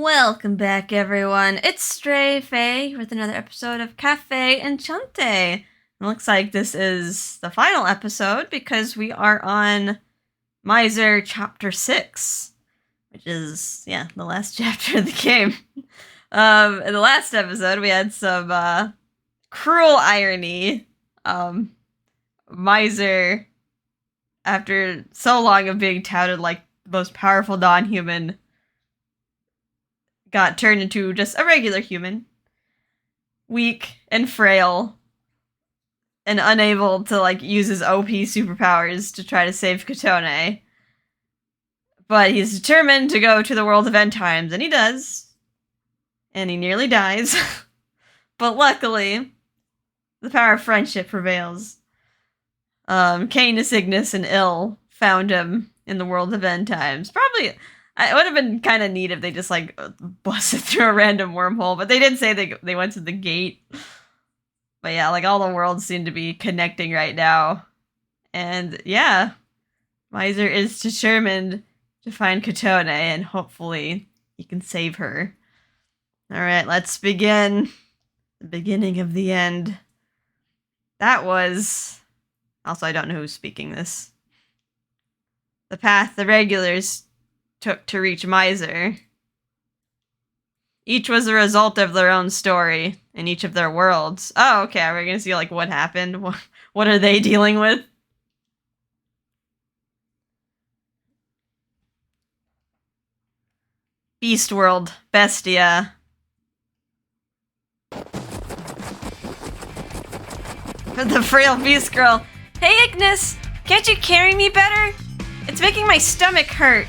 Welcome back, everyone. It's Stray Faye with another episode of Cafe Enchante. It looks like this is the final episode because we are on Misyr Chapter 6, which is, the last chapter of the game. In the last episode, we had some cruel irony. Misyr, after so long of being touted like the most powerful non-human, got turned into just a regular human. Weak and frail. And unable to, use his OP superpowers to try to save Kotone. But he's determined to go to the world of end times, and he does. And he nearly dies. But luckily, the power of friendship prevails. Canis, Ignis, and Ill found him in the world of end times. Probably... It would have been kind of neat if they just, busted through a random wormhole, but they did say they went to the gate. But yeah, all the worlds seem to be connecting right now. And yeah, Misyr is determined to find Kotone, and hopefully he can save her. Alright, let's begin. The beginning of the end. That was... Also, I don't know who's speaking this. The path the regulars took to reach Misyr. Each was a result of their own story in each of their worlds. Oh, okay, we're gonna see, what happened. What are they dealing with? Beast World, Bestia. The frail beast girl. Hey, Ignis! Can't you carry me better? It's making my stomach hurt.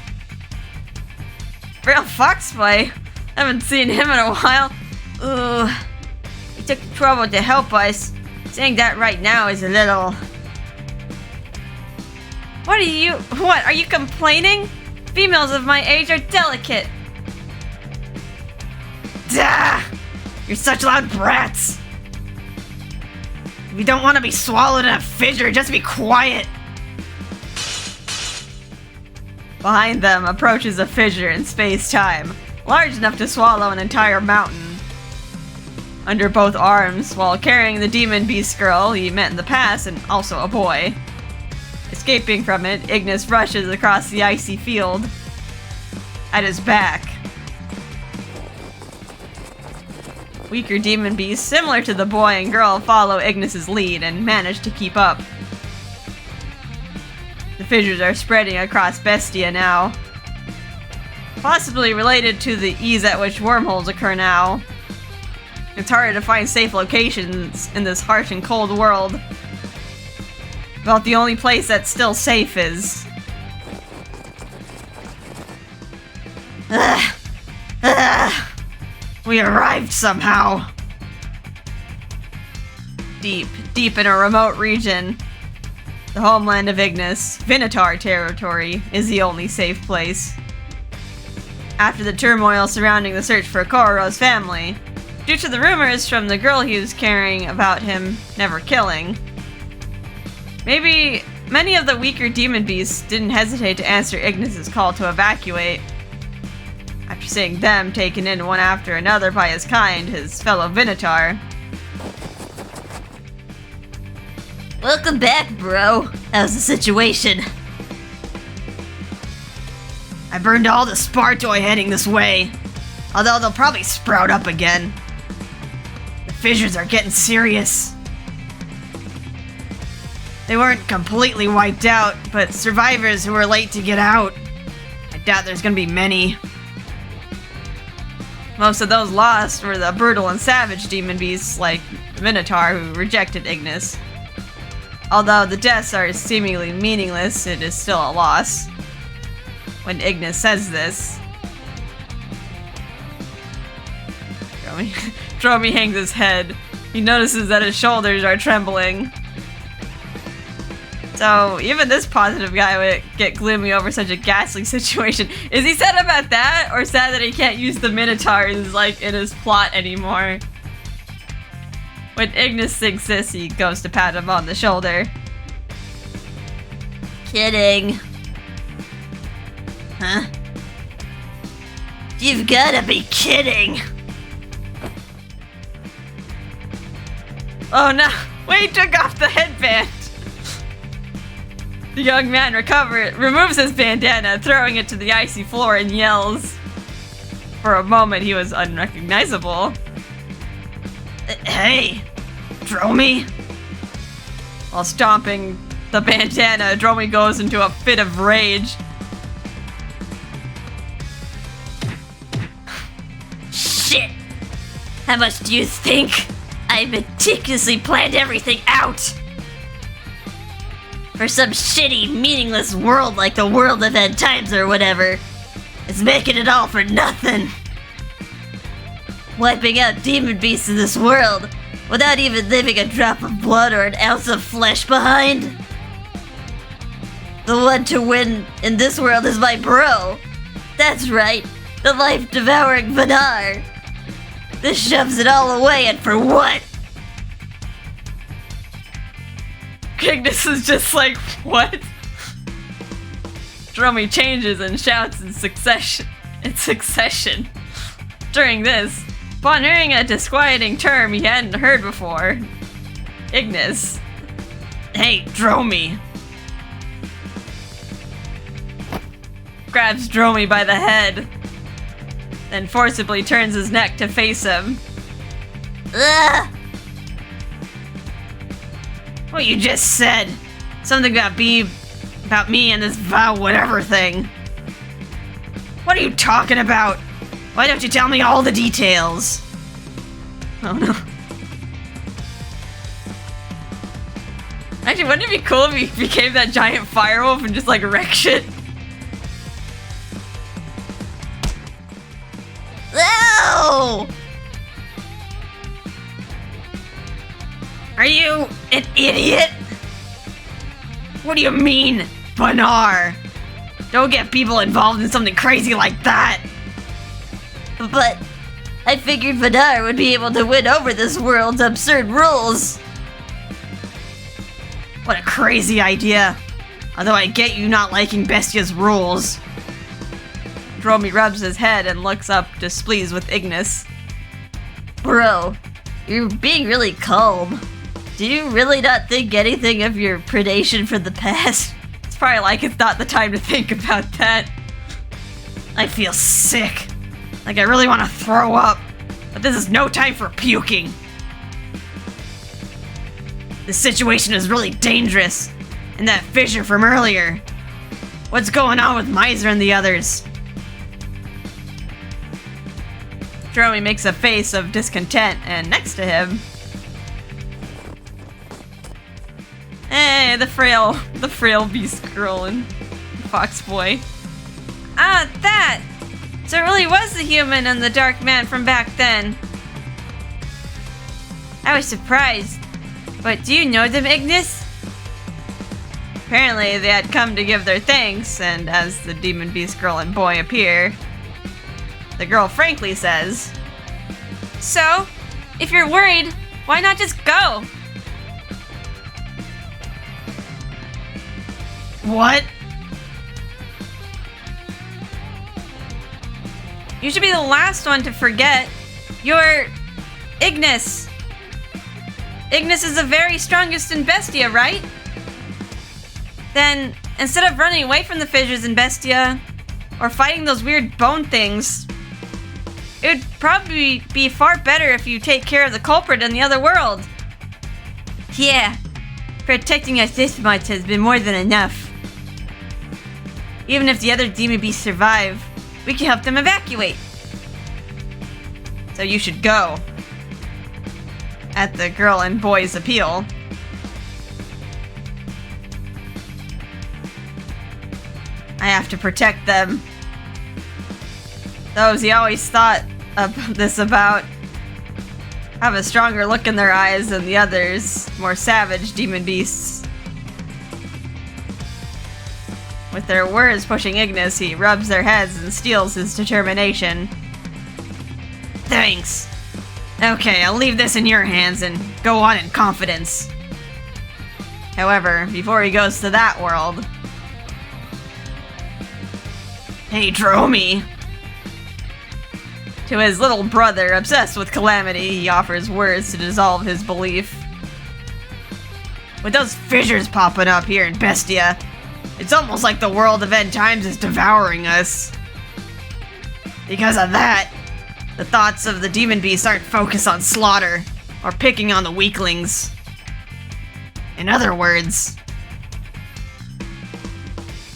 Frail Foxboy? Haven't seen him in a while. Ugh. He took the trouble to help us. Saying that right now is a little... What, are you complaining? Females of my age are delicate. Dah! You're such loud brats. If you don't want to be swallowed in a fissure, just be quiet. Behind them approaches a fissure in space-time, large enough to swallow an entire mountain. Under both arms, while carrying the demon beast girl he met in the past, and also a boy. Escaping from it, Ignis rushes across the icy field. At his back, weaker demon beasts, similar to the boy and girl, follow Ignis's lead and manage to keep up. The fissures are spreading across Bestia now. Possibly related to the ease at which wormholes occur now. It's harder to find safe locations in this harsh and cold world. About the only place that's still safe is... We arrived somehow. Deep in a remote region. The homeland of Ignis, Vinitar territory, is the only safe place. After the turmoil surrounding the search for Kororo's family, due to the rumors from the girl he was carrying about him never killing, maybe many of the weaker demon beasts didn't hesitate to answer Ignis's call to evacuate. After seeing them taken in one after another by his kind, his fellow Vinitar. Welcome back, bro. How's the situation? I burned all the Spartoi heading this way. Although they'll probably sprout up again. The fissures are getting serious. They weren't completely wiped out, but survivors who were late to get out. I doubt there's gonna be many. Most of those lost were the brutal and savage demon beasts like Minotaur who rejected Ignis. Although the deaths are seemingly meaningless, it is still a loss. When Ignis says this, Dromi hangs his head. He notices that his shoulders are trembling. So even this positive guy would get gloomy over such a ghastly situation. Is he sad about that, or sad that he can't use the Minotaurs in his plot anymore? When Ignis thinks this, he goes to pat him on the shoulder. Kidding. Huh? You've gotta be kidding! Oh no! Wade took off the headband! The young man removes his bandana, throwing it to the icy floor, and yells. For a moment, he was unrecognizable. Hey! Dromi! While stomping the bandana, Dromi goes into a fit of rage. Shit! How much do you think? I meticulously planned everything out! For some shitty, meaningless world like the world of End Times or whatever. It's making it all for nothing. Wiping out demon beasts in this world without even leaving a drop of blood or an ounce of flesh behind. The one to win in this world is my bro. That's right, the life-devouring Vanar. This shoves it all away, and for what? Ignis is just like, what? Dromi changes and shouts in succession. During this, upon hearing a disquieting term he hadn't heard before, Ignis. Hey, Dromi. Grabs Dromi by the head, then forcibly turns his neck to face him. Ugh! What you just said. Something about me and this vow whatever thing. What are you talking about? Why don't you tell me all the details? Oh no. Actually, wouldn't it be cool if he became that giant firewolf and just like wreck shit? No! Are you an idiot? What do you mean, Vanar? Don't get people involved in something crazy like that. But I figured Vanar would be able to win over this world's absurd rules. What a crazy idea. Although I get you not liking Bestia's rules. Dromi rubs his head and looks up, displeased with Ignis. Bro, you're being really calm. Do you really not think anything of your predation from the past? It's probably like it's not the time to think about that. I feel sick. Like I really want to throw up. But this is no time for puking. This situation is really dangerous. And that fissure from earlier. What's going on with Misyr and the others? Dromi makes a face of discontent, and next to him... Hey, the frail beast girl and fox boy. Ah, that! So it really was the human and the dark man from back then. I was surprised. But do you know them, Ignis? Apparently they had come to give their thanks, and as the demon beast girl and boy appear, the girl frankly says, So, if you're worried, why not just go? What? You should be the last one to forget. You're Ignis. Ignis is the very strongest in Bestia, right? Then, instead of running away from the fissures in Bestia, or fighting those weird bone things, it would probably be far better if you take care of the culprit in the other world. Yeah, protecting us this much has been more than enough. Even if the other demon beasts survive, we can help them evacuate. So you should go. At the girl and boy's appeal. I have to protect them. Those he always thought of this about have a stronger look in their eyes than the others, more savage demon beasts. With their words pushing Ignis, he rubs their heads and steals his determination. Thanks. Okay, I'll leave this in your hands and go on in confidence. However, before he goes to that world... Hey, Dromi. To his little brother, obsessed with calamity, he offers words to dissolve his belief. With those fissures popping up here in Bestia, it's almost like the world of end times is devouring us. Because of that, the thoughts of the demon beast aren't focused on slaughter or picking on the weaklings. In other words,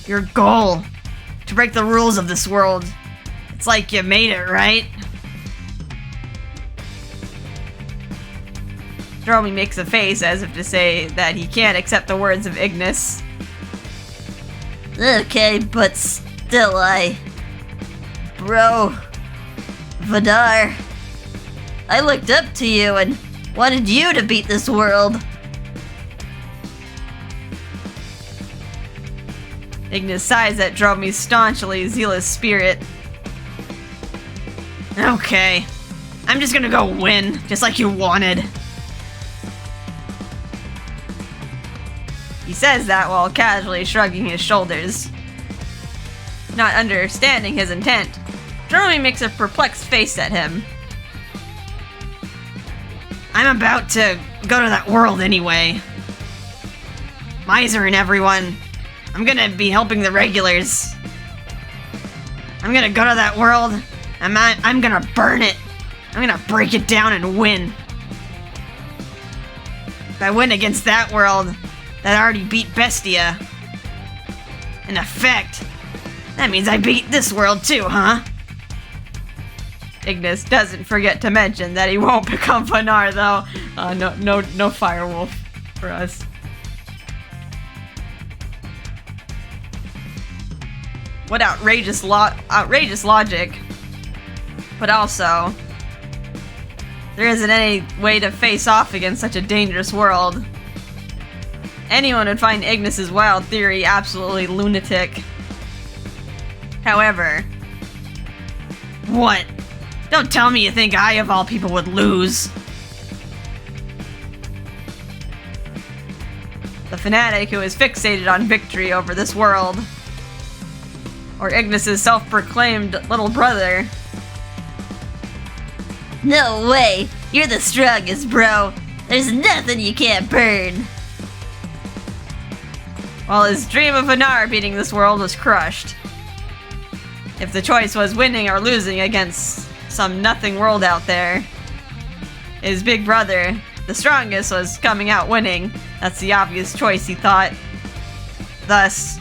your goal to break the rules of this world. It's like you made it, right? Dromi makes a face as if to say that he can't accept the words of Ignis. Okay, but still Bro, Vidar, I looked up to you and wanted you to beat this world. Ignis sighs at Dromi's staunchly zealous spirit. Okay, I'm just gonna go win, just like you wanted. He says that while casually shrugging his shoulders. Not understanding his intent, Dromi makes a perplexed face at him. I'm about to go to that world anyway. Misyr and everyone, I'm gonna be helping the regulars. I'm gonna go to that world, and I'm gonna burn it. I'm gonna break it down and win. If I win against that world that already beat Bestia, in effect, that means I beat this world too, huh? Ignis doesn't forget to mention that he won't become Vidar, though. No firewolf for us. What outrageous logic. But also, there isn't any way to face off against such a dangerous world. Anyone would find Ignis's wild theory absolutely lunatic. However, what? Don't tell me you think I, of all people, would lose. The fanatic who is fixated on victory over this world, or Ignis's self-proclaimed little brother. No way! You're the strongest, bro! There's nothing you can't burn! While his dream of Vidar beating this world was crushed. If the choice was winning or losing against some nothing world out there, his big brother, the strongest, was coming out winning. That's the obvious choice, he thought. Thus,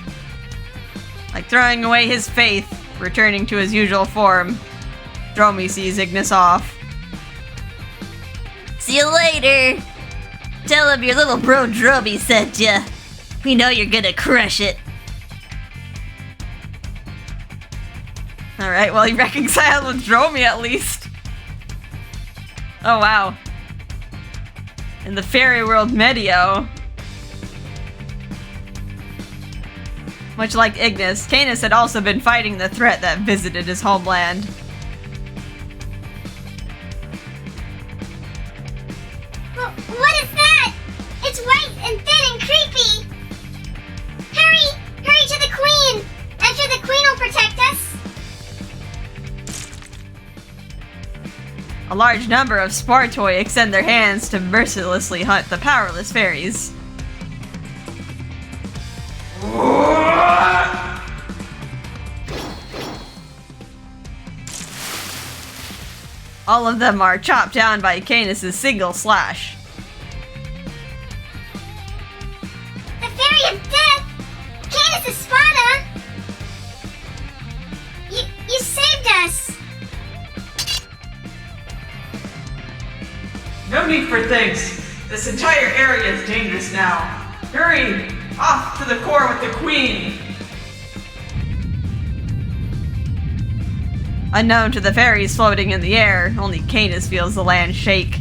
like throwing away his faith, returning to his usual form, Dromi sees Ignis off. See you later! Tell him your little bro Dromi sent ya. We know you're gonna crush it. Alright, well, he reconciled with Dromi at least. Oh, wow. In the fairy world Medio, much like Ignis, Canis had also been fighting the threat that visited his homeland. What is that? It's white and thin and creepy. Hurry! Hurry to the queen! I'm sure the queen will protect us. A large number of Spartoi extend their hands to mercilessly hunt the powerless fairies. All of them are chopped down by Canis' single slash. The fairy of death! Canis' Spada! You saved us! No need for thanks. This entire area is dangerous now. Hurry! Off to the core with the queen! Unknown to the fairies floating in the air, only Canis feels the land shake.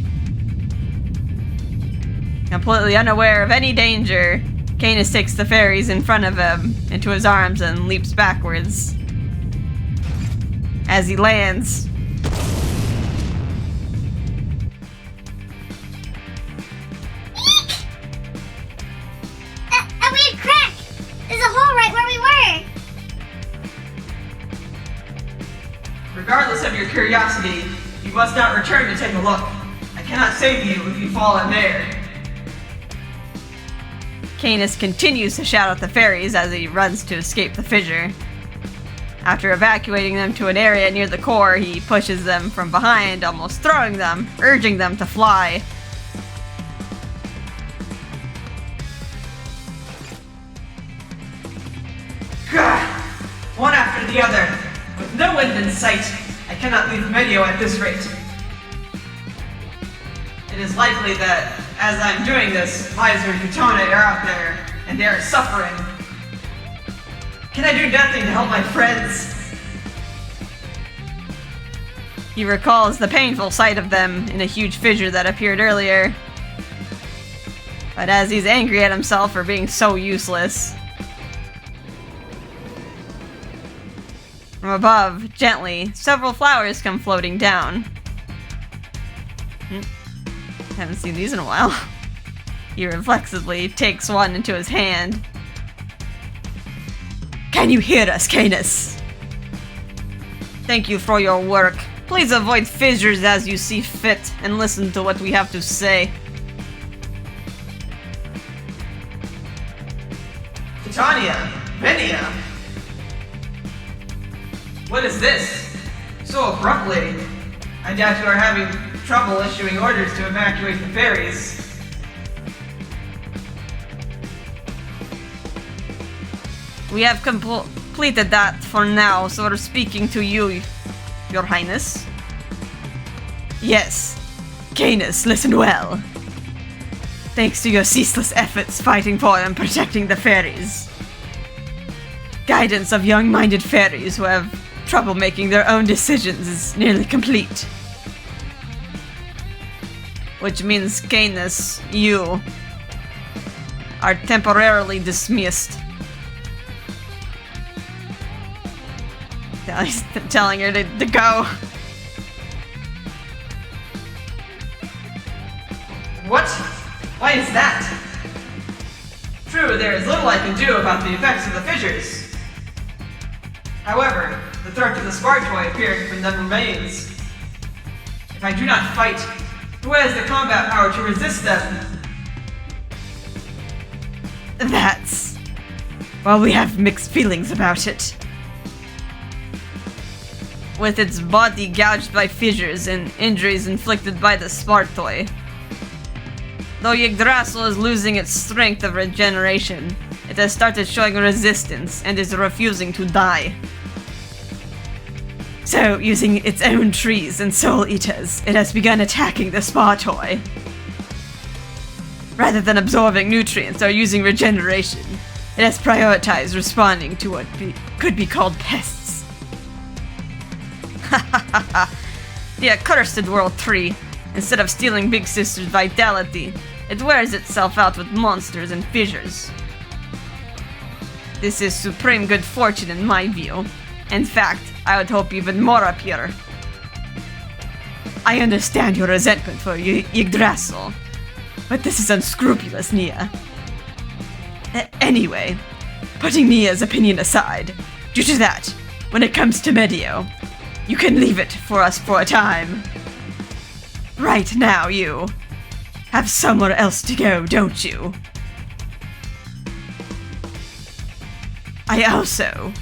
Completely unaware of any danger, Canis takes the fairies in front of him into his arms and leaps backwards. As he lands, Eek! A weird crack! There's a hole right where we were! Regardless of your curiosity, you must not return to take a look. I cannot save you if you fall in there. Canis continues to shout at the fairies as he runs to escape the fissure. After evacuating them to an area near the core, he pushes them from behind, almost throwing them, urging them to fly. Gah! One after the other. With no end in sight, I cannot leave Medio at this rate. It is likely that, as I'm doing this, Misyr and Kotone are out there, and they are suffering. Can I do nothing to help my friends? He recalls the painful sight of them in a huge fissure that appeared earlier. But as he's angry at himself for being so useless, from above, gently, several flowers come floating down. Haven't seen these in a while. He reflexively takes one into his hand. Can you hear us, Canis? Thank you for your work. Please avoid fissures as you see fit and listen to what we have to say. Titania, Venia. What is this? So abruptly. I doubt you are having trouble issuing orders to evacuate the fairies. We have completed that for now, so we're speaking to you, Your Highness. Yes. Canis, listen well. Thanks to your ceaseless efforts fighting for and protecting the fairies. Guidance of young-minded fairies who have trouble making their own decisions is nearly complete. Which means, Canis, you are temporarily dismissed. He's telling her to go. What? Why is that? True, there is little I can do about the effects of the fissures. However, the threat to the Spartoy appearing from them remains. If I do not fight, who has the combat power to resist them? That's... well, we have mixed feelings about it. With its body gouged by fissures and injuries inflicted by the Spartoy. Though Yggdrasil is losing its strength of regeneration, it has started showing resistance and is refusing to die. So, using its own trees and soul eaters, it has begun attacking the Spartoy. Rather than absorbing nutrients or using regeneration, it has prioritized responding to what could be called pests. The accursed World Tree, instead of stealing Big Sister's vitality, it wears itself out with monsters and fissures. This is supreme good fortune in my view. In fact, I would hope even more up here. I understand your resentment for Yggdrasil, but this is unscrupulous, Nia. Anyway, putting Nia's opinion aside, due to that, when it comes to Medio, you can leave it for us for a time. Right now, you have somewhere else to go, don't you? I also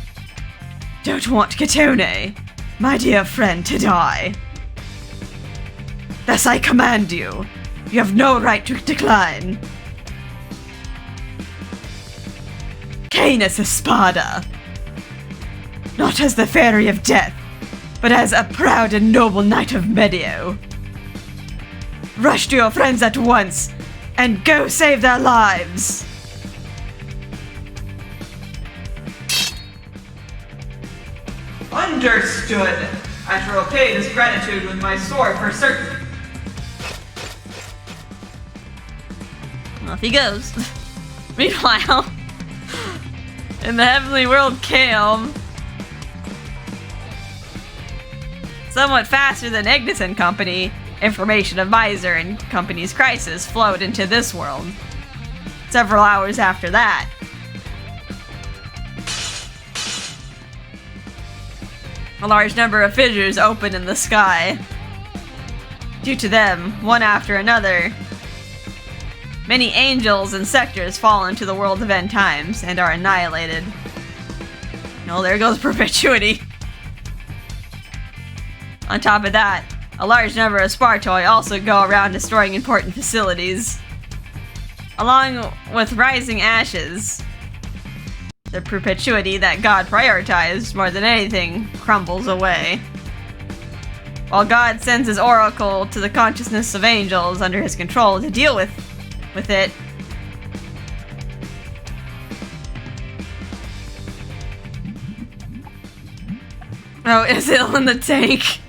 don't want Kotone, my dear friend, to die. Thus I command you. You have no right to decline. Canis Espada. Not as the Fairy of Death, but as a proud and noble knight of Medio. Rush to your friends at once, and go save their lives! Understood! I shall repay this gratitude with my sword for certain. Off he goes. Meanwhile, in the Heavenly World Kaom, somewhat faster than Ignis and Company, information of Misyr and Company's crisis flowed into this world. Several hours after that, A large number of fissures open in the sky. Due to them, one after another, many angels and sectors fall into the world of end times and are annihilated. Oh, there goes perpetuity. On top of that, a large number of Spartoi also go around destroying important facilities. Along with rising ashes, the perpetuity that God prioritized more than anything crumbles away. While God sends his oracle to the consciousness of angels under his control to deal with it, oh, is it in the tank?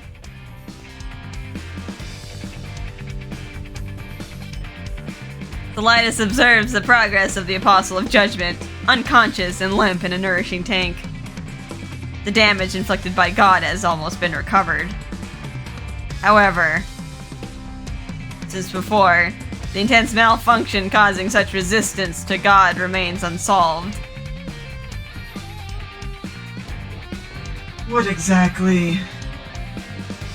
Solitis observes the progress of the Apostle of Judgment, unconscious and limp in a nourishing tank. The damage inflicted by God has almost been recovered. However, since before, the intense malfunction causing such resistance to God remains unsolved. What exactly?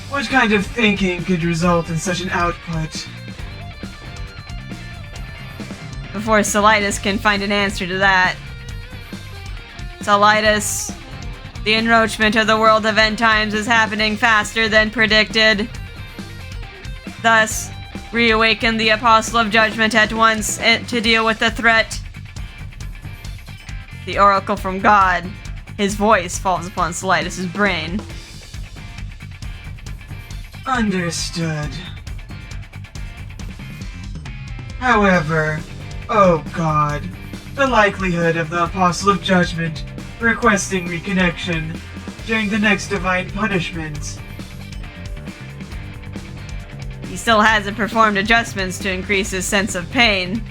What kind of thinking could result in such an output? Before Solitis can find an answer to that, Solitis, the encroachment of the world of end times is happening faster than predicted. Thus, reawaken the Apostle of Judgment at once to deal with the threat. The oracle from God, his voice falls upon Solitis' brain. Understood. However, oh God, the likelihood of the Apostle of Judgment requesting reconnection during the next divine punishment. He still hasn't performed adjustments to increase his sense of pain.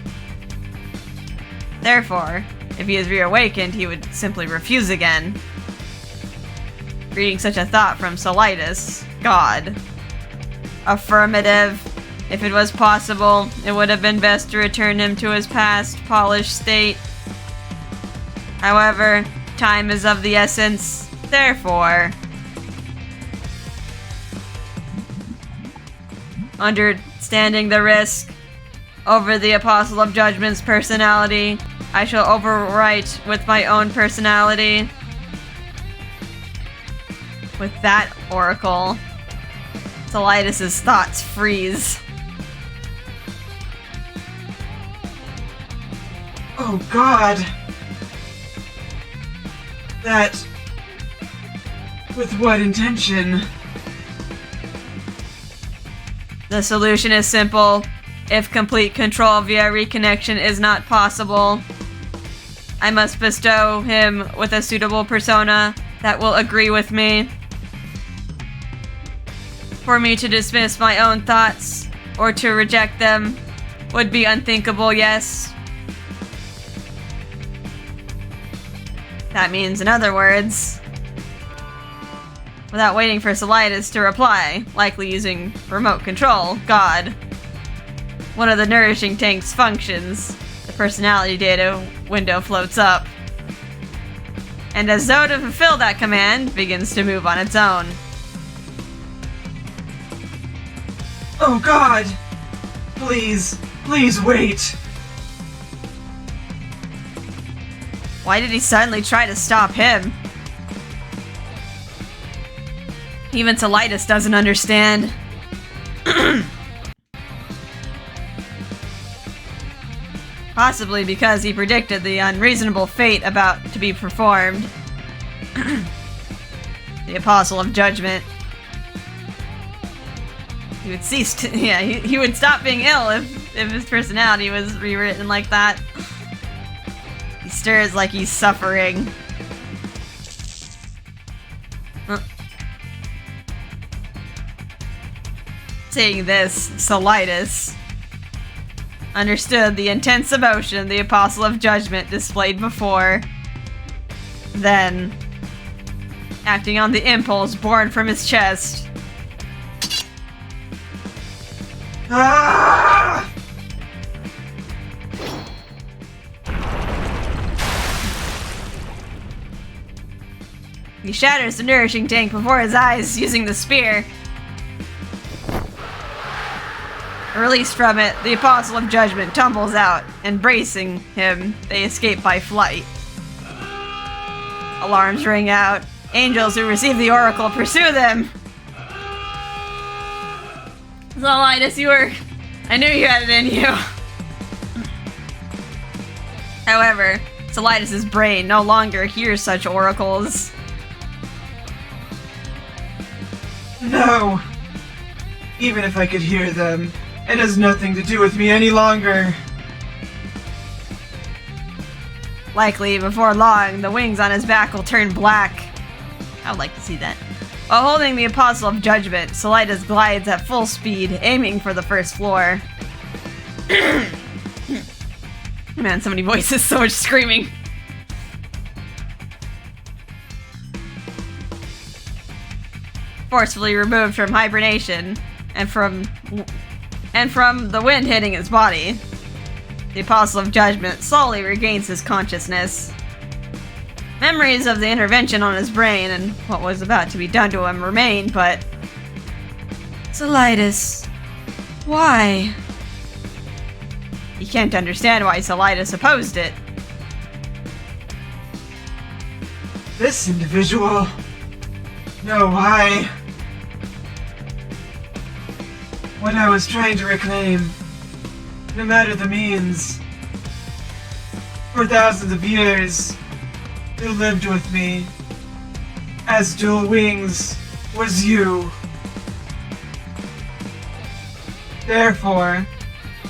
Therefore, if he is reawakened, he would simply refuse again. Reading such a thought from Solitis, God. Affirmative. If it was possible, it would have been best to return him to his past, polished state. However, time is of the essence. Therefore, understanding the risk over the Apostle of Judgment's personality, I shall overwrite with my own personality. With that oracle, Solitis' thoughts freeze. Oh God! That... with what intention? The solution is simple. If complete control via reconnection is not possible, I must bestow him with a suitable persona that will agree with me. For me to dismiss my own thoughts or to reject them would be unthinkable, yes. That means, in other words, without waiting for Solitis to reply, likely using remote control, God. One of the nourishing tank's functions, the personality data window floats up. And as though to fulfill that command, begins to move on its own. Oh God! Please, please wait! Why did he suddenly try to stop him? Even Solitis doesn't understand. Possibly because he predicted the unreasonable fate about to be performed. The Apostle of Judgment. He would cease to, he would stop being ill if his personality was rewritten like that. He stirs like he's suffering. Seeing this, Solitis understood the intense emotion the Apostle of Judgment displayed before. Then, acting on the impulse born from his chest, Ah! He shatters the nourishing tank before his eyes using the spear. Released from it, the Apostle of Judgment tumbles out, embracing him. They escape by flight. Alarms ring out. Angels who receive the oracle pursue them. Zolitis, I knew you had it in you. However, Solitis' brain no longer hears such oracles. No! Even if I could hear them, it has nothing to do with me any longer. Likely, before long, the wings on his back will turn black. I would like to see that. While holding the Apostle of Judgment, Solitis glides at full speed, aiming for the first floor. Man, so many voices, so much screaming. Forcefully removed from hibernation, and from the wind hitting his body, the Apostle of Judgment slowly regains his consciousness. Memories of the intervention on his brain and what was about to be done to him remain, but... Solitis, why? He can't understand why Solitis opposed it. This individual... No, what I was trying to reclaim, no matter the means, for thousands of years, who lived with me, as dual wings, was you. Therefore,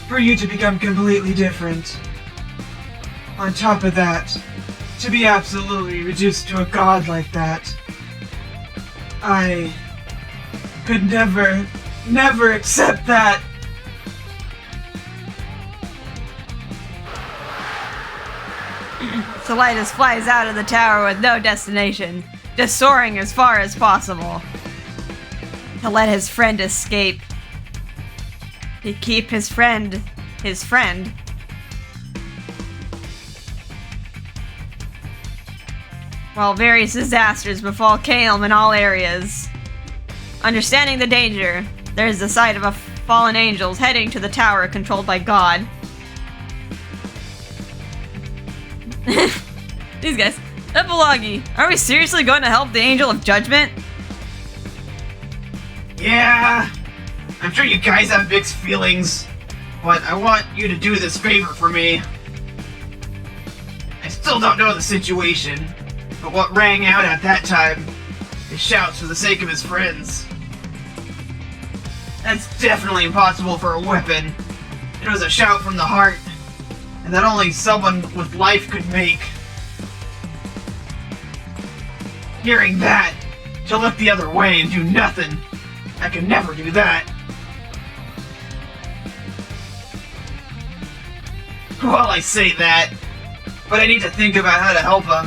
for you to become completely different, on top of that, to be absolutely reduced to a god like that, I could never accept that. Solitis flies out of the tower with no destination, just soaring as far as possible. To let his friend escape. To keep his friend. While various disasters befall Calem in all areas. Understanding the danger, there is the sight of a fallen angels heading to the tower controlled by God. These guys. Epilogue, are we seriously going to help the Angel of Judgment? Yeah, I'm sure you guys have mixed feelings, but I want you to do this favor for me. I still don't know the situation, but what rang out at that time is shouts for the sake of his friends. That's definitely impossible for a weapon. It was a shout from the heart, and that only someone with life could make. Hearing that, to look the other way and do nothing, I could never do that. Well, I say that, but I need to think about how to help him.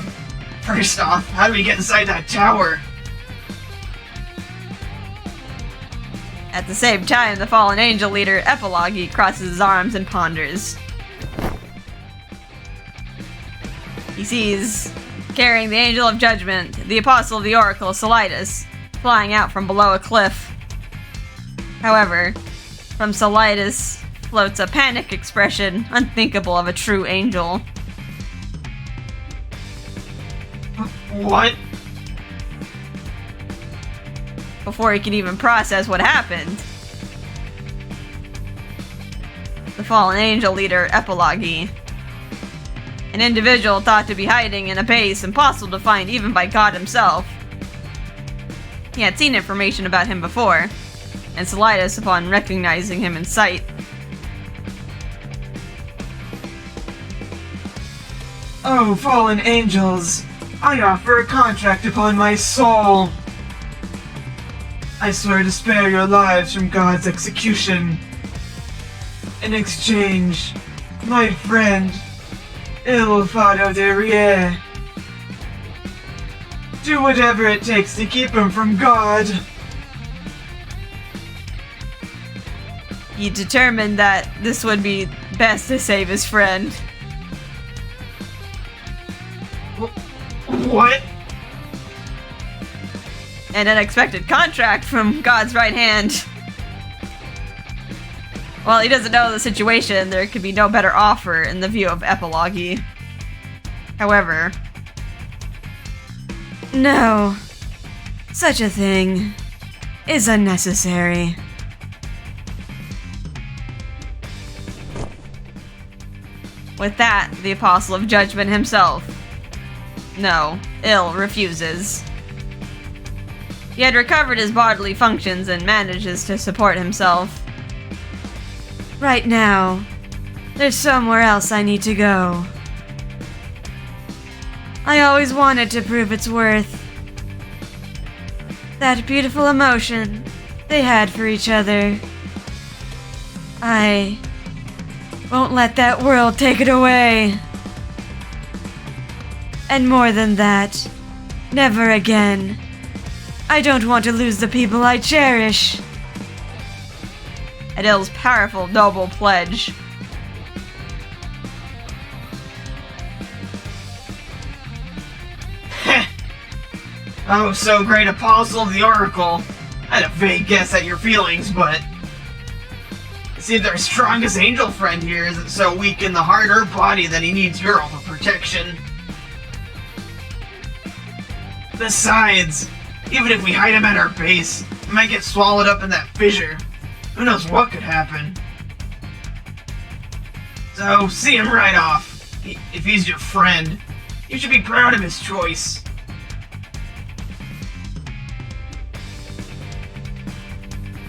First off, how do we get inside that tower? At the same time, the fallen angel leader, Epilogue, crosses his arms and ponders. He sees, carrying the Angel of Judgment, the Apostle of the Oracle, Solitis, flying out from below a cliff. However, from Solitis floats a panic expression unthinkable of a true angel. What? Before he can even process what happened, the fallen angel leader, Epilogue, an individual thought to be hiding in a base impossible to find even by God himself. He had seen information about him before, and Solitis upon recognizing him in sight. Oh, fallen angels, I offer a contract upon my soul. I swear to spare your lives from God's execution. In exchange, my friend, Il Fado de Rie. Do whatever it takes to keep him from God. He determined that this would be best to save his friend. What? an unexpected contract from God's right hand. While he doesn't know the situation, there could be no better offer in the view of Epilogue. However, no, such a thing is unnecessary. With that, the Apostle of Judgment himself. No, Il refuses. He had recovered his bodily functions and manages to support himself. Right now, there's somewhere else I need to go. I always wanted to prove its worth. That beautiful emotion they had for each other. I won't let that world take it away. And more than that, never again. I don't want to lose the people I cherish. Adele's powerful, noble pledge. Oh, so great apostle of the Oracle. I had a vague guess at your feelings, but it seems our strongest angel friend here isn't so weak in the heart or body that he needs your overprotection. Besides, even if we hide him at our base, he might get swallowed up in that fissure. Who knows what could happen? So, see him right off. If he's your friend, you should be proud of his choice.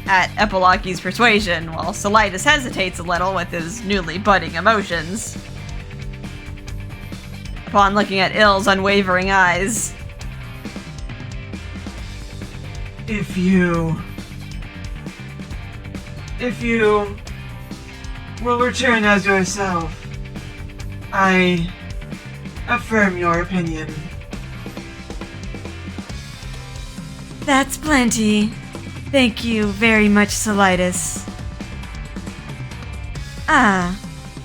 At Epilogue's persuasion, while Solitis hesitates a little with his newly budding emotions. Upon looking at Il's unwavering eyes. If you will return as yourself, I affirm your opinion. That's plenty. Thank you very much, Solitis.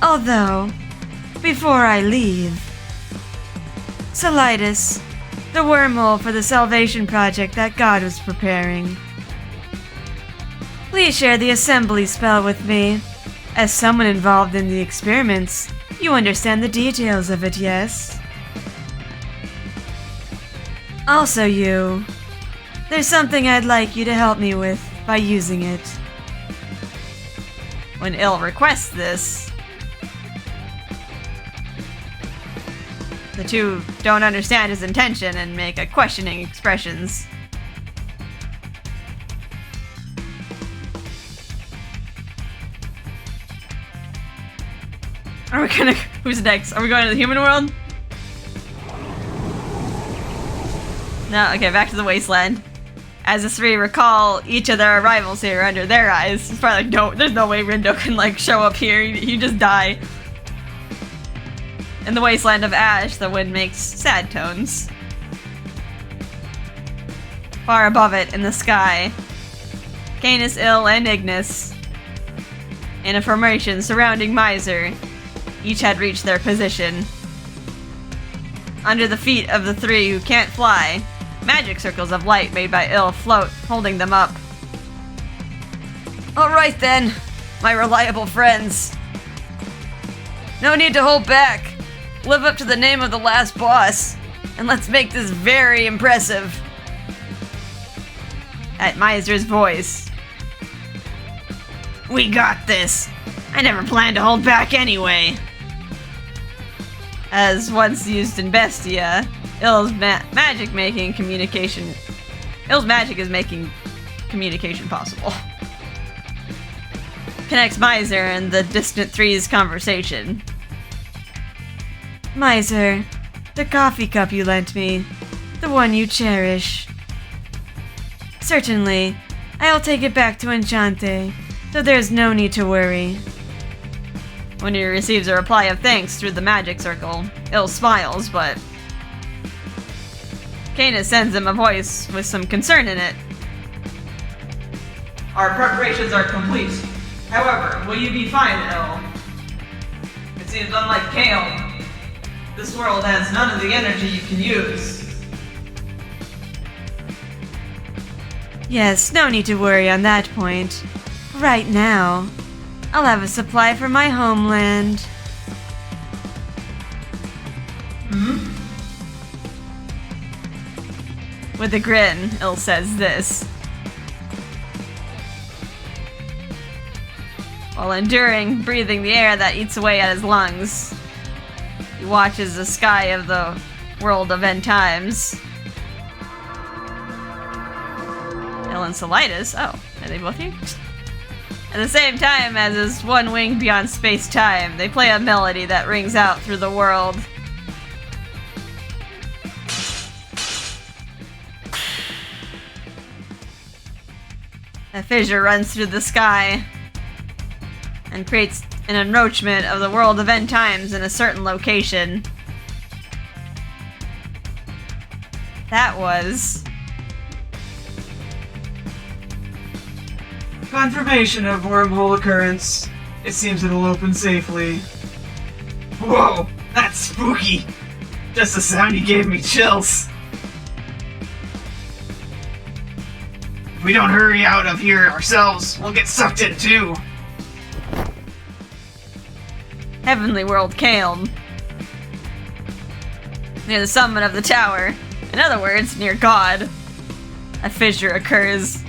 Although, before I leave, Solitis, the wormhole for the salvation project that God was preparing. Please share the assembly spell with me. As someone involved in the experiments, you understand the details of it, yes? Also you. There's something I'd like you to help me with by using it. When Il requests this, the two don't understand his intention and make a questioning expressions. Are we gonna... Who's next? Are we going to the human world? No, okay, back to the wasteland. As the three recall each of their arrivals here under their eyes, it's probably like, no, there's no way Rindo can, like, show up here. You just die. In the wasteland of ash, the wind makes sad tones. Far above it, in the sky, Canis, Il, and Ignis, in a formation surrounding Misyr, each had reached their position. Under the feet of the three who can't fly, magic circles of light made by Il float, holding them up. Alright then, my reliable friends. No need to hold back. Live up to the name of the last boss, and let's make this very impressive. At Misyr's voice. We got this. I never planned to hold back anyway. As once used in Bestia, Il's magic is making communication possible. Connects Misyr and the distant three's conversation. Misyr, the coffee cup you lent me, the one you cherish. Certainly, I'll take it back to Enchante, so there's no need to worry. When he receives a reply of thanks through the magic circle, Il smiles, but Canis sends him a voice with some concern in it. Our preparations are complete. However, will you be fine, Il? It seems unlike Kale. This world has none of the energy you can use. Yes, no need to worry on that point. Right now, I'll have a supply for my homeland. With a grin, Il says this. While enduring, breathing the air that eats away at his lungs, he watches the sky of the world of end times. Il and Solitis, oh, are they both here? At the same time as his one wing beyond space-time, they play a melody that rings out through the world. A fissure runs through the sky and creates an encroachment of the world of end times in a certain location. That was... Confirmation of wormhole occurrence. It seems it'll open safely. Whoa, that's spooky. Just the sound you gave me chills. If we don't hurry out of here ourselves, we'll get sucked in too. Heavenly World Calm. Near the summit of the tower, in other words, near God, a fissure occurs.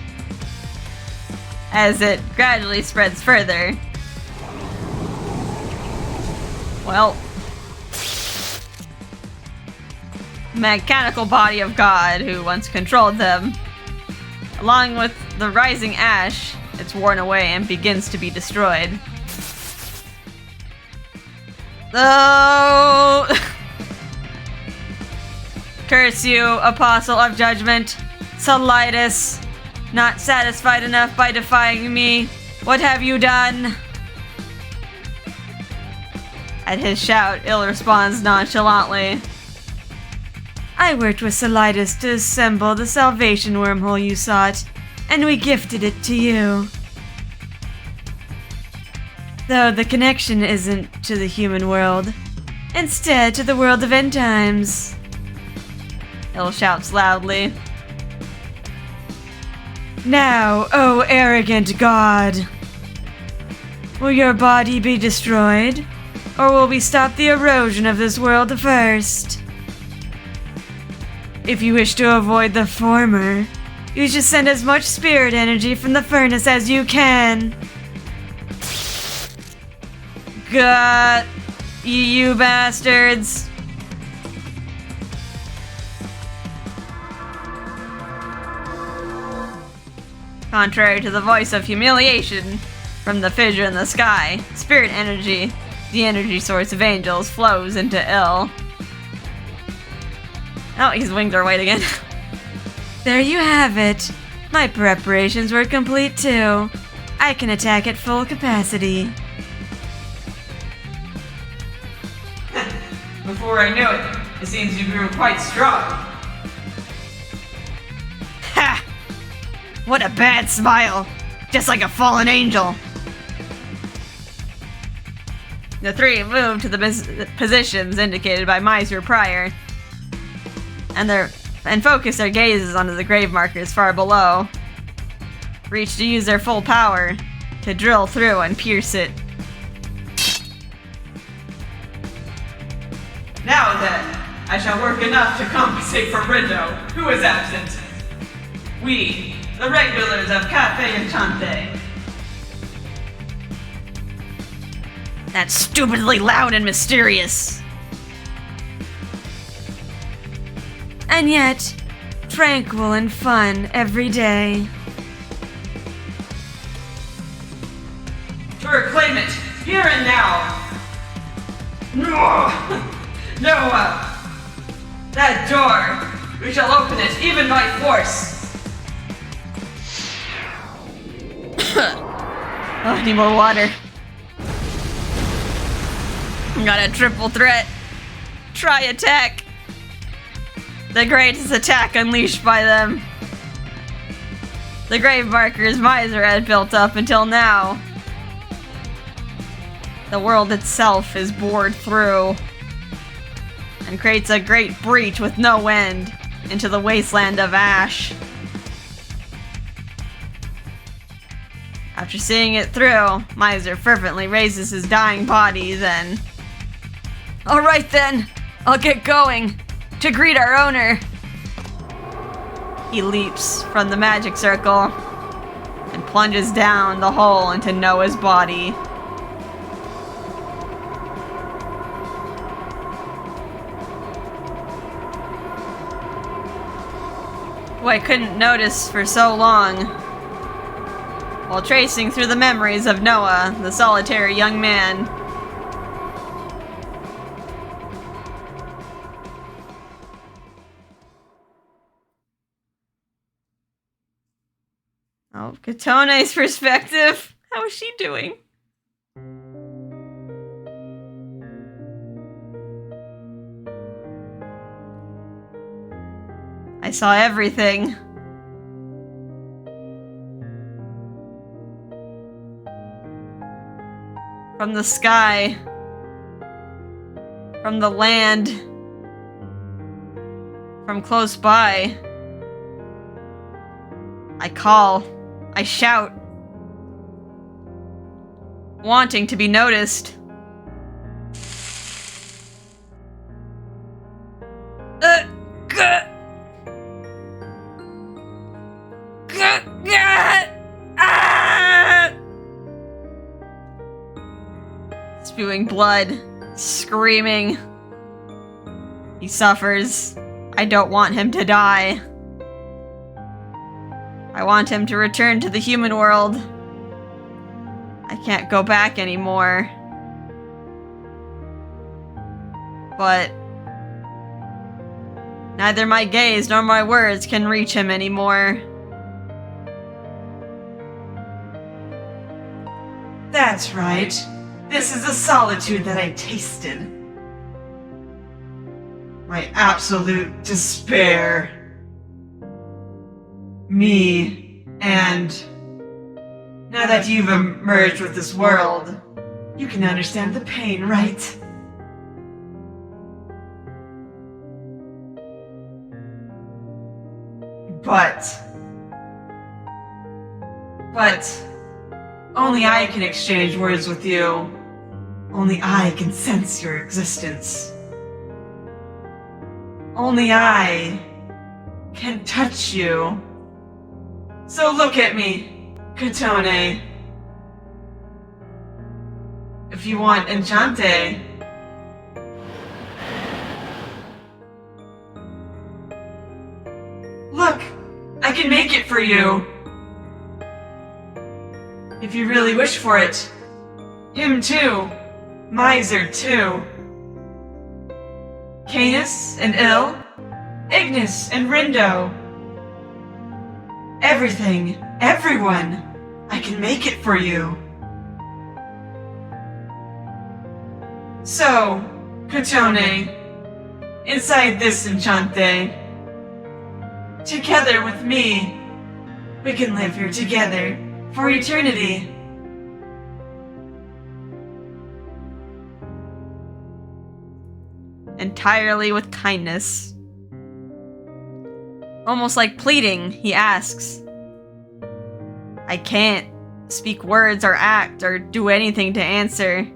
As it gradually spreads further. Well, the mechanical body of God who once controlled them, along with the rising ash, it's worn away and begins to be destroyed. Oh! Curse you, Apostle of Judgment, Solitis. Not satisfied enough by defying me, what have you done? At his shout, Il responds nonchalantly. I worked with Solitis to assemble the salvation wormhole you sought, and we gifted it to you. Though the connection isn't to the human world, instead to the world of end times. Il shouts loudly. Now, O arrogant God! Will your body be destroyed, or will we stop the erosion of this world first? If you wish to avoid the former, you should send as much spirit energy from the furnace as you can. God, you bastards! Contrary to the voice of humiliation from the fissure in the sky, spirit energy, the energy source of angels, flows into Il. Oh, his wings are white again. There you have it. My preparations were complete too. I can attack at full capacity. Before I knew it seems you grew quite strong. Ha! What a bad smile! Just like a fallen angel! The three moved to the positions indicated by Misyr prior, and focused their gazes onto the grave markers far below. Reached to use their full power to drill through and pierce it. Now then, I shall work enough to compensate for Rindo, who is absent. We, the regulars of Cafe Enchante. That's stupidly loud and mysterious. And yet, tranquil and fun every day. To reclaim it, here and now. No, that door, we shall open it even by force. Oh, I need more water. Got a triple threat. Try attack. The greatest attack unleashed by them. The grave markers Misyr had built up until now. The world itself is bored through and creates a great breach with no end into the wasteland of ash. After seeing it through, Misyr fervently raises his dying body, then... Alright then, I'll get going, to greet our owner. He leaps from the magic circle, and plunges down the hole into Noah's body. Who I couldn't notice for so long. While tracing through the memories of Noah, the solitary young man. Oh, Kotone's perspective. How is she doing? I saw everything. From the sky. From the land. From close by. I call. I shout. Wanting to be noticed. Spewing blood, screaming. He suffers. I don't want him to die. I want him to return to the human world. I can't go back anymore. But neither my gaze nor my words can reach him anymore. That's right. This is the solitude that I tasted. My absolute despair. Me, and now that you've emerged with this world, you can understand the pain, right? But only I can exchange words with you. Only I can sense your existence. Only I can touch you. So look at me, Kotone. If you want Enchante. Look, I can make it for you. If you really wish for it. Him too. Misyr too. Canis and Il. Ignis and Rindo. Everything, everyone. I can make it for you. So, Kotone, inside this Enchante, together with me, we can live here together for eternity. Entirely with kindness. Almost like pleading, he asks. I can't speak words or act or do anything to answer.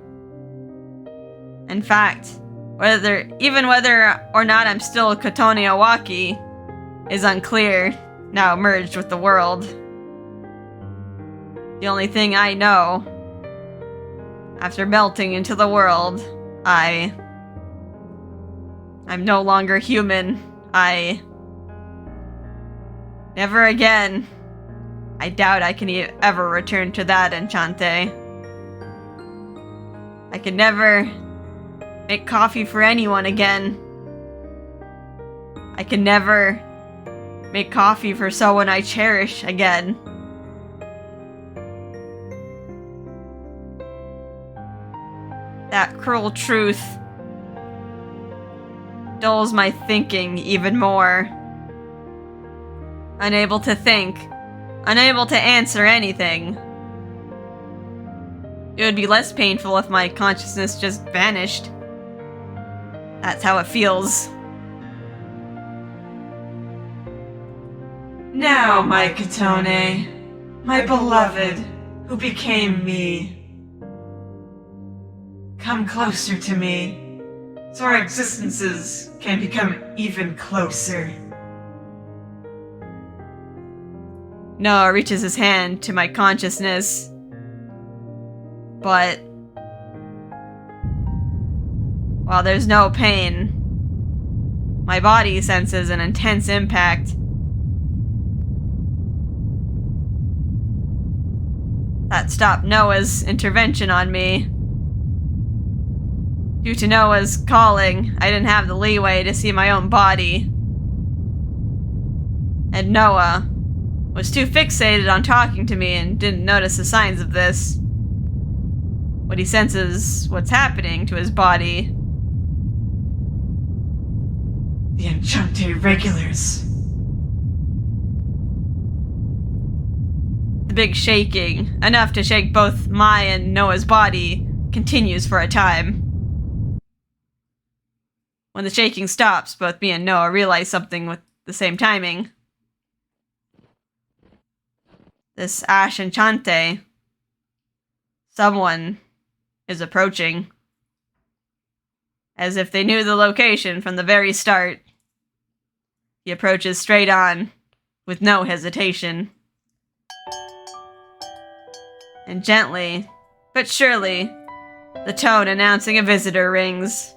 In fact, whether or not I'm still Kotone Owaki is unclear, now merged with the world. The only thing I know, after melting into the world, I'm no longer human. Never again. I doubt I can ever return to that Enchante. I can never make coffee for anyone again. I can never make coffee for someone I cherish again. That cruel truth dulls my thinking even more. Unable to think, unable to answer anything. It would be less painful if my consciousness just vanished. That's how it feels. Now, my Kotone, my beloved, who became me. Come closer to me, so our existences can become even closer. Noah reaches his hand to my consciousness, but while there's no pain, my body senses an intense impact. That stopped Noah's intervention on me. Due to Noah's calling, I didn't have the leeway to see my own body. And Noah was too fixated on talking to me and didn't notice the signs of this. When he senses what's happening to his body. The Enchante regulars. The big shaking, enough to shake both my and Noah's body, continues for a time. When the shaking stops, both me and Noah realize something with the same timing. This Cafe Enchante, someone is approaching. As if they knew the location from the very start. He approaches straight on, with no hesitation. And gently, but surely, the tone announcing a visitor rings.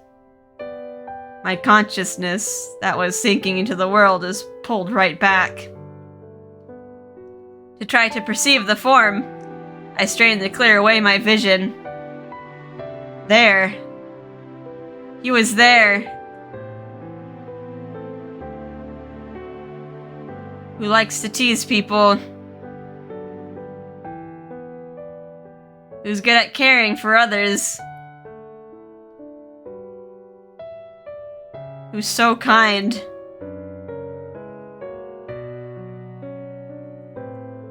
My consciousness that was sinking into the world is pulled right back. To try to perceive the form, I strain to clear away my vision. There. He was there. Who likes to tease people. Who's good at caring for others. Who's so kind.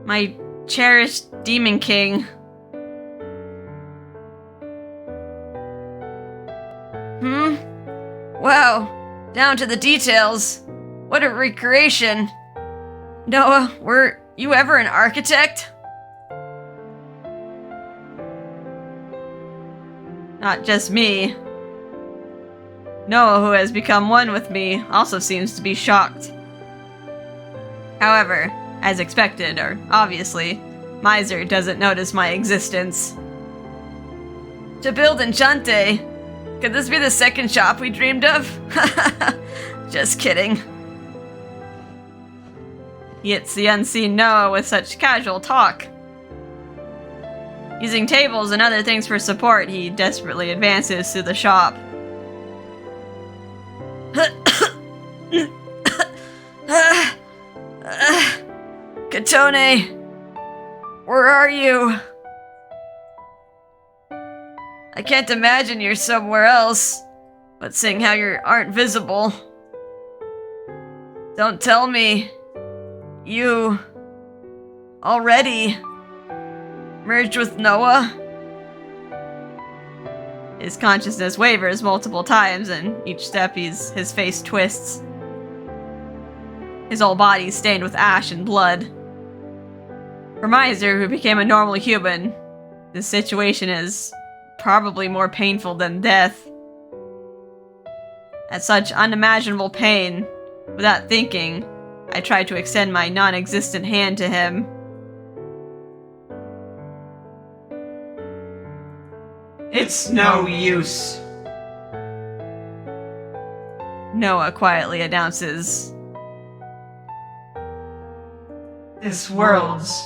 My cherished Demon King. Wow, down to the details. What a recreation. Noah, were you ever an architect? Not just me. Noah, who has become one with me, also seems to be shocked. However, as expected, or obviously, Misyr doesn't notice my existence. To build Enchante, could this be the second shop we dreamed of? Just kidding. He hits the unseen Noah with such casual talk. Using tables and other things for support, he desperately advances through the shop. Kotone, where are you? I can't imagine you're somewhere else, but seeing how you aren't visible. Don't tell me you already merged with Noah? His consciousness wavers multiple times, and each step his face twists. His whole body stained with ash and blood. For Misyr, who became a normal human, this situation is probably more painful than death. At such unimaginable pain, without thinking, I tried to extend my non-existent hand to him. It's no use. Noah quietly announces. This world's...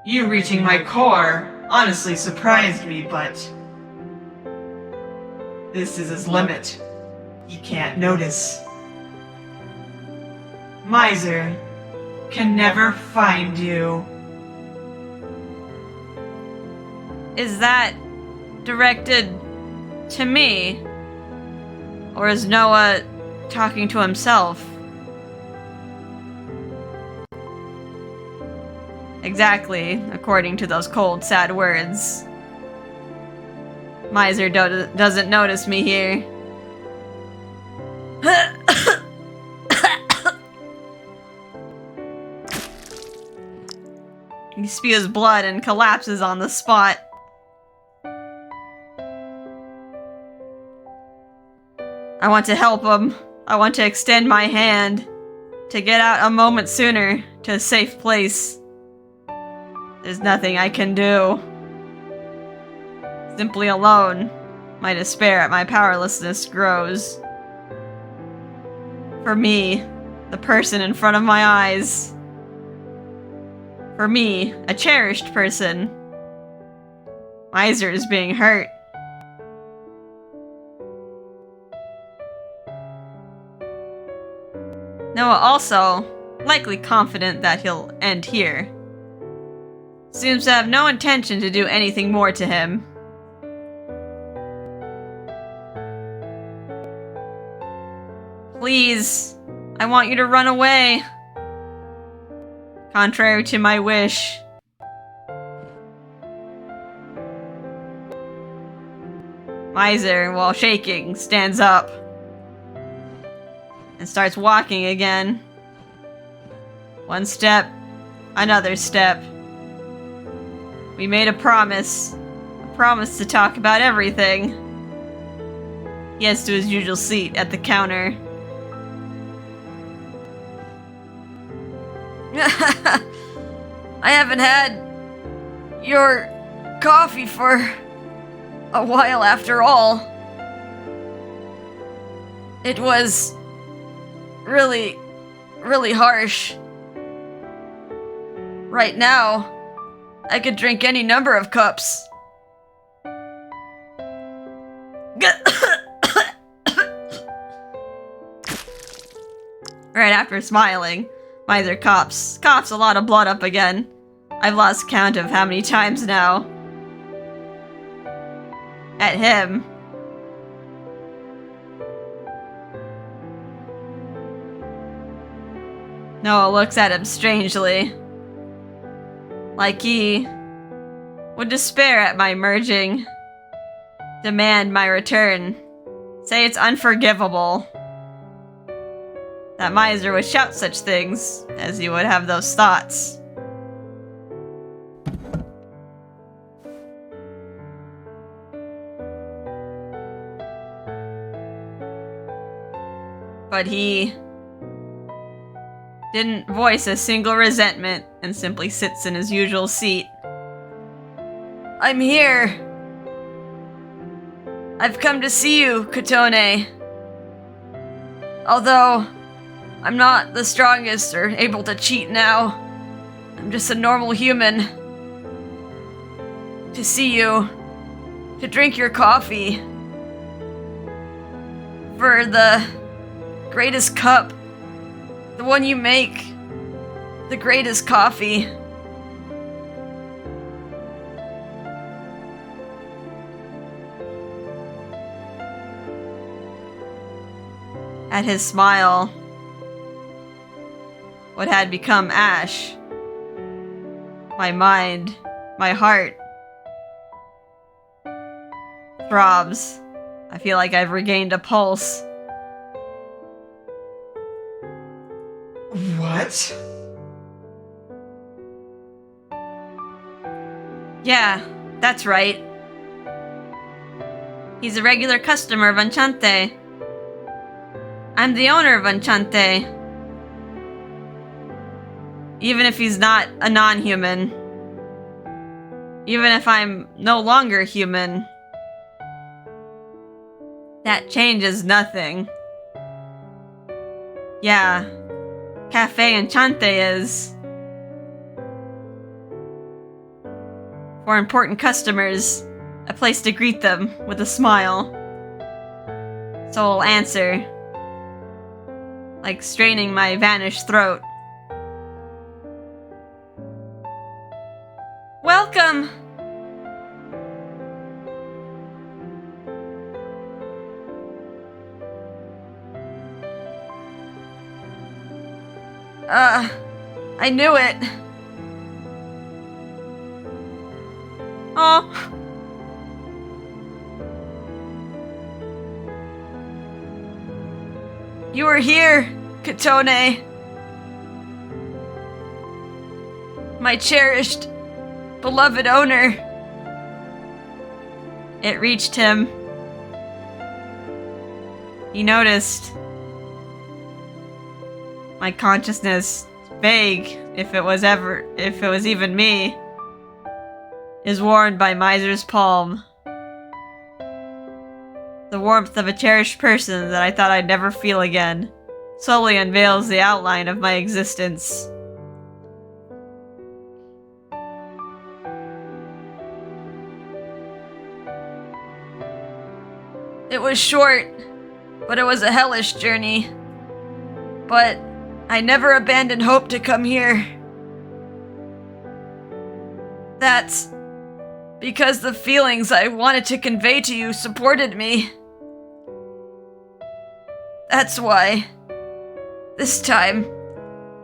You reaching my core honestly surprised me, but... This is his limit. He can't notice. Misyr can never find you. Is that directed to me? Or is Noah talking to himself? Exactly, according to those cold, sad words. Misyr doesn't notice me here. He spews blood and collapses on the spot. I want to help him. I want to extend my hand to get out a moment sooner to a safe place. There's nothing I can do. Simply alone, my despair at my powerlessness grows. For me, the person in front of my eyes. For me, a cherished person. Misyr is being hurt. Noah also, likely confident that he'll end here, seems to have no intention to do anything more to him. Please, I want you to run away. Contrary to my wish. Misyr, while shaking, stands up and starts walking again. One step, another step. We made a promise to talk about everything. He heads to his usual seat at the counter. I haven't had your coffee for a while after all. It was really, really harsh. Right now, I could drink any number of cups. Right after smiling, Misyr coughs a lot of blood up again. I've lost count of how many times now. At him. Noah looks at him strangely. Like he would despair at my merging. Demand my return. Say it's unforgivable. That Misyr would shout such things, as he would have those thoughts. But he didn't voice a single resentment and simply sits in his usual seat. I'm here. I've come to see you, Kotone. Although I'm not the strongest or able to cheat now, I'm just a normal human. To see you, to drink your coffee, for the greatest cup, the one you make, the greatest coffee. At his smile, what had become ash, my mind, my heart, throbs. I feel like I've regained a pulse. What? Yeah, that's right. He's a regular customer of Enchante. I'm the owner of Enchante. Even if he's not a non-human. Even if I'm no longer human. That changes nothing. Yeah, Cafe Enchante is. For important customers, a place to greet them with a smile. So I'll answer, like straining my vanished throat. Welcome! I knew it. Oh. You were here, Kotone. My cherished beloved owner. It reached him. He noticed. My consciousness, vague, if it was even me, is warmed by Mysyr's palm. The warmth of a cherished person that I thought I'd never feel again slowly unveils the outline of my existence. It was short, but it was a hellish journey. But I never abandoned hope to come here. That's because the feelings I wanted to convey to you supported me. That's why, this time,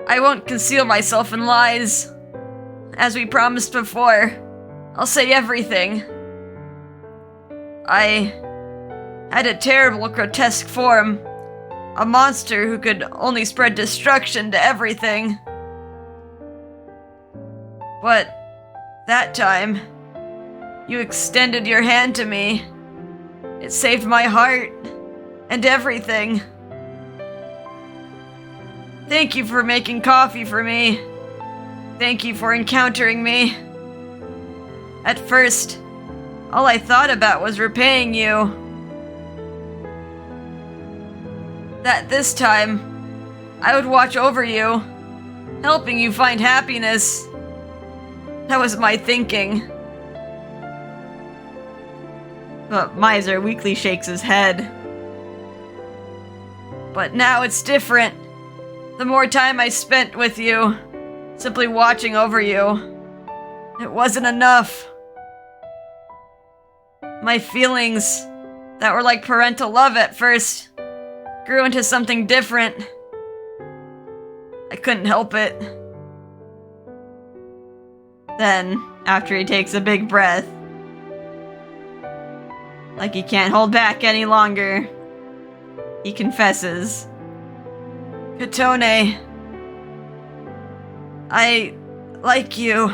I won't conceal myself in lies. As we promised before, I'll say everything. I had a terrible, grotesque form. A monster who could only spread destruction to everything. But that time, you extended your hand to me. It saved my heart and everything. Thank you for making coffee for me. Thank you for encountering me. At first, all I thought about was repaying you. That this time, I would watch over you, helping you find happiness. That was my thinking. But Misyr weakly shakes his head. But now it's different. The more time I spent with you, simply watching over you, it wasn't enough. My feelings that were like parental love at first grew into something different. I couldn't help it. Then, after he takes a big breath, like he can't hold back any longer, he confesses. Kotone, I like you.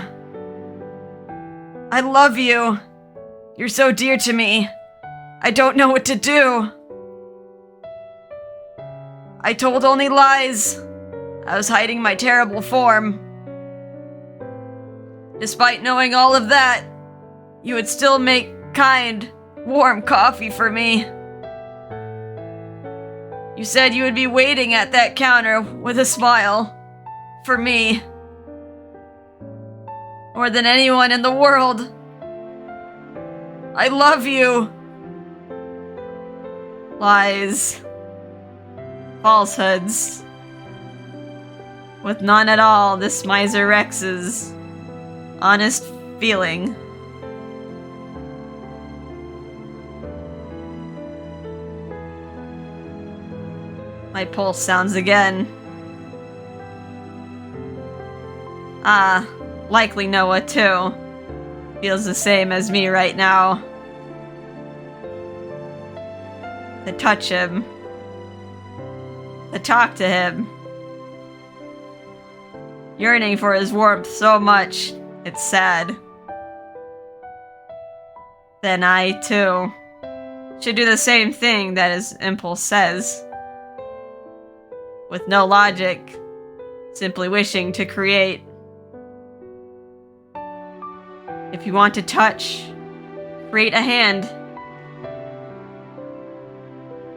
I love you. You're so dear to me. I don't know what to do. I told only lies. I was hiding my terrible form. Despite knowing all of that, you would still make kind, warm coffee for me. You said you would be waiting at that counter with a smile for me. More than anyone in the world. I love you. Lies. Falsehoods. With none at all, this Misyr Rex's honest feeling. My pulse sounds again. Likely Noah too. Feels the same as me right now. To touch him. To talk to him. Yearning for his warmth so much, it's sad. Then I, too, should do the same thing that his impulse says. With no logic, simply wishing to create. If you want to touch, create a hand.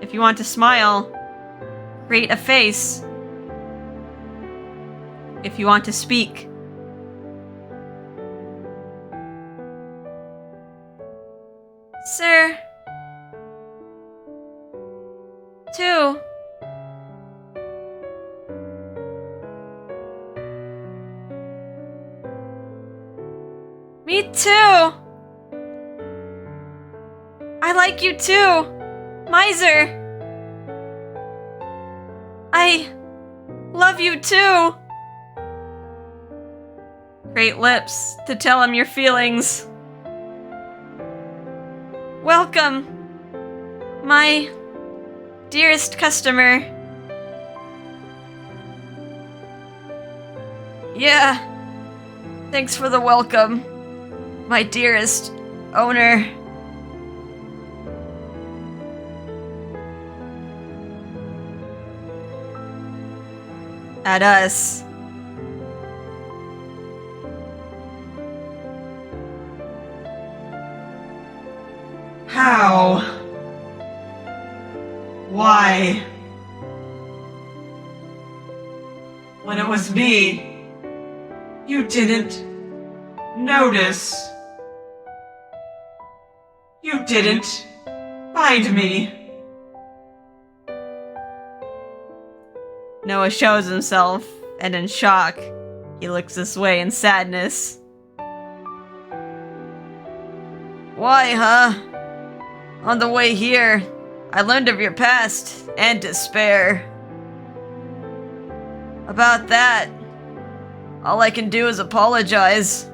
If you want to smile, create a face. If you want to speak, Sir. 2. Me too. I like you too, Misyr. I love you too. Great lips to tell him your feelings. Welcome, my dearest customer. Yeah, thanks for the welcome. My dearest owner. At us. How? Why? When it was me, you didn't notice. You didn't find me. Noah shows himself, and in shock, he looks this way in sadness. Why, huh? On the way here, I learned of your past and despair. About that, all I can do is apologize.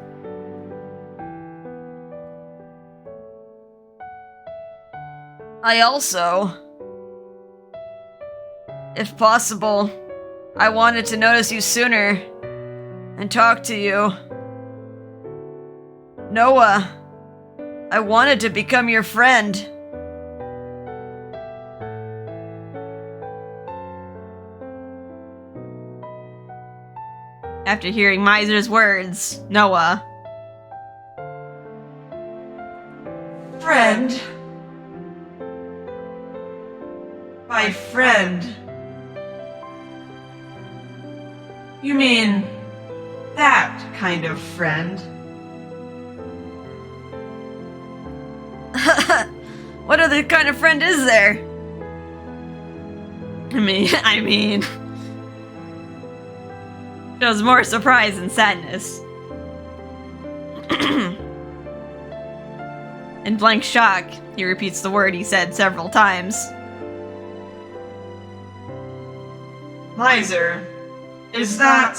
I also, if possible, I wanted to notice you sooner and talk to you. Noah, I wanted to become your friend. After hearing Misyr's words, Noah. Friend? My friend? You mean that kind of friend? What other kind of friend is there? I mean, shows more surprise and sadness. In blank shock, he repeats the word he said several times. Misyr, is that...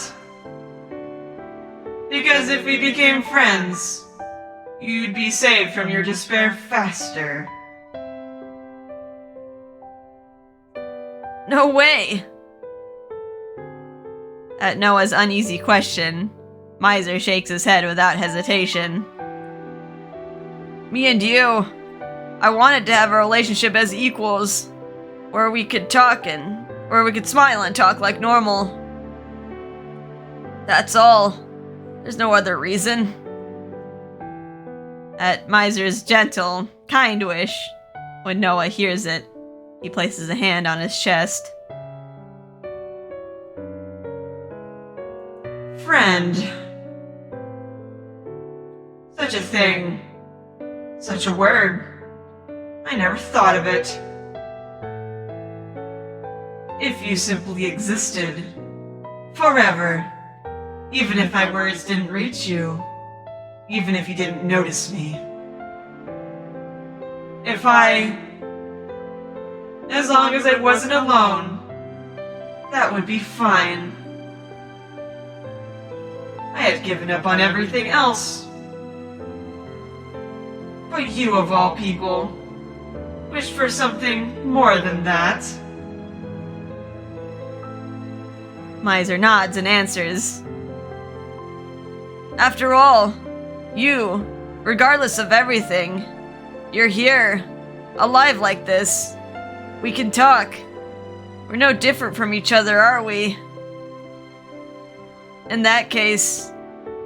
Because if we became friends, you'd be saved from your despair faster. No way! At Noah's uneasy question, Misyr shakes his head without hesitation. Me and you, I wanted to have a relationship as equals, where we could talk and where we could smile and talk like normal. That's all. There's no other reason. At Misyr's gentle, kind wish, when Noah hears it, he places a hand on his chest. Friend. Such a thing. Such a word. I never thought of it. If you simply existed. Forever. Even if my words didn't reach you. Even if you didn't notice me. As long as I wasn't alone, that would be fine. I had given up on everything else. But you, of all people, wished for something more than that. Misyr nods and answers. After all, you, regardless of everything, you're here, alive like this. We can talk. We're no different from each other, are we? In that case,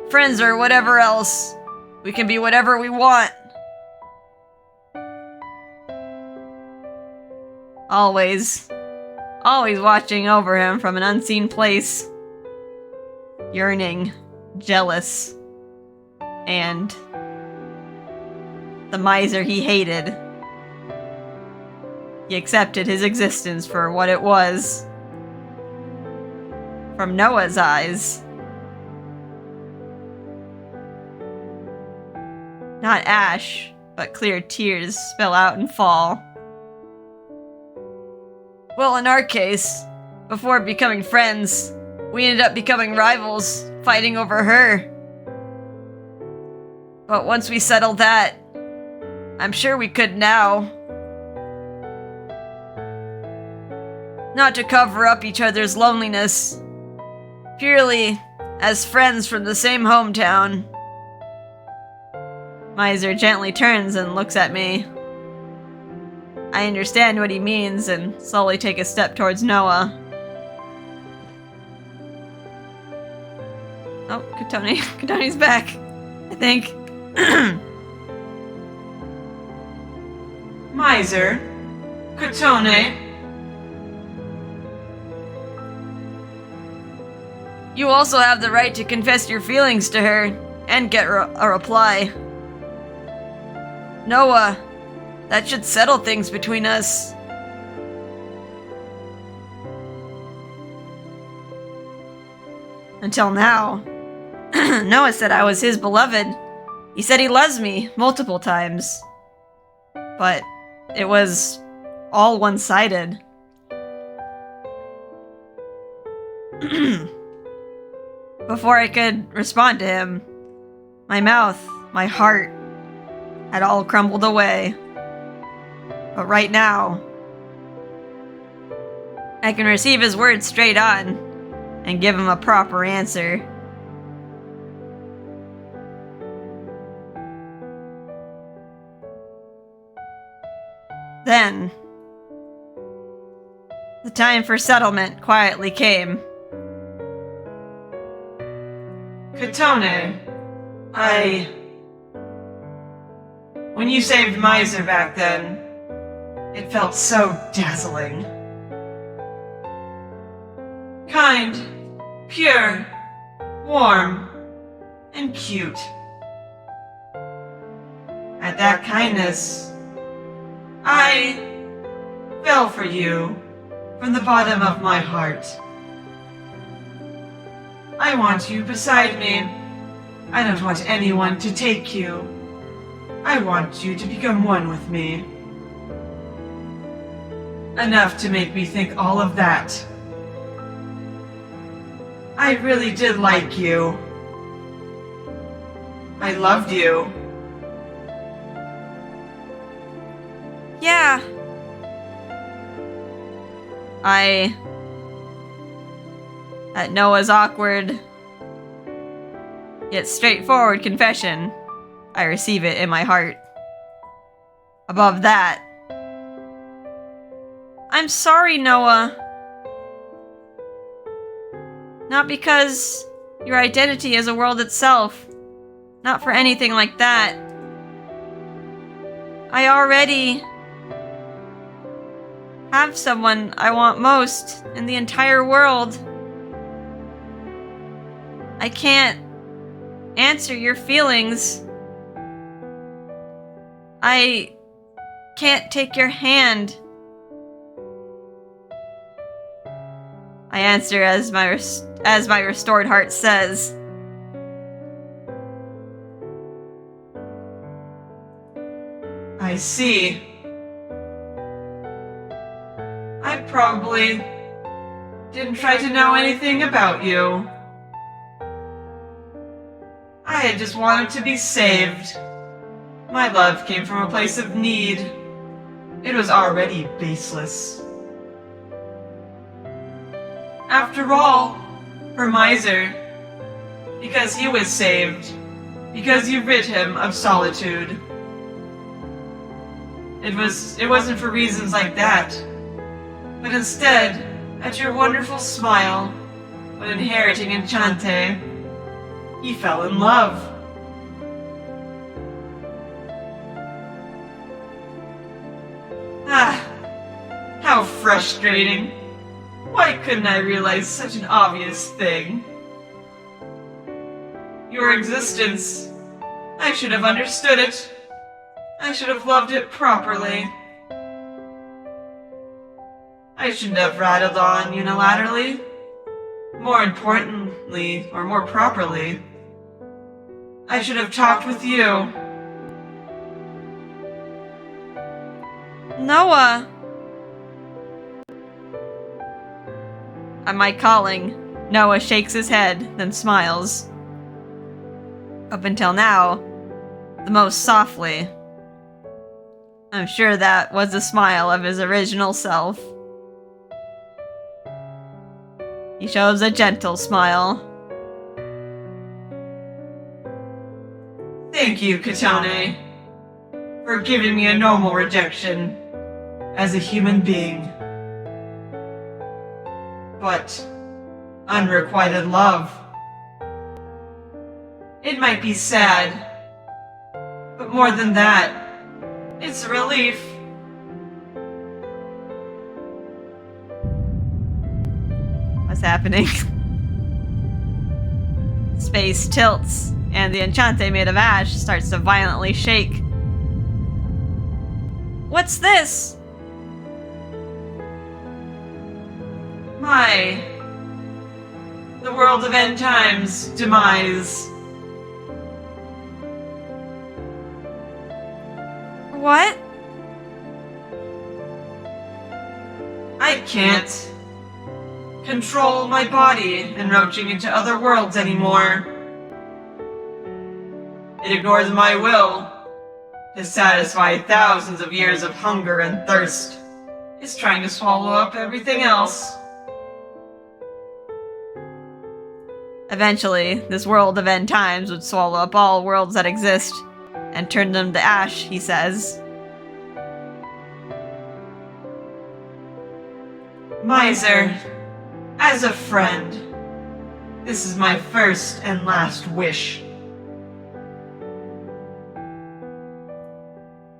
friends or whatever else, we can be whatever we want. Always watching over him from an unseen place. Yearning, jealous, and the Misyr he hated. He accepted his existence for what it was. From Noah's eyes. Not ash, but clear tears spill out and fall. Well, in our case, before becoming friends, we ended up becoming rivals, fighting over her. But once we settled that, I'm sure we could now. Not to cover up each other's loneliness, purely as friends from the same hometown. Misyr gently turns and looks at me. I understand what he means and slowly take a step towards Noah. Oh, Kotone. Kotone's back, I think. Misyr, Kotone, You also have the right to confess your feelings to her and get a reply. Noah, that should settle things between us. Until now, Noah said I was his beloved. He said he loves me multiple times. But it was all one-sided. Before I could respond to him, my mouth, my heart, had all crumbled away. But right now, I can receive his words straight on and give him a proper answer. Then, the time for settlement quietly came. Kotone, When you saved Misyr back then, it felt so dazzling. Kind, pure, warm, and cute. At that kindness, I fell for you from the bottom of my heart. I want you beside me. I don't want anyone to take you. I want you to become one with me. Enough to make me think all of that. I really did like you. I loved you. Yeah. At Noah's awkward, yet straightforward confession, I receive it in my heart. Above that, I'm sorry, Noah. Not because your identity is a world itself. Not for anything like that. I already have someone I want most in the entire world. I can't answer your feelings. I can't take your hand. I answer as my restored heart says. I see. I probably didn't try to know anything about you. I had just wanted to be saved. My love came from a place of need. It was already baseless. After all, for Misyr, because he was saved, because you rid him of solitude. It wasn't for reasons like that, but instead, at your wonderful smile, when inheriting Enchante, he fell in love. Ah, how frustrating. Why couldn't I realize such an obvious thing? Your existence, I should have understood it. I should have loved it properly. I shouldn't have rattled on unilaterally. More importantly, or more properly, I should have talked with you. Noah! At my calling, Noah shakes his head, then smiles. Up until now, the most softly. I'm sure that was the smile of his original self. He shows a gentle smile. Thank you, Kotone, for giving me a normal rejection as a human being. But unrequited love. It might be sad, but more than that, it's a relief. What's happening? Space tilts, and the Enchante made of ash starts to violently shake. What's this? The world of end times demise. What? I can't control my body encroaching into other worlds anymore. It ignores my will to satisfy thousands of years of hunger and thirst. It's trying to swallow up everything else. Eventually, this world of end times would swallow up all worlds that exist and turn them to ash, he says. Misyr, as a friend, this is my first and last wish.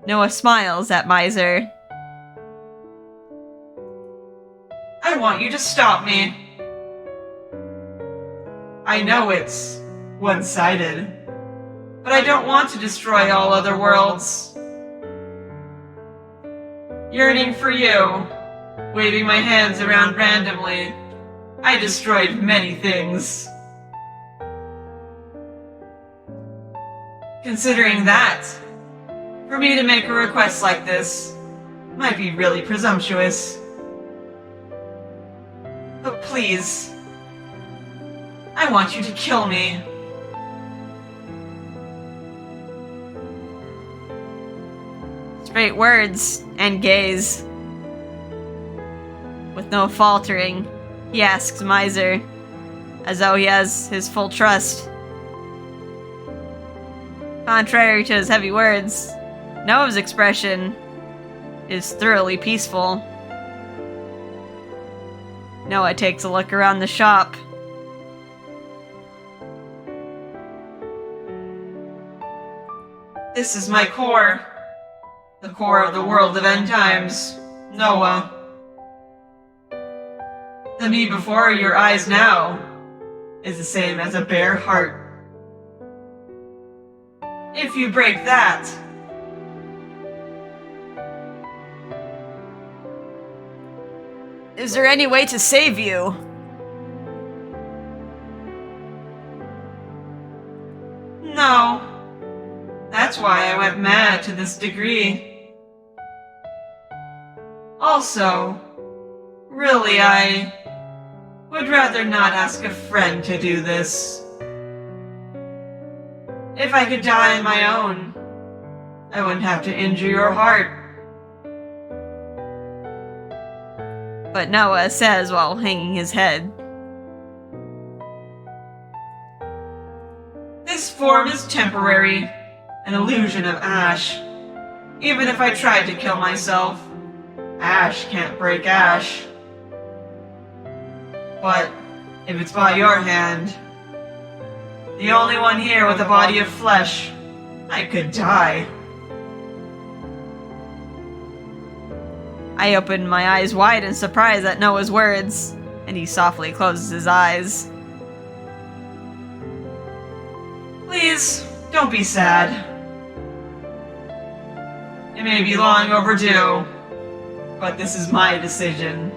Noah smiles at Misyr. I want you to stop me. I know it's one-sided, but I don't want to destroy all other worlds. Yearning for you, waving my hands around randomly, I destroyed many things. Considering that, for me to make a request like this might be really presumptuous. But please, I want you to kill me. Straight words and gaze. With no faltering, he asks Misyr, as though he has his full trust. Contrary to his heavy words, Noah's expression is thoroughly peaceful. Noah takes a look around the shop. This is my core. The core of the world of end times. Noah. The me before your eyes now is the same as a bare heart. If you break that, Is there any way to save you? no. That's why I went mad to this degree. Also, really, I would rather not ask a friend to do this. If I could die on my own, I wouldn't have to injure your heart. But Noah says while hanging his head. This form is temporary, an illusion of ash. Even if I tried to kill myself, ash can't break ash. But if it's by your hand, the only one here with a body of flesh, I could die. I open my eyes wide in surprise at Noah's words, and he softly closes his eyes. Please, don't be sad. It may be long overdue, but this is my decision.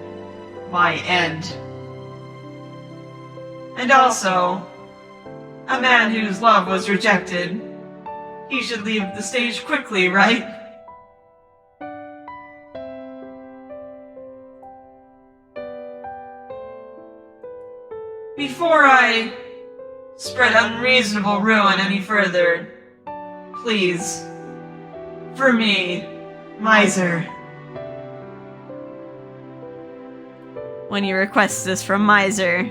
My end. And also, a man whose love was rejected, he should leave the stage quickly, right? Before I spread unreasonable ruin any further, please, for me, Misyr. When he requests this from Misyr,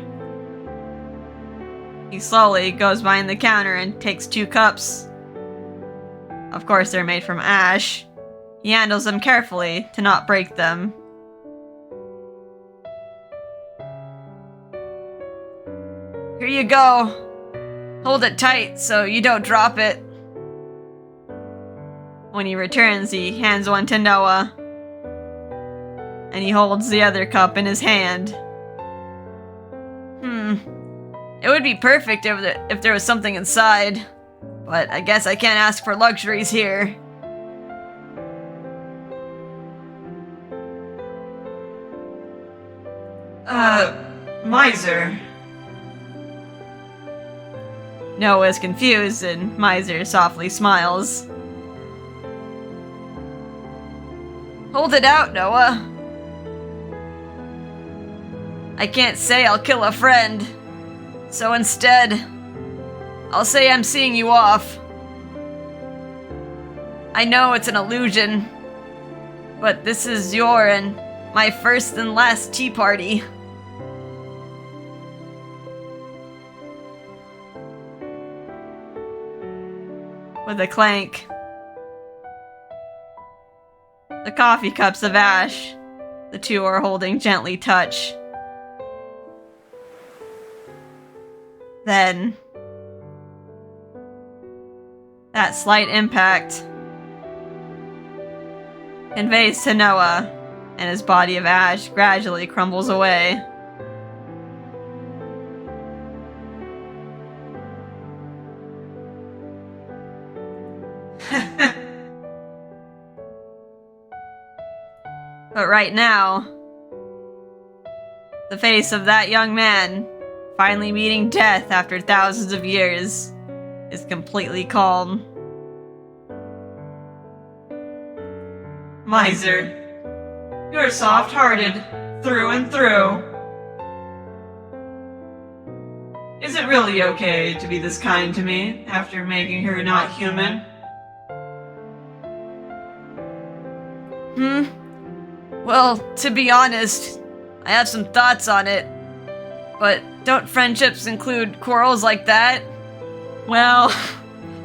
he slowly goes behind the counter and takes 2 cups Of course, they're made from ash. He handles them carefully to not break them. Here you go. Hold it tight so you don't drop it. When he returns, he hands one to Noah. And he holds the other cup in his hand. It would be perfect if there was something inside. But I guess I can't ask for luxuries here. Misyr. Noah is confused, and Misyr softly smiles. Hold it out, Noah. I can't say I'll kill a friend. So instead, I'll say I'm seeing you off. I know it's an illusion, but this is your and my first and last tea party. With a clank, the coffee cups of ash the two are holding gently touch. Then, that slight impact conveys to Noah, and his body of ash gradually crumbles away. But right now, the face of that young man, finally meeting death after thousands of years, is completely calm. Misyr, you're soft-hearted through and through. Is it really okay to be this kind to me after making her not human? Well, to be honest, I have some thoughts on it. But don't friendships include quarrels like that? Well,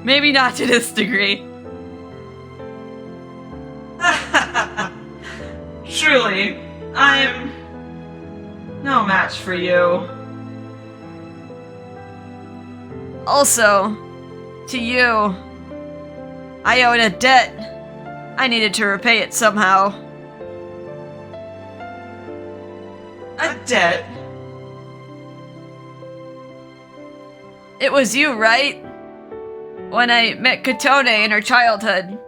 maybe not to this degree. Truly, I'm no match for you. Also, to you, I owed a debt. I needed to repay it somehow. A debt? It was you, right? When I met Kotone in her childhood.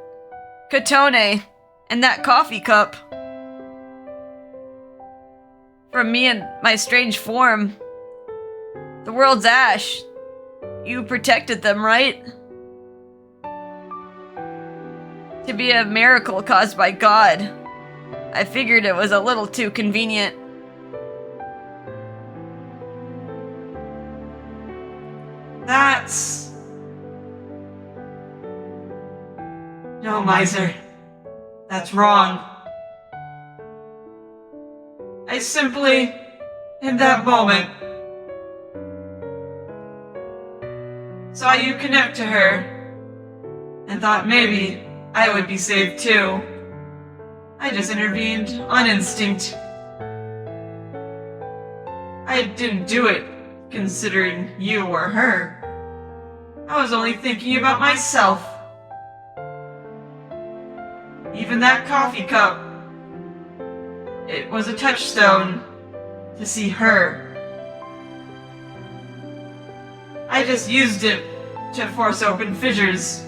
Kotone, and that coffee cup. From me and my strange form. The world's ash. You protected them, right? To be a miracle caused by God. I figured it was a little too convenient. That's... No, Misyr. That's wrong. I simply, in that moment, saw you connect to her, and thought maybe I would be saved too. I just intervened on instinct. I didn't do it considering you or her. I was only thinking about myself. Even that coffee cup, it was a touchstone to see her. I just used it to force open fissures.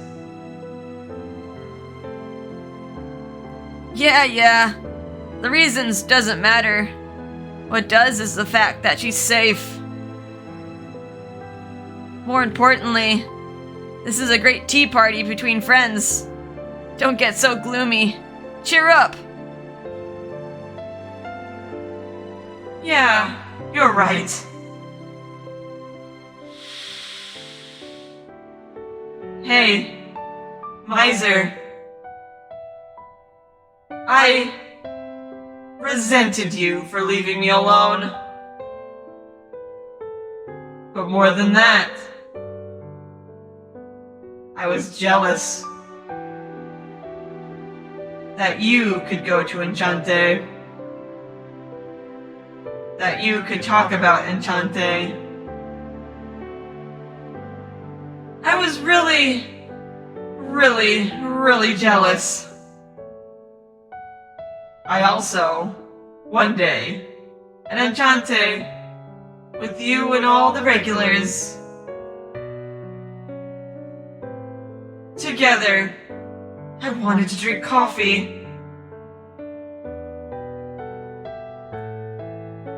Yeah. The reasons doesn't matter. What does is the fact that she's safe. More importantly, this is a great tea party between friends. Don't get so gloomy. Cheer up! Yeah, you're right. Hey, Misyr. I resented you for leaving me alone. But more than that, I was jealous. that you could go to Enchante. That you could talk about Enchante. I was really, really jealous. I also, one day, an Enchante with you and all the regulars. Together, I wanted to drink coffee.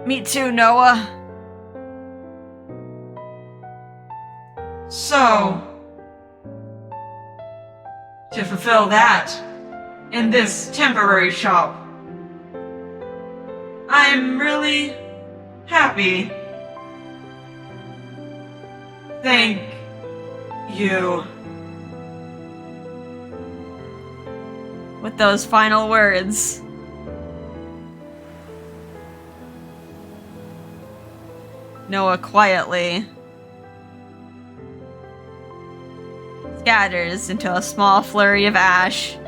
Me too, Noah. So, to fulfill that, in this temporary shop, I'm really happy. Thank you. With those final words, Noah quietly scatters into a small flurry of ash.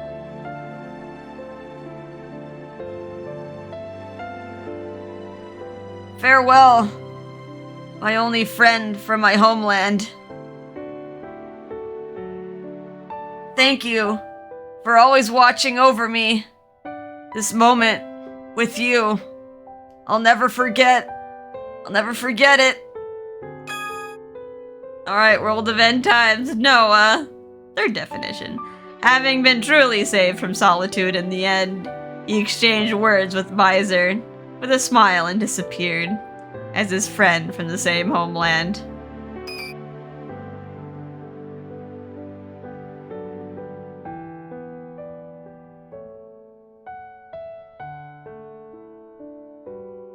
Farewell, my only friend from my homeland. Thank you for always watching over me. This moment with you, I'll never forget. I'll never forget it. Alright, World of End Times, Noah. Third definition. Having been truly saved from solitude in the end, he exchanged words with Misyr with a smile and disappeared as his friend from the same homeland.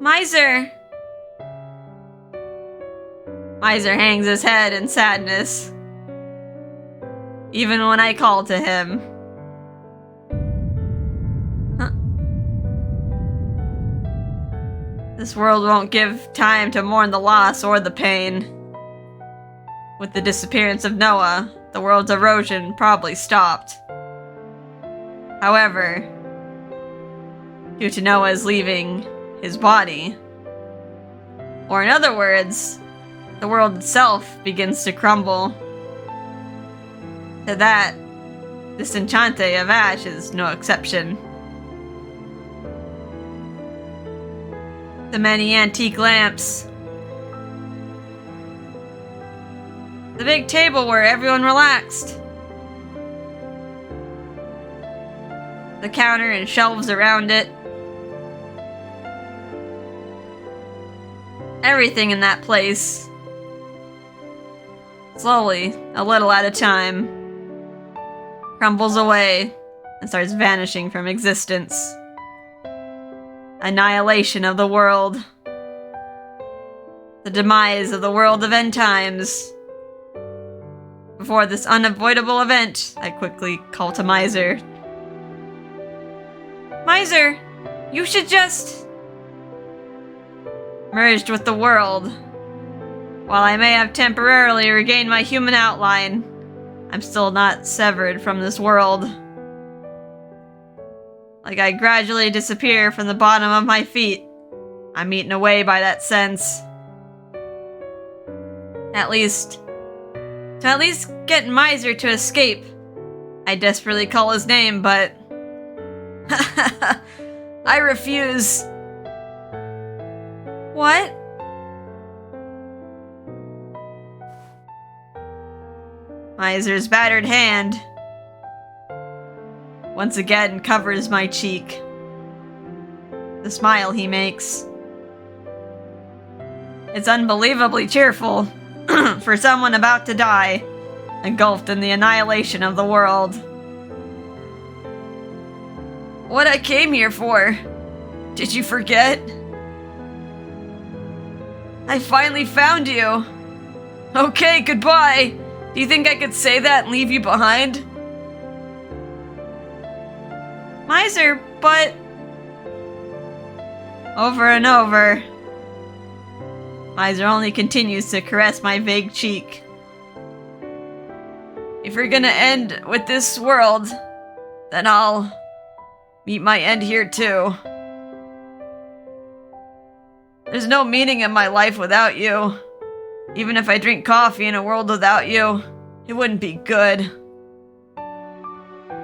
Misyr! Misyr hangs his head in sadness, even when I call to him. Huh. This world won't give time to mourn the loss or the pain. With the disappearance of Noah, the world's erosion probably stopped. However, due to Noah's leaving his body, or in other words, the world itself begins to crumble. To that, this Enchante of Ash is no exception. The many antique lamps, the big table where everyone relaxed, the counter and shelves around it, everything in that place, slowly, a little at a time, crumbles away and starts vanishing from existence. Annihilation of the world. The demise of the world of end times. Before this unavoidable event, I quickly call to Misyr. Misyr, you should just... merged with the world. While I may have temporarily regained my human outline, I'm still not severed from this world. Like I gradually disappear from the bottom of my feet, I'm eaten away by that sense. To at least get Misyr to escape, I desperately call his name, but... I refuse. What? Misyr's battered hand once again covers my cheek. The smile he makes. It's unbelievably cheerful for someone about to die, engulfed in the annihilation of the world. What I came here for? Did you forget? I finally found you. Okay, goodbye. Do you think I could say that and leave you behind? Misyr, but... Over and over. Misyr only continues to caress my vague cheek. If you're gonna end with this world, then I'll meet my end here too. There's no meaning in my life without you. Even if I drink coffee in a world without you, it wouldn't be good.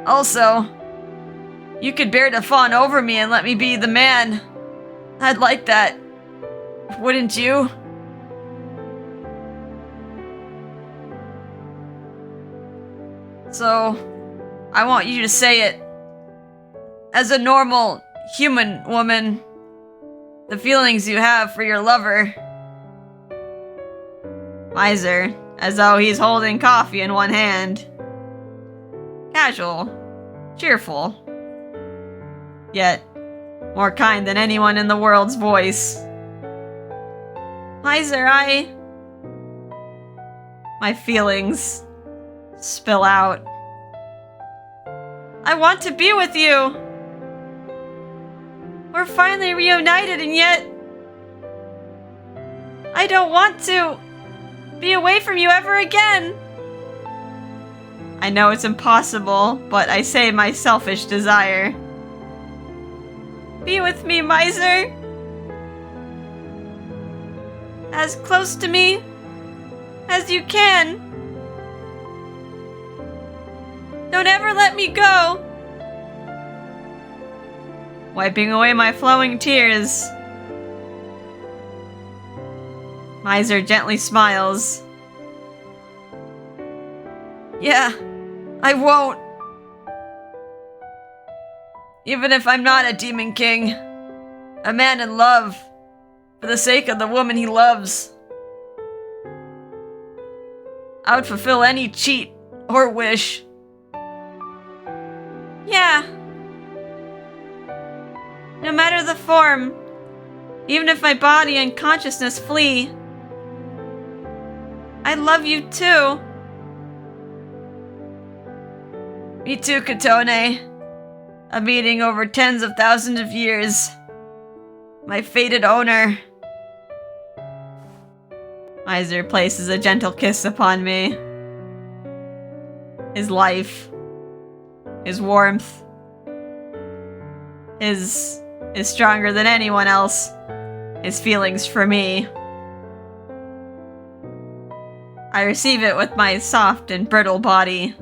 Also, you could bear to fawn over me and let me be the man. I'd like that. Wouldn't you? So, I want you to say it. As a normal, human woman, the feelings you have for your lover. Misyr, as though he's holding coffee in one hand. Casual, cheerful, yet more kind than anyone in the world's voice. Misyr, my feelings spill out. I want to be with you. We're finally reunited, and yet I don't want to be away from you ever again. I know it's impossible, but I say my selfish desire. Be with me, Misyr. As close to me as you can. Don't ever let me go. Wiping away my flowing tears, Misyr gently smiles. Yeah, I won't. Even if I'm not a demon king, a man in love, for the sake of the woman he loves, I would fulfill any cheat or wish. Yeah. No matter the form, even if my body and consciousness flee, I love you too. Me too, Kotone. A meeting over tens of thousands of years. My fated owner. Misyr places a gentle kiss upon me. His life. His warmth. Is stronger than anyone else. His feelings for me. I receive it with my soft and brittle body.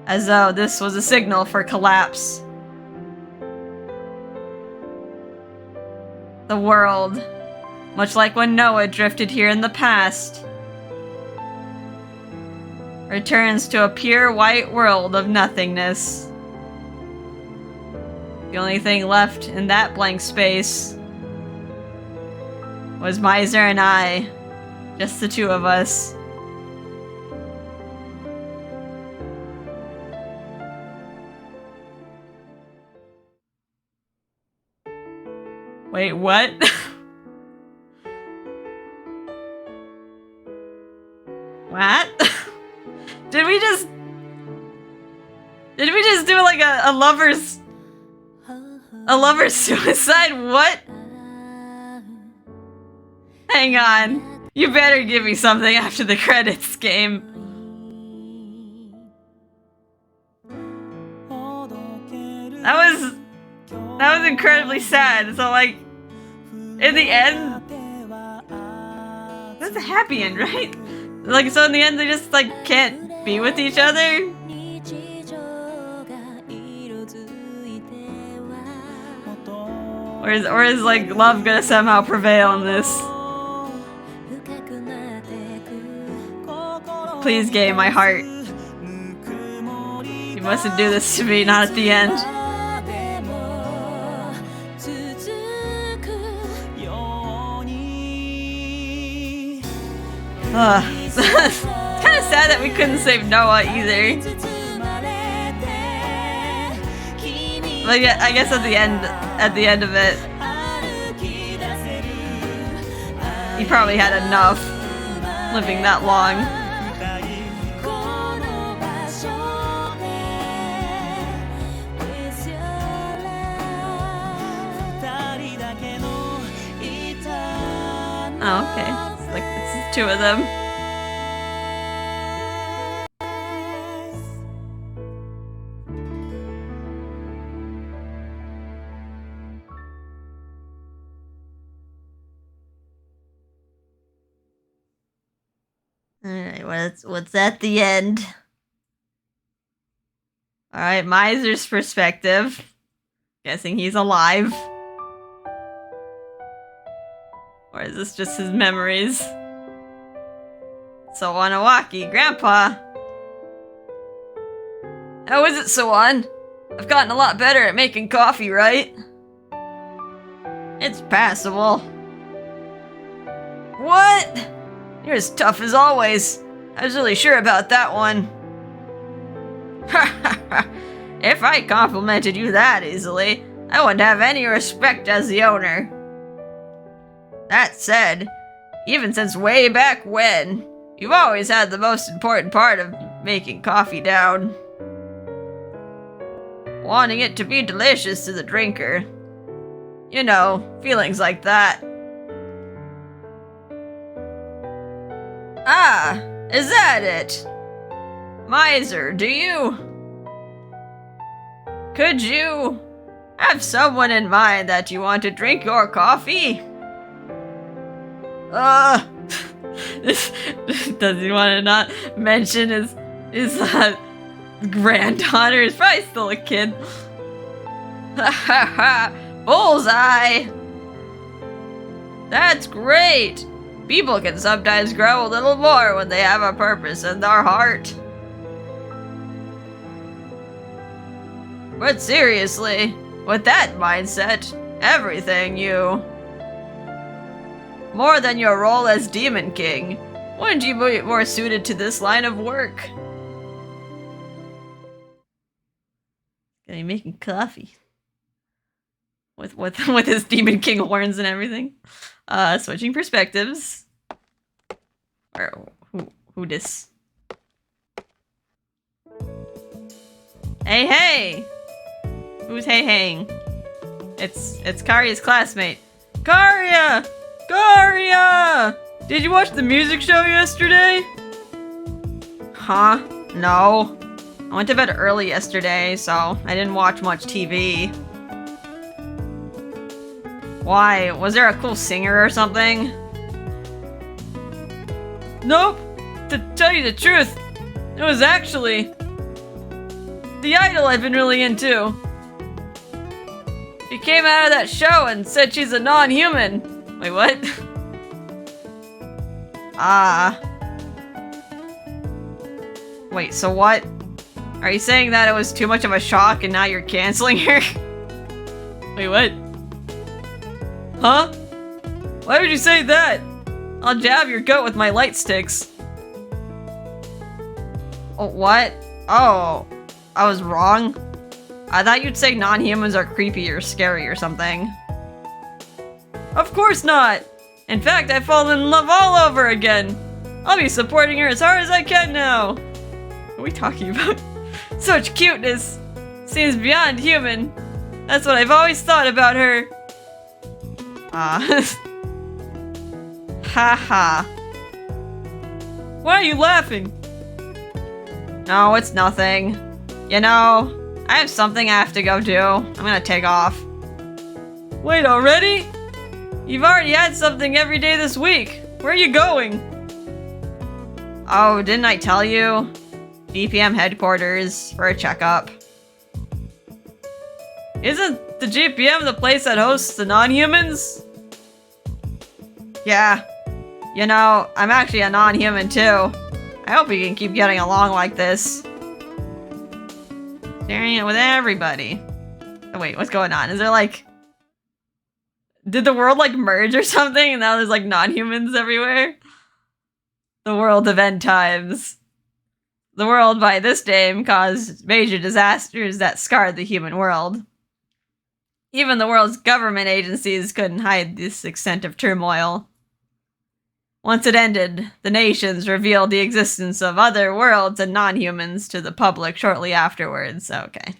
As though this was a signal for collapse. The world, much like when Noah drifted here in the past, returns to a pure white world of nothingness. The only thing left in that blank space was Misyr and I, just the two of us. Wait, what? What? Did we just do like a lover's suicide? What? Hang on. You better give me something after the credits, game. That was incredibly sad. So like, in the end, that's a happy end, right? Like, so in the end they just like can't be with each other? Or is like love gonna somehow prevail in this? Please, game, my heart. You mustn't do this to me, not at the end. It's kind of sad that we couldn't save Noah either. But yeah, I guess at the end of it, he probably had enough living that long. Oh, okay. Like, it's two of them. Alright, what's at the end? Alright, Misyr's perspective. Guessing he's alive. Or is this just his memories? So Wanawaki, Grandpa. How is it, Sawan? I've gotten a lot better at making coffee, right? It's passable. What? You're as tough as always. I was really sure about that one. If I complimented you that easily, I wouldn't have any respect as the owner. That said, even since way back when, you've always had the most important part of making coffee down. Wanting it to be delicious to the drinker. You know, feelings like that. Ah, is that it? Misyr, do you? Could you have someone in mind that you want to drink your coffee? Does he want to not mention his granddaughter? Is probably still a kid. Ha ha ha! Bullseye! That's great! People can sometimes grow a little more when they have a purpose in their heart. But seriously, with that mindset, everything you... More than your role as Demon King, wouldn't you be more suited to this line of work? Gonna be making coffee. With his Demon King horns and everything. Switching perspectives. Or who dis? Hey! Who's hey-haying? It's Karya's classmate. Karya! Did you watch the music show yesterday? Huh? No. I went to bed early yesterday, so I didn't watch much TV. Why? Was there a cool singer or something? Nope! To tell you the truth, it was actually the idol I've been really into. She came out of that show and said she's a non-human. Wait, what? Wait, so what? Are you saying that it was too much of a shock and now you're canceling her? Wait, what? Huh? Why would you say that? I'll jab your goat with my light sticks. Oh, what? Oh, I was wrong? I thought you'd say non-humans are creepy or scary or something. Of course not! In fact, I've fallen in love all over again! I'll be supporting her as hard as I can now! What are we talking about? Such cuteness! Seems beyond human. That's what I've always thought about her. Haha. Why are you laughing? No, it's nothing. You know, I have something I have to go do. I'm gonna take off. Wait, already? You've already had something every day this week. Where are you going? Oh, didn't I tell you? GPM headquarters for a checkup. Isn't the GPM the place that hosts the non-humans? Yeah. You know, I'm actually a non-human too. I hope we can keep getting along like this. Sharing it with everybody. Oh wait, what's going on? Is there like... Did the world like merge or something and now there's like non-humans everywhere? The world of end times. The world by this name caused major disasters that scarred the human world. Even the world's government agencies couldn't hide this extent of turmoil. Once it ended, the nations revealed the existence of other worlds and non-humans to the public shortly afterwards. Okay.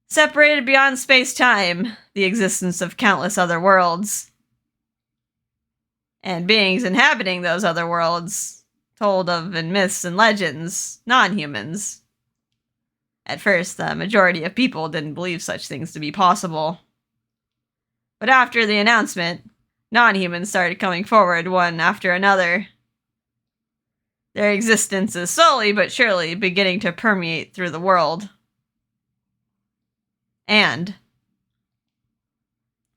Separated beyond space-time, the existence of countless other worlds. And beings inhabiting those other worlds, told of in myths and legends, non-humans. At first, the majority of people didn't believe such things to be possible. But after the announcement, non-humans started coming forward one after another. Their existence is slowly but surely beginning to permeate through the world. And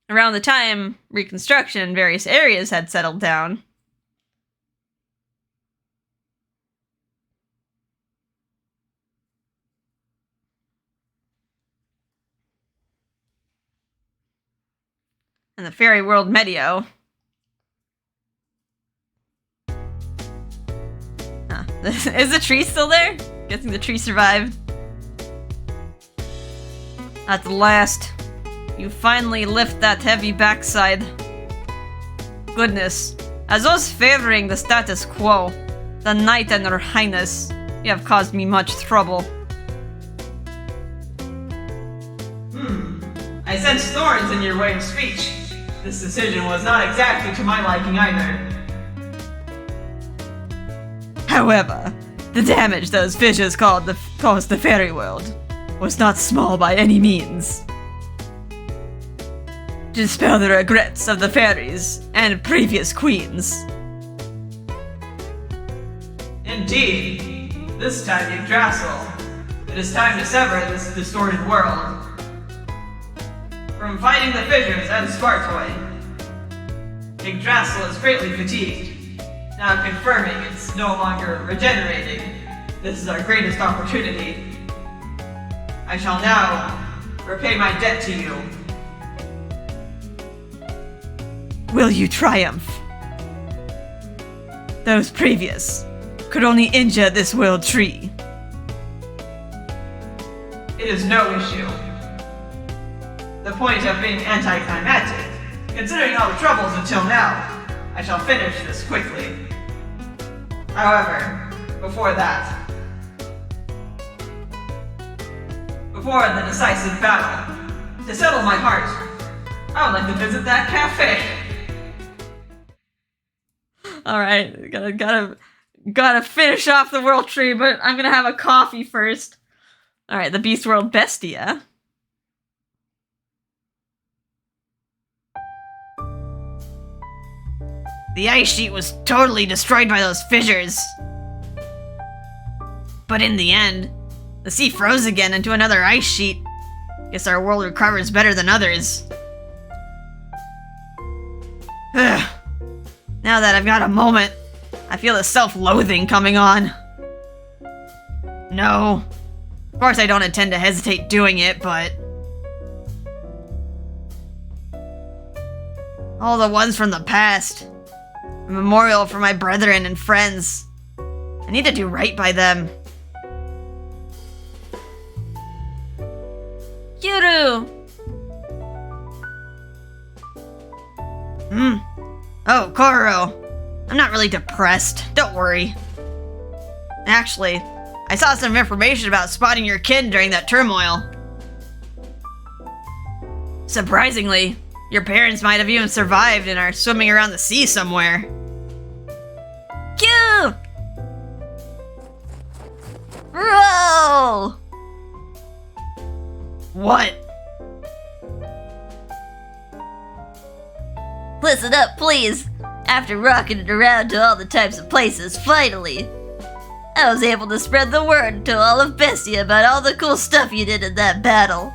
around the time Reconstruction, various areas had settled down. And the fairy world Medio. Huh. Is the tree still there? Guessing the tree survived. At last, you finally lift that heavy backside. Goodness, as those favoring the status quo, the Knight and her Highness, you have caused me much trouble. I sense thorns in your way of speech. This decision was not exactly to my liking either. However, the damage those fissures caused the fairy world was not small by any means. To dispel the regrets of the fairies and previous queens. Indeed. This time, Yggdrasil. It is time to sever this distorted world. From fighting the fissures and Spartoy, Yggdrasil is greatly fatigued. Now confirming it's no longer regenerating, this is our greatest opportunity. I shall now repay my debt to you. Will you triumph? Those previous could only injure this world tree. It is no issue. The point of being anticlimactic, considering all the troubles until now, I shall finish this quickly. However, before that, before the decisive battle, to settle my heart, I would like to visit that cafe. Alright, gotta finish off the world tree, but I'm gonna have a coffee first. Alright, the Beast World Bestia. The ice sheet was totally destroyed by those fissures. But in the end, the sea froze again into another ice sheet. Guess our world recovers better than others. Ugh. Now that I've got a moment, I feel the self-loathing coming on. No. Of course I don't intend to hesitate doing it, but... all the ones from the past. A memorial for my brethren and friends. I need to do right by them. Kyuru! Oh, Koro. I'm not really depressed. Don't worry. Actually, I saw some information about spotting your kin during that turmoil. Surprisingly, your parents might have even survived and are swimming around the sea somewhere. Q! Bro! What? Listen up, please. After rocking it around to all the types of places, finally, I was able to spread the word to all of Bestia about all the cool stuff you did in that battle.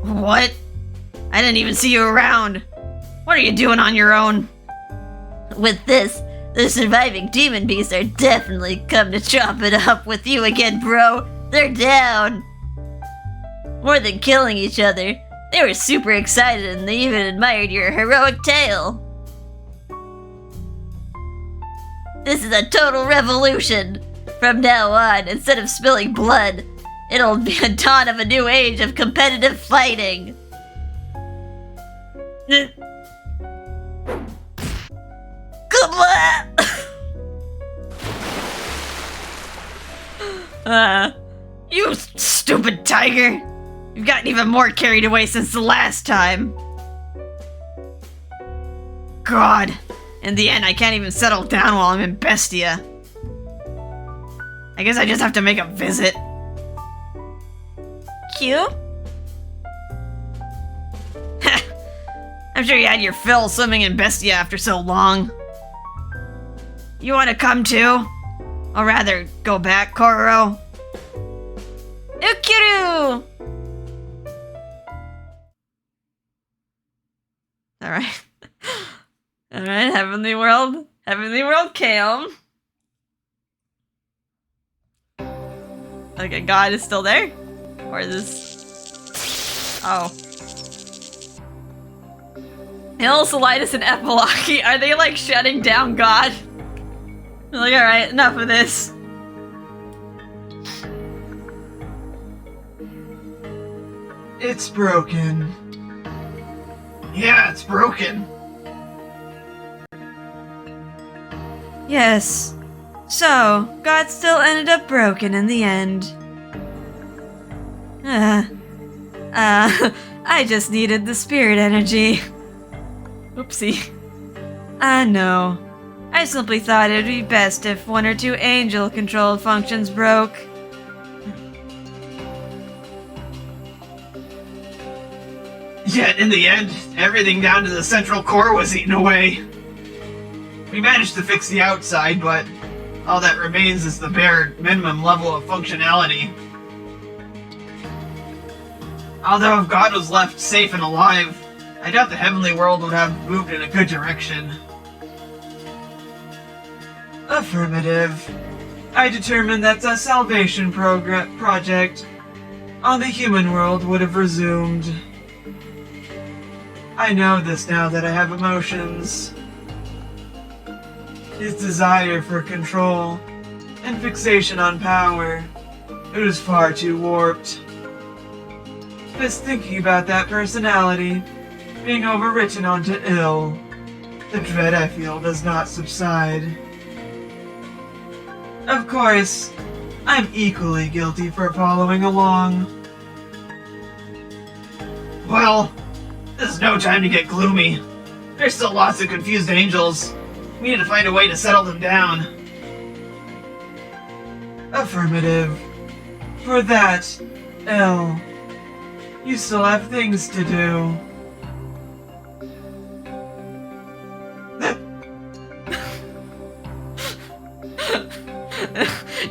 What? I didn't even see you around. What are you doing on your own? With this, the surviving demon beasts are definitely come to chop it up with you again, bro. They're down. More than killing each other, they were super excited and they even admired your heroic tale. This is a total revolution. From now on, instead of spilling blood, it'll be a dawn of a new age of competitive fighting. Come on! You stupid tiger! You've gotten even more carried away since the last time. God, in the end I can't even settle down while I'm in Bestia. I guess I just have to make a visit. Q? I'm sure you had your fill swimming in Bestia after so long. You want to come too? Or rather, go back, Kororo? Ukiru! Alright. Alright, Heavenly World. Heavenly World Kaom. Okay, God is still there? Or is this... Oh. Hill, Solitis, and Epilaki, are they like shutting down God? They're like, alright, enough of this. It's broken. Yeah, it's broken. Yes. So, God still ended up broken in the end. I just needed the spirit energy. Oopsie. I know. I simply thought it'd be best if one or two angel-controlled functions broke. Yet, in the end, everything down to the central core was eaten away. We managed to fix the outside, but all that remains is the bare minimum level of functionality. Although if God was left safe and alive, I doubt the heavenly world would have moved in a good direction. Affirmative. I determined that the salvation project on the human world would have resumed. I know this now that I have emotions. His desire for control and fixation on power, it was far too warped. Just thinking about that personality being overwritten onto ill, the dread I feel does not subside. Of course, I'm equally guilty for following along. Well, this is no time to get gloomy. There's still lots of confused angels. We need to find a way to settle them down. Affirmative. For that, L, you still have things to do.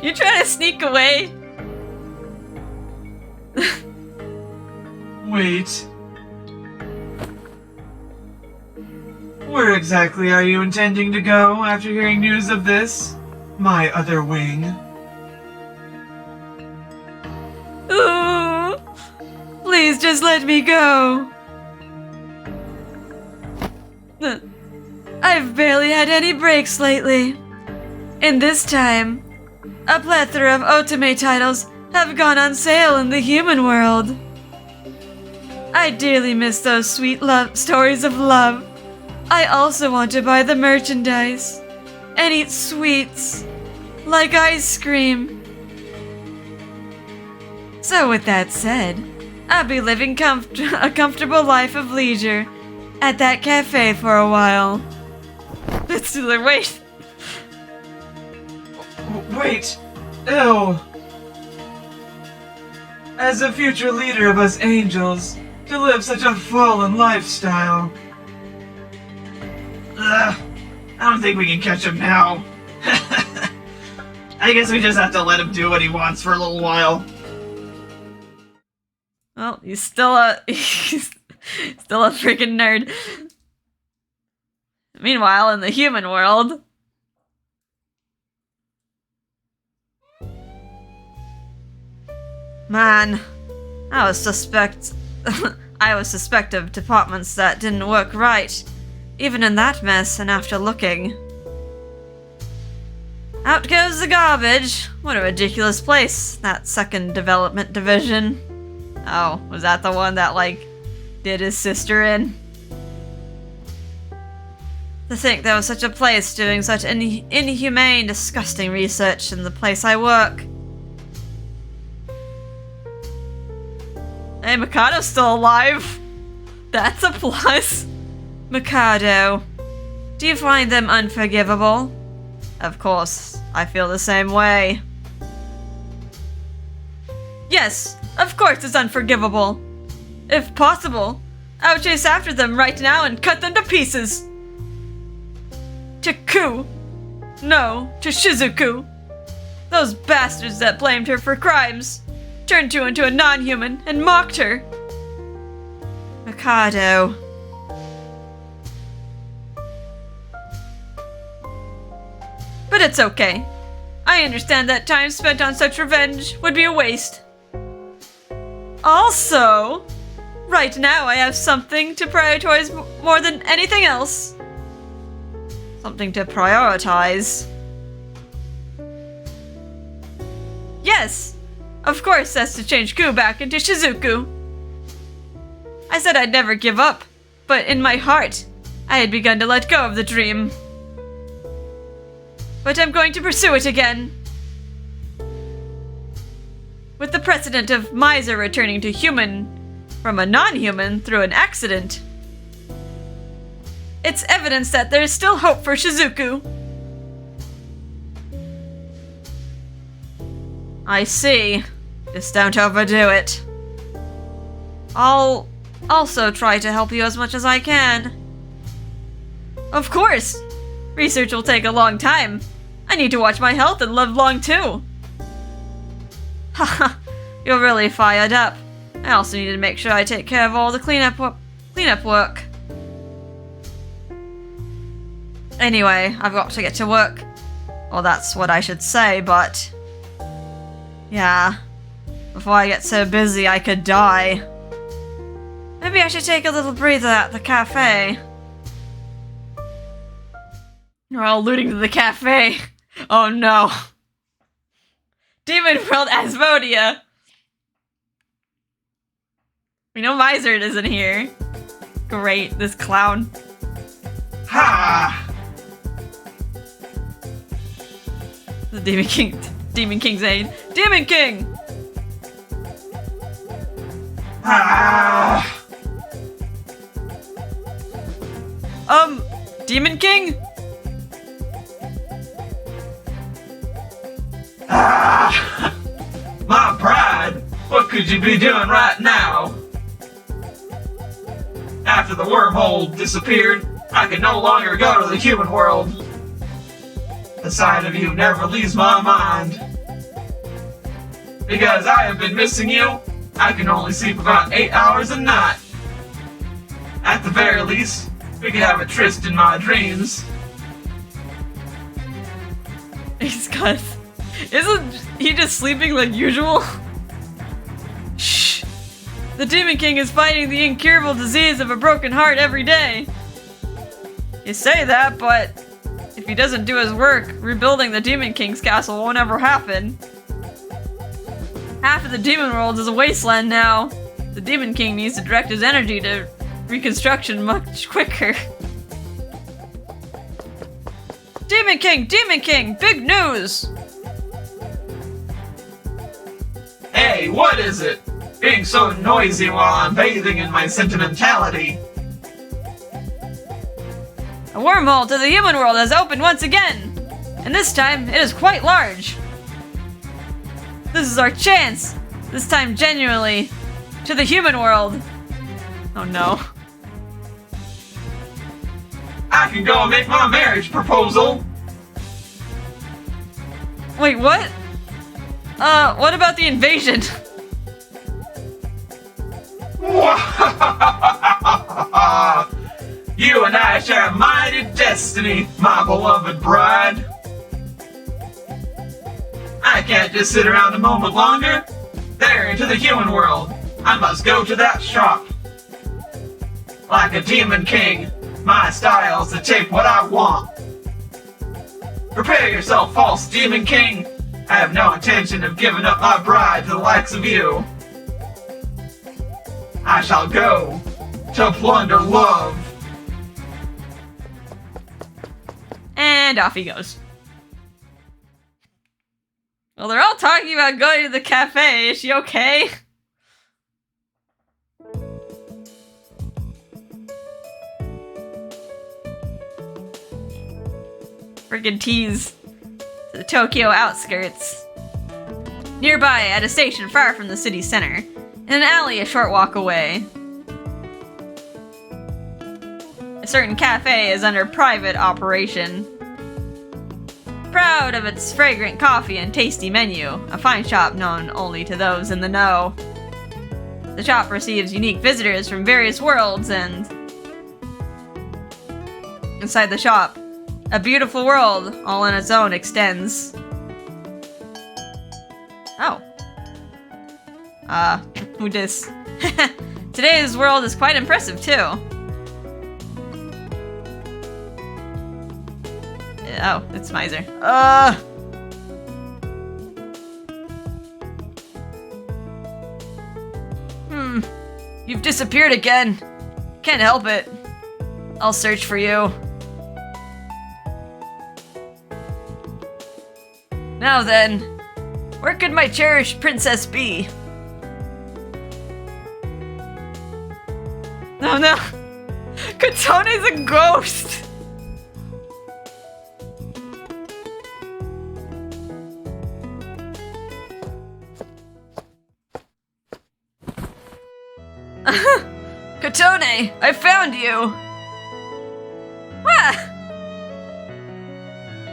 You trying to sneak away? Wait. Where exactly are you intending to go after hearing news of this? My other wing. Ooh, please just let me go. I've barely had any breaks lately. In this time, a plethora of Otome titles have gone on sale in the human world. I dearly miss those sweet love stories of love. I also want to buy the merchandise and eat sweets like ice cream. So with that said, I'll be living a comfortable life of leisure at that cafe for a while. Let's do the wait. Wait! Ew! As a future leader of us angels, to live such a fallen lifestyle. I don't think we can catch him now. I guess we just have to let him do what he wants for a little while. Well, he's still a still a freaking nerd. Meanwhile, in the human world, man, I was suspect of departments that didn't work right, even in that mess. And after looking, out goes the garbage. What a ridiculous place, that second development division. Oh, was that the one that, like, did his sister in? To think there was such a place doing such inhumane, disgusting research in the place I work. Hey, Mikado's still alive. That's a plus. Mikado, do you find them unforgivable? Of course, I feel the same way. Yes, of course it's unforgivable. If possible, I would chase after them right now and cut them to pieces. To coup. No, to Shizuku. Those bastards that blamed her for crimes turned you into a non-human and mocked her. Mikado. But it's okay. I understand that time spent on such revenge would be a waste. Also, right now I have something to prioritize more than anything else. Something to prioritize. Yes, of course that's to change Ku back into Shizuku. I said I'd never give up, but in my heart, I had begun to let go of the dream. But I'm going to pursue it again. With the precedent of Misyr returning to human from a non-human through an accident, it's evidence that there is still hope for Shizuku. I see. Just don't overdo it. I'll also try to help you as much as I can. Of course! Research will take a long time. I need to watch my health and live long too. Haha, you're really fired up. I also need to make sure I take care of all the cleanup work. Anyway, I've got to get to work. Well, that's what I should say, but... yeah. Before I get so busy, I could die. Maybe I should take a little breather at the cafe. We're all looting to the cafe. Oh no. Demon World Asmodia. We know Misyr isn't here. Great, this clown. Ha! The Demon King's aid. Demon King! Ah! Demon King? Ah! My pride! What could you be doing right now? After the wormhole disappeared, I can no longer go to the human world. The sight of you never leaves my mind. Because I have been missing you, I can only sleep about 8 hours a night. At the very least, we could have a tryst in my dreams. Isn't he just sleeping like usual? Shh. The Demon King is fighting the incurable disease of a broken heart every day. You say that, but if he doesn't do his work, rebuilding the Demon King's castle won't ever happen. Half of the demon world is a wasteland now. The Demon King needs to direct his energy to reconstruction much quicker. Demon King! Demon King! Big news! Hey, what is it? Being so noisy while I'm bathing in my sentimentality. A wormhole to the human world has opened once again! And this time, it is quite large. This is our chance! This time genuinely, to the human world. Oh no. I can go and make my marriage proposal. Wait, what? What about the invasion? You and I share a mighty destiny, my beloved bride. I can't just sit around a moment longer. There, into the human world. I must go to that shop. Like a demon king, my style's to take what I want. Prepare yourself, false demon king. I have no intention of giving up my bride to the likes of you. I shall go to plunder love. And off he goes. Well, they're all talking about going to the cafe. Is she okay? Friggin' tease. To the Tokyo outskirts. Nearby, at a station far from the city center, in an alley a short walk away. A certain cafe is under private operation. Proud of its fragrant coffee and tasty menu, a fine shop known only to those in the know. The shop receives unique visitors from various worlds, and inside the shop, a beautiful world all on its own extends. Oh. Who dis? Today's world is quite impressive, too. Oh, it's Misyr. You've disappeared again. Can't help it. I'll search for you. Now then, where could my cherished princess be? Oh no! Kotone's a ghost! Kotone, I found you! Ah!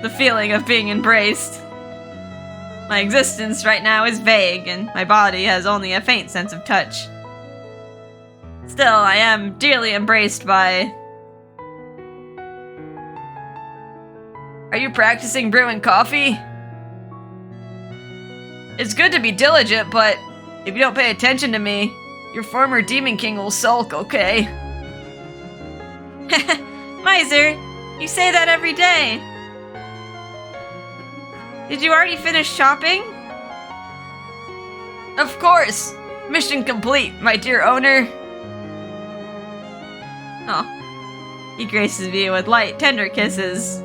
The feeling of being embraced. My existence right now is vague, and my body has only a faint sense of touch. Still, I am dearly embraced by... Are you practicing brewing coffee? It's good to be diligent, but if you don't pay attention to me, your former Demon King will sulk, okay? Misyr, you say that every day. Did you already finish shopping? Of course! Mission complete, my dear owner. Oh. He graces me with light, tender kisses.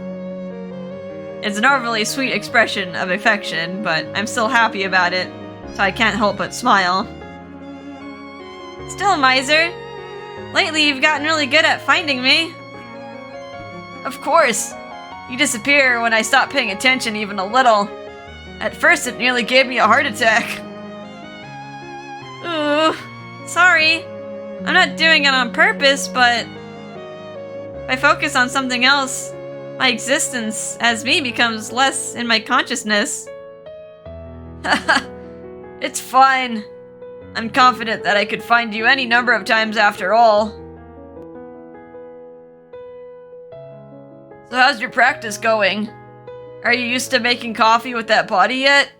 It's an overly sweet expression of affection, but I'm still happy about it, so I can't help but smile. Still, Misyr, lately you've gotten really good at finding me. Of course. You disappear when I stop paying attention even a little. At first it nearly gave me a heart attack. Ooh, sorry. I'm not doing it on purpose, but if I focus on something else, my existence as me becomes less in my consciousness. It's fine. I'm confident that I could find you any number of times after all. So how's your practice going? Are you used to making coffee with that body yet?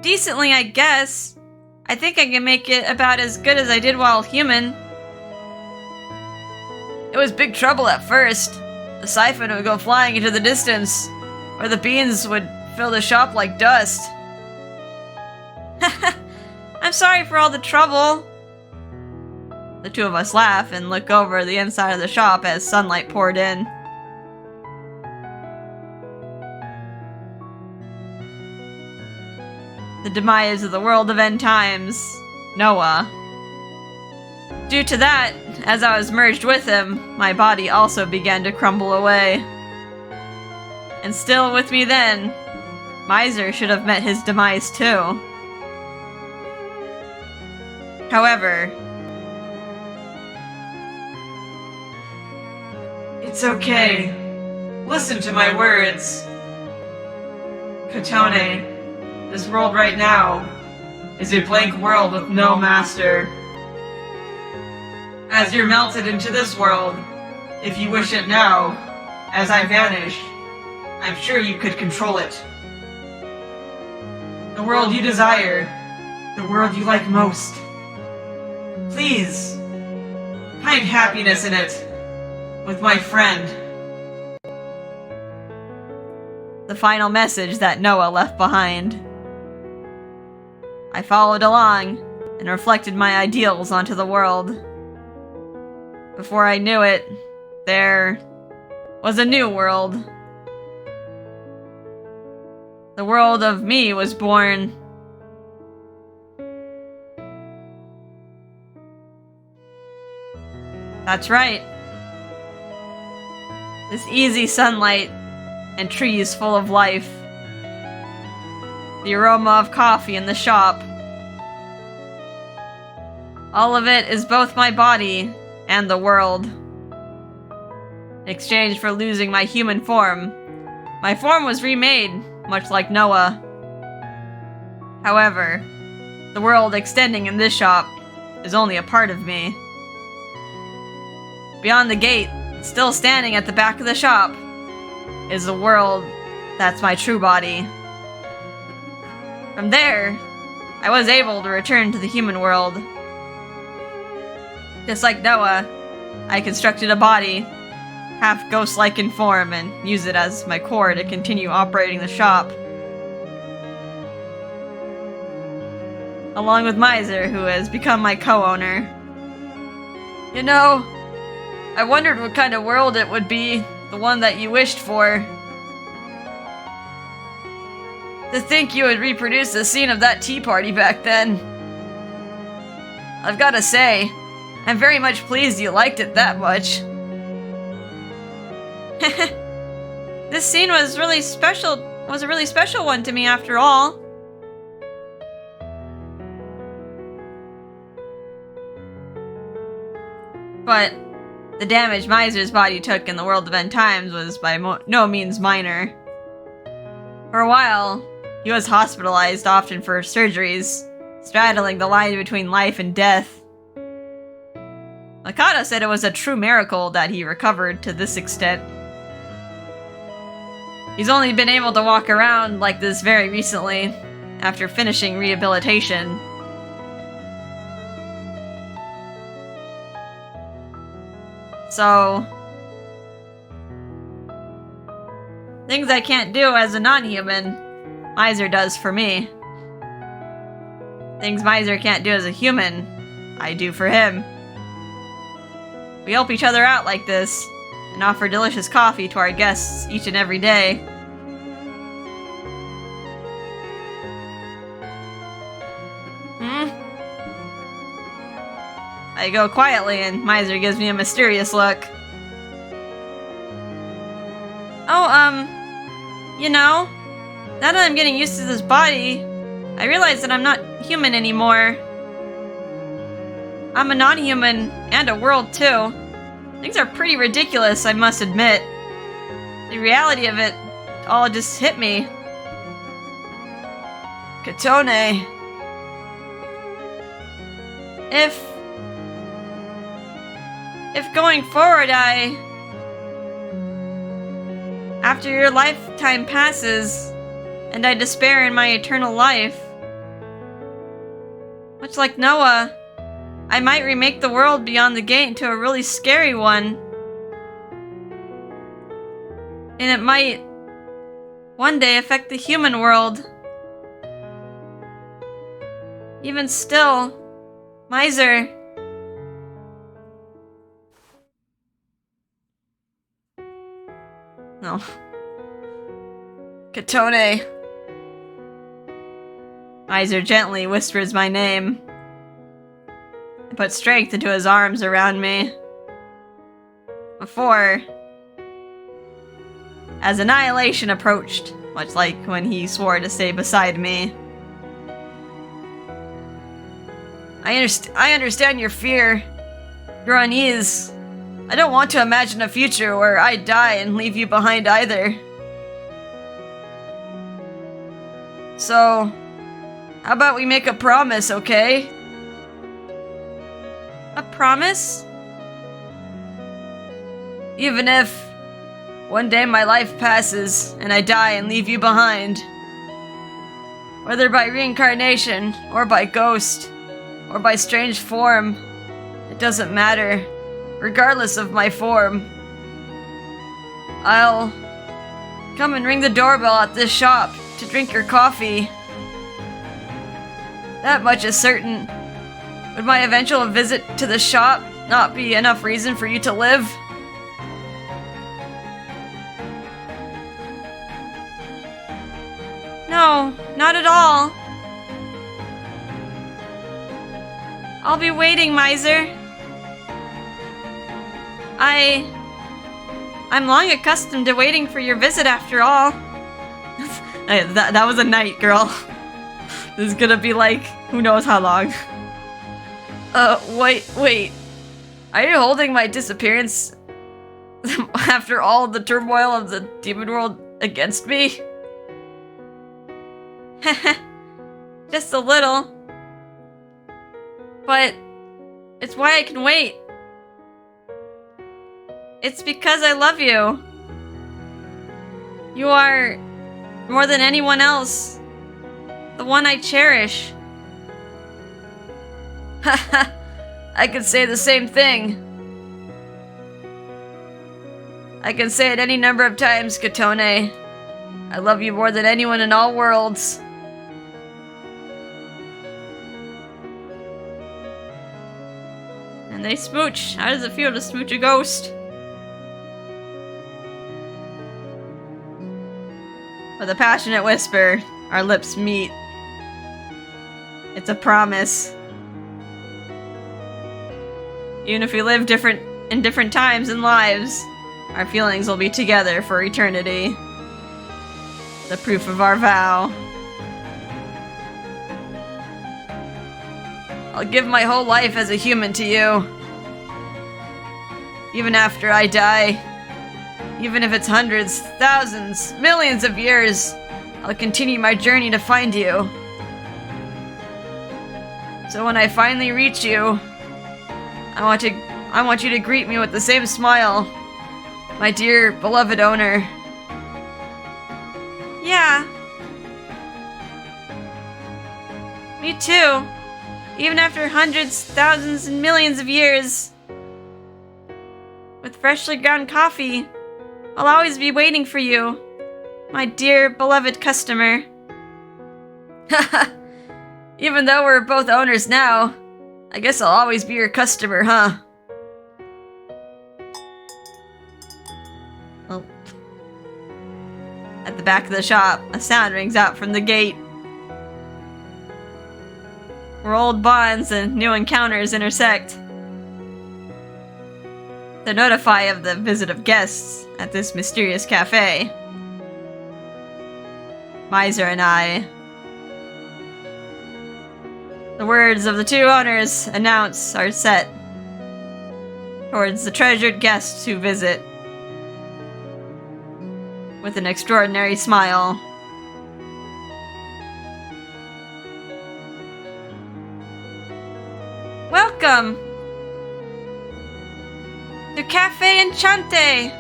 Decently, I guess. I think I can make it about as good as I did while human. It was big trouble at first. The siphon would go flying into the distance, or the beans would fill the shop like dust. I'm sorry for all the trouble. The two of us laugh and look over the inside of the shop as sunlight poured in. The demise of the world of end times, Noah. Due to that, as I was merged with him, my body also began to crumble away. And still with me then, Misyr should have met his demise too. However, It's okay. Listen to my words. Kotone, this world right now is a blank world with no master. As you're melted into this world, if you wish it now, as I vanish, I'm sure you could control it. The world you desire, the world you like most. Please, find happiness in it, with my friend. the final message that Noah left behind. I followed along and reflected my ideals onto the world. Before I knew it, there was a new world. The world of me was born. That's right. This easy sunlight and trees full of life. The aroma of coffee in the shop. All of it is both my body and the world. in exchange for losing my human form. My form was remade, much like Noah. However, the world extending in this shop is only a part of me. Beyond the gate, still standing at the back of the shop, is the world that's my true body. From there, I was able to return to the human world. Just like Noah, I constructed a body, half ghost-like in form, and use it as my core to continue operating the shop. Along with Misyr, who has become my co-owner. You know, I wondered what kind of world it would be, the one that you wished for. To think you would reproduce the scene of that tea party back then. I've gotta say, I'm very much pleased you liked it that much. This scene was a really special one to me after all. But the damage Misyr's body took in the world of end times was by no means minor. For a while, he was hospitalized often for surgeries, straddling the line between life and death. Mikado said it was a true miracle that he recovered to this extent. He's only been able to walk around like this very recently, after finishing rehabilitation. So, things I can't do as a non-human, Misyr does for me. Things Misyr can't do as a human, I do for him. We help each other out like this, and offer delicious coffee to our guests each and every day. I go quietly and Misyr gives me a mysterious look. Oh, you know, now that I'm getting used to this body, I realize that I'm not human anymore. I'm a non-human and a world too. Things are pretty ridiculous, I must admit. The reality of it all just hit me. Kotone. If going forward after your lifetime passes, and I despair in my eternal life, much like Noah, I might remake the world beyond the gate into a really scary one. And it might one day affect the human world. Even still, Misyr. No. Kotone. Misyr gently whispers my name. I put strength into his arms around me. Before, as annihilation approached, much like when he swore to stay beside me. I understand your fear, your unease. I don't want to imagine a future where I die and leave you behind either. So, how about we make a promise, okay? A promise? Even if one day my life passes and I die and leave you behind, whether by reincarnation or by ghost or by strange form, it doesn't matter. Regardless of my form, I'll come and ring the doorbell at this shop to drink your coffee. That much is certain. Would my eventual visit to the shop not be enough reason for you to live? No, not at all. I'll be waiting, Misyr. I'm long accustomed to waiting for your visit after all. That was a night, girl. This is gonna be like, who knows how long. Wait. Are you holding my disappearance After all the turmoil of the demon world against me? Just a little. But it's why I can wait. It's because I love you. You are, more than anyone else, the one I cherish. Haha, I could say the same thing. I can say it any number of times, Kotone. I love you more than anyone in all worlds. And they smooch. How does it feel to smooch a ghost? With a passionate whisper, our lips meet. It's a promise. Even if we live in different times and lives, our feelings will be together for eternity. The proof of our vow. I'll give my whole life as a human to you. Even after I die. Even if it's hundreds, thousands, millions of years, I'll continue my journey to find you. So when I finally reach you, I want you to greet me with the same smile. My dear, beloved owner. Yeah. Me too. Even after hundreds, thousands, and millions of years. With freshly ground coffee, I'll always be waiting for you. My dear, beloved customer. Even though we're both owners now, I guess I'll always be your customer, huh? Oh. At the back of the shop, a sound rings out from the gate. Where old bonds and new encounters intersect. To notify of the visit of guests at this mysterious cafe. Misyr and I. The words of the two owners announce are set towards the treasured guests who visit. With an extraordinary smile. Welcome to Cafe Enchante!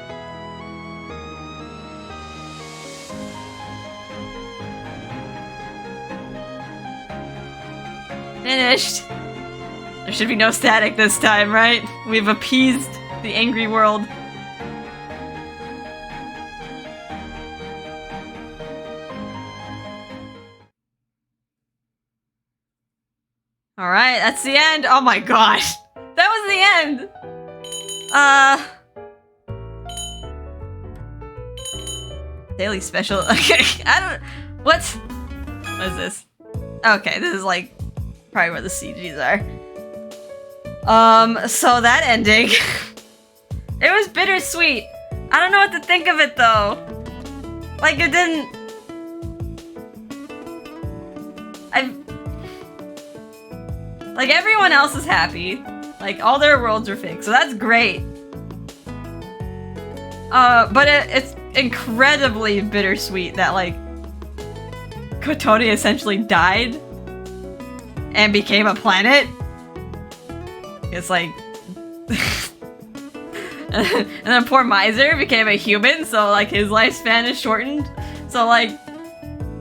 Finished. There should be no static this time, right? We've appeased the angry world. Alright, that's the end. Oh my gosh. That was the end! Daily special. Okay, what is this? Okay, this is like probably where the CGs are. So that ending. It was bittersweet. I don't know what to think of it though. Like it didn't. Like everyone else is happy. Like all their worlds are fixed, so that's great. But it's incredibly bittersweet that like Kotone essentially died and became a planet. It's like and then poor Misyr became a human, so like his lifespan is shortened. So like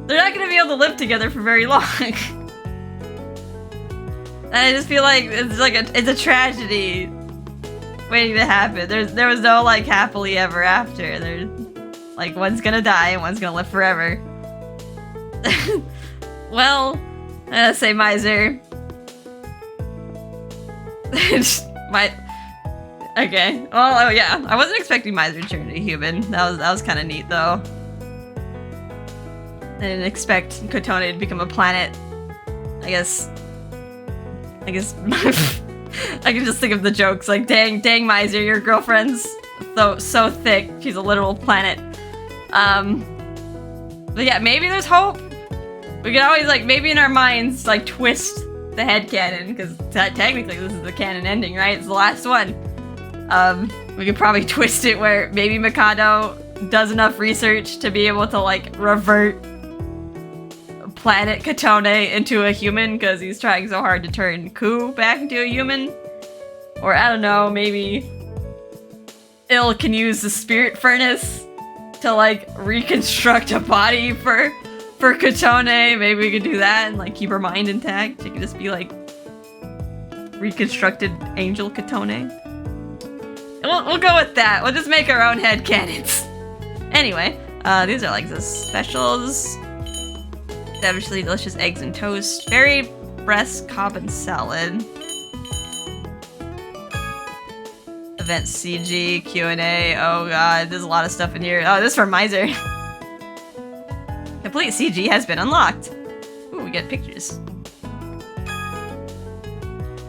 they're not gonna be able to live together for very long. And I just feel like it's like it's a tragedy waiting to happen. There was no like happily ever after. There's like one's gonna die and one's gonna live forever. Well, I'm gonna say Misyr. Okay. Well, oh yeah. I wasn't expecting Misyr to turn into a human. That was kind of neat though. I didn't expect Kotone to become a planet. I guess I can just think of the jokes like, dang Misyr, your girlfriend's so thick. She's a literal planet. But yeah, maybe there's hope. We can always like maybe in our minds like twist the headcanon because technically this is the canon ending, right? It's the last one. We could probably twist it where maybe Mikado does enough research to be able to, like, revert planet Kotone into a human because he's trying so hard to turn Ku back into a human. Or, I don't know, maybe Il can use the spirit furnace to, like, reconstruct a body for Kotone. Maybe we could do that and, like, keep her mind intact. It could just be, like, reconstructed angel Kotone. We'll go with that. We'll just make our own headcanons. Anyway, these are, like, the specials. Devilishly delicious eggs and toast. Berry breast Cobb salad. Event CG, Q&A. Oh god, there's a lot of stuff in here. Oh, this is from Misyr. Complete CG has been unlocked. Ooh, we get pictures.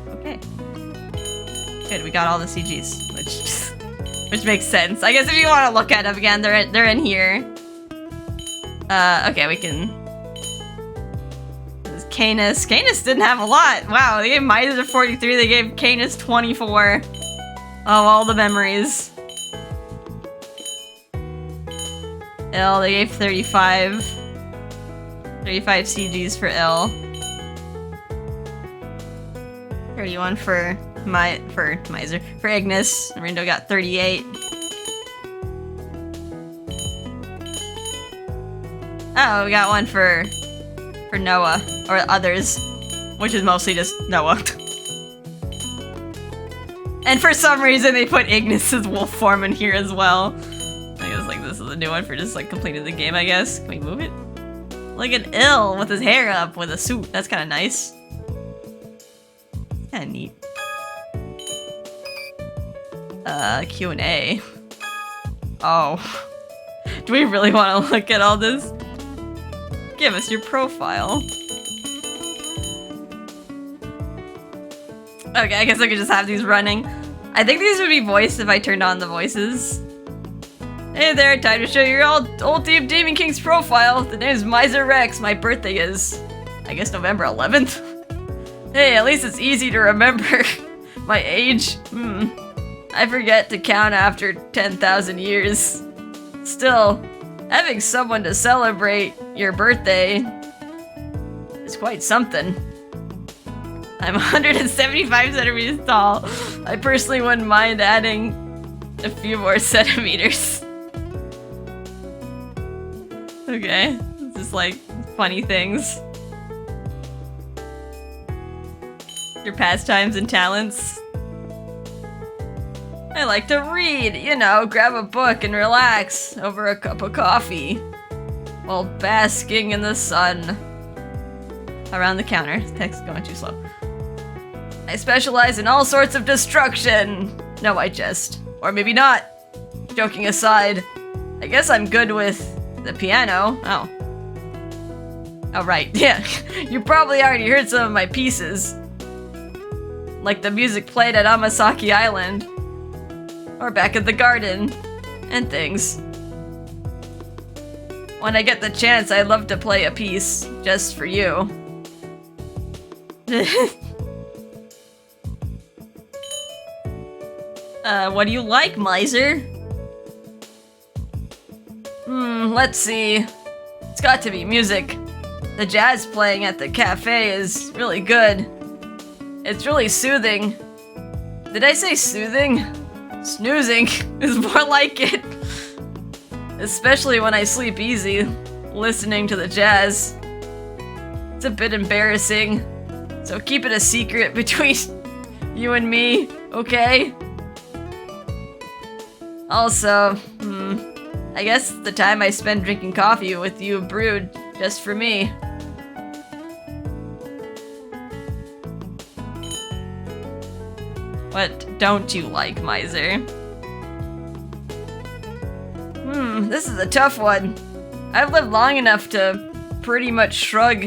Okay. Good, we got all the CGs, which makes sense. I guess if you want to look at them again, they're in here. Okay, we can. This is Canis. Canis didn't have a lot. Wow, they gave Misyr 43. They gave Canis 24. Oh, all the memories. Il, they gave 35. 35 CGs for Il. 31 for Misyr. For Ignis. Rindo got 38. Oh, we got one for Noah. Or others. Which is mostly just Noah. And for some reason they put Ignis's wolf form in here as well. I guess like this is a new one for just like completing the game, I guess. Can we move it? Look at Il with his hair up with a suit. That's kind of nice. Kind of neat. Q&A. Oh. Do we really want to look at all this? Give us your profile. Okay, I guess I could just have these running. I think these would be voiced if I turned on the voices. Hey there, time to show you your old Team Demon King's profile. The name's Misyr Rex. My birthday is, I guess, November 11th? Hey, at least it's easy to remember my age. I forget to count after 10,000 years. Still, having someone to celebrate your birthday is quite something. I'm 175 centimeters tall. I personally wouldn't mind adding a few more centimeters. Okay, it's just like funny things. Your pastimes and talents. I like to read, you know, grab a book and relax over a cup of coffee while basking in the sun. Around the counter. Text is going too slow. I specialize in all sorts of destruction. No, I jest. Or maybe not. Joking aside, I guess I'm good with the piano. Oh. Oh, right. Yeah. You probably already heard some of my pieces. Like the music played at Amasaki Island. Or back at the garden. And things. When I get the chance, I'd love to play a piece. Just for you. What do you like, Misyr? Let's see. It's got to be music. The jazz playing at the cafe is really good. It's really soothing. Did I say soothing? Snoozing is more like it. Especially when I sleep easy, listening to the jazz. It's a bit embarrassing, so keep it a secret between you and me, okay? Also, I guess the time I spend drinking coffee with you brewed just for me. What don't you like, Misyr? This is a tough one. I've lived long enough to pretty much shrug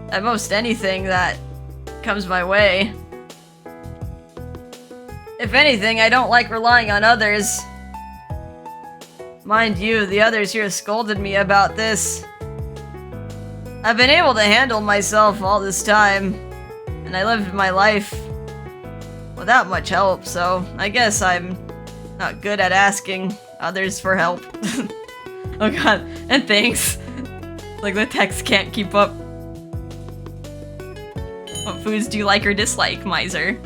at most anything that comes my way. If anything, I don't like relying on others. Mind you, the others here scolded me about this. I've been able to handle myself all this time, and I lived my life without much help, so I guess I'm Not good at asking others for help. Oh god, and thanks. Like the text can't keep up. What foods do you like or dislike, Misyr?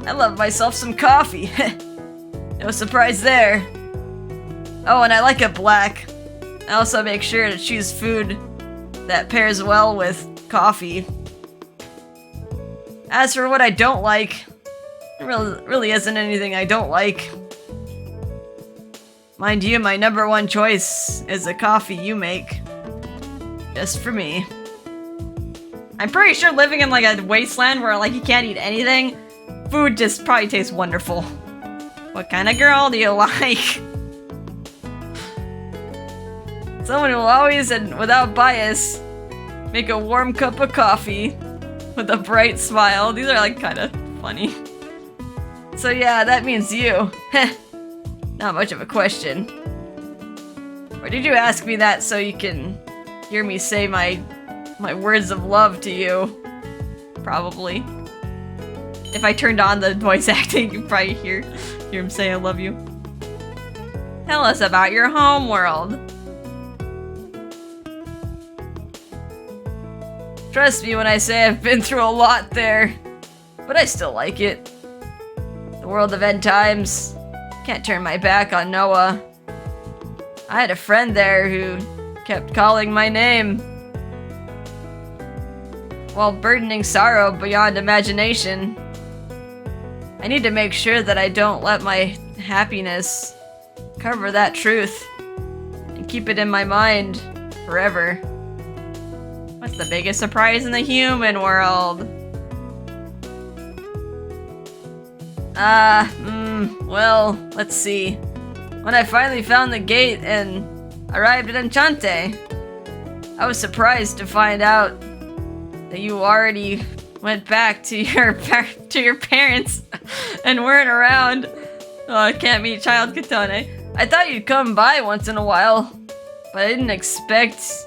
I love myself some coffee. No surprise there. Oh, and I like it black. I also make sure to choose food that pairs well with coffee. As for what I don't like, there really isn't anything I don't like. Mind you, my number one choice is the coffee you make. Just for me. I'm pretty sure living in like a wasteland where like you can't eat anything, food just probably tastes wonderful. What kind of girl do you like? Someone who will always and without bias make a warm cup of coffee with a bright smile. These are like kind of funny. So yeah, that means you. Heh. Not much of a question. Or did you ask me that so you can hear me say my words of love to you? Probably. If I turned on the voice acting, you'd probably hear him say I love you. Tell us about your home world. Trust me when I say I've been through a lot there, but I still like it. The world of end times. Can't turn my back on Noah. I had a friend there who kept calling my name, while burdening sorrow beyond imagination. I need to make sure that I don't let my happiness cover that truth and keep it in my mind forever. What's the biggest surprise in the human world? Well, let's see. When I finally found the gate and arrived at Enchante, I was surprised to find out that you already went back to your parents and weren't around. Oh, I can't meet child Kotone. I thought you'd come by once in a while, but I didn't expect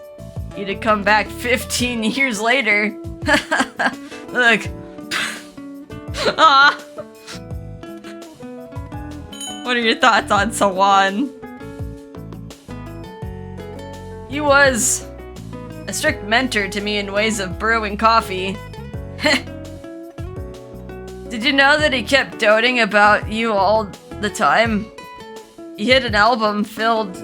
you to come back 15 years later. Look. Ah. What are your thoughts on Sawan? He was a strict mentor to me in ways of brewing coffee. Did you know that he kept doting about you all the time? He hid an album filled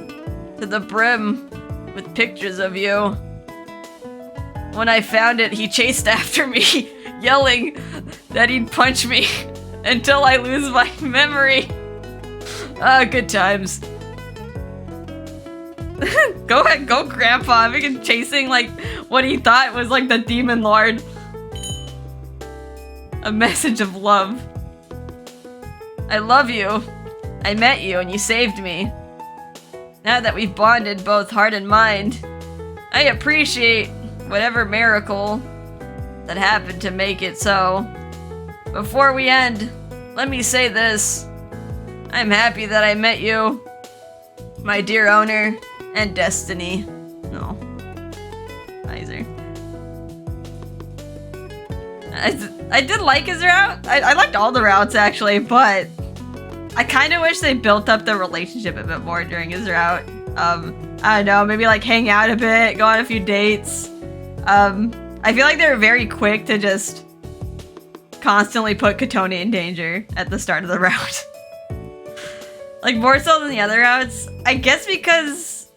to the brim with pictures of you. When I found it, he chased after me, yelling that he'd punch me until I lose my memory. Ah, good times. Go ahead, go Grandpa. I'm freaking chasing like what he thought was like the demon lord. A message of love. I love you. I met you and you saved me. Now that we've bonded both heart and mind, I appreciate whatever miracle that happened to make it so. Before we end, let me say this. I'm happy that I met you, my dear owner, and Destiny. No. Misyr. I did like his route. I liked all the routes actually, but I kind of wish they built up the relationship a bit more during his route. I don't know, maybe like hang out a bit, go on a few dates. I feel like they were very quick to just constantly put Kotone in danger at the start of the route. Like more so than the other routes. I guess because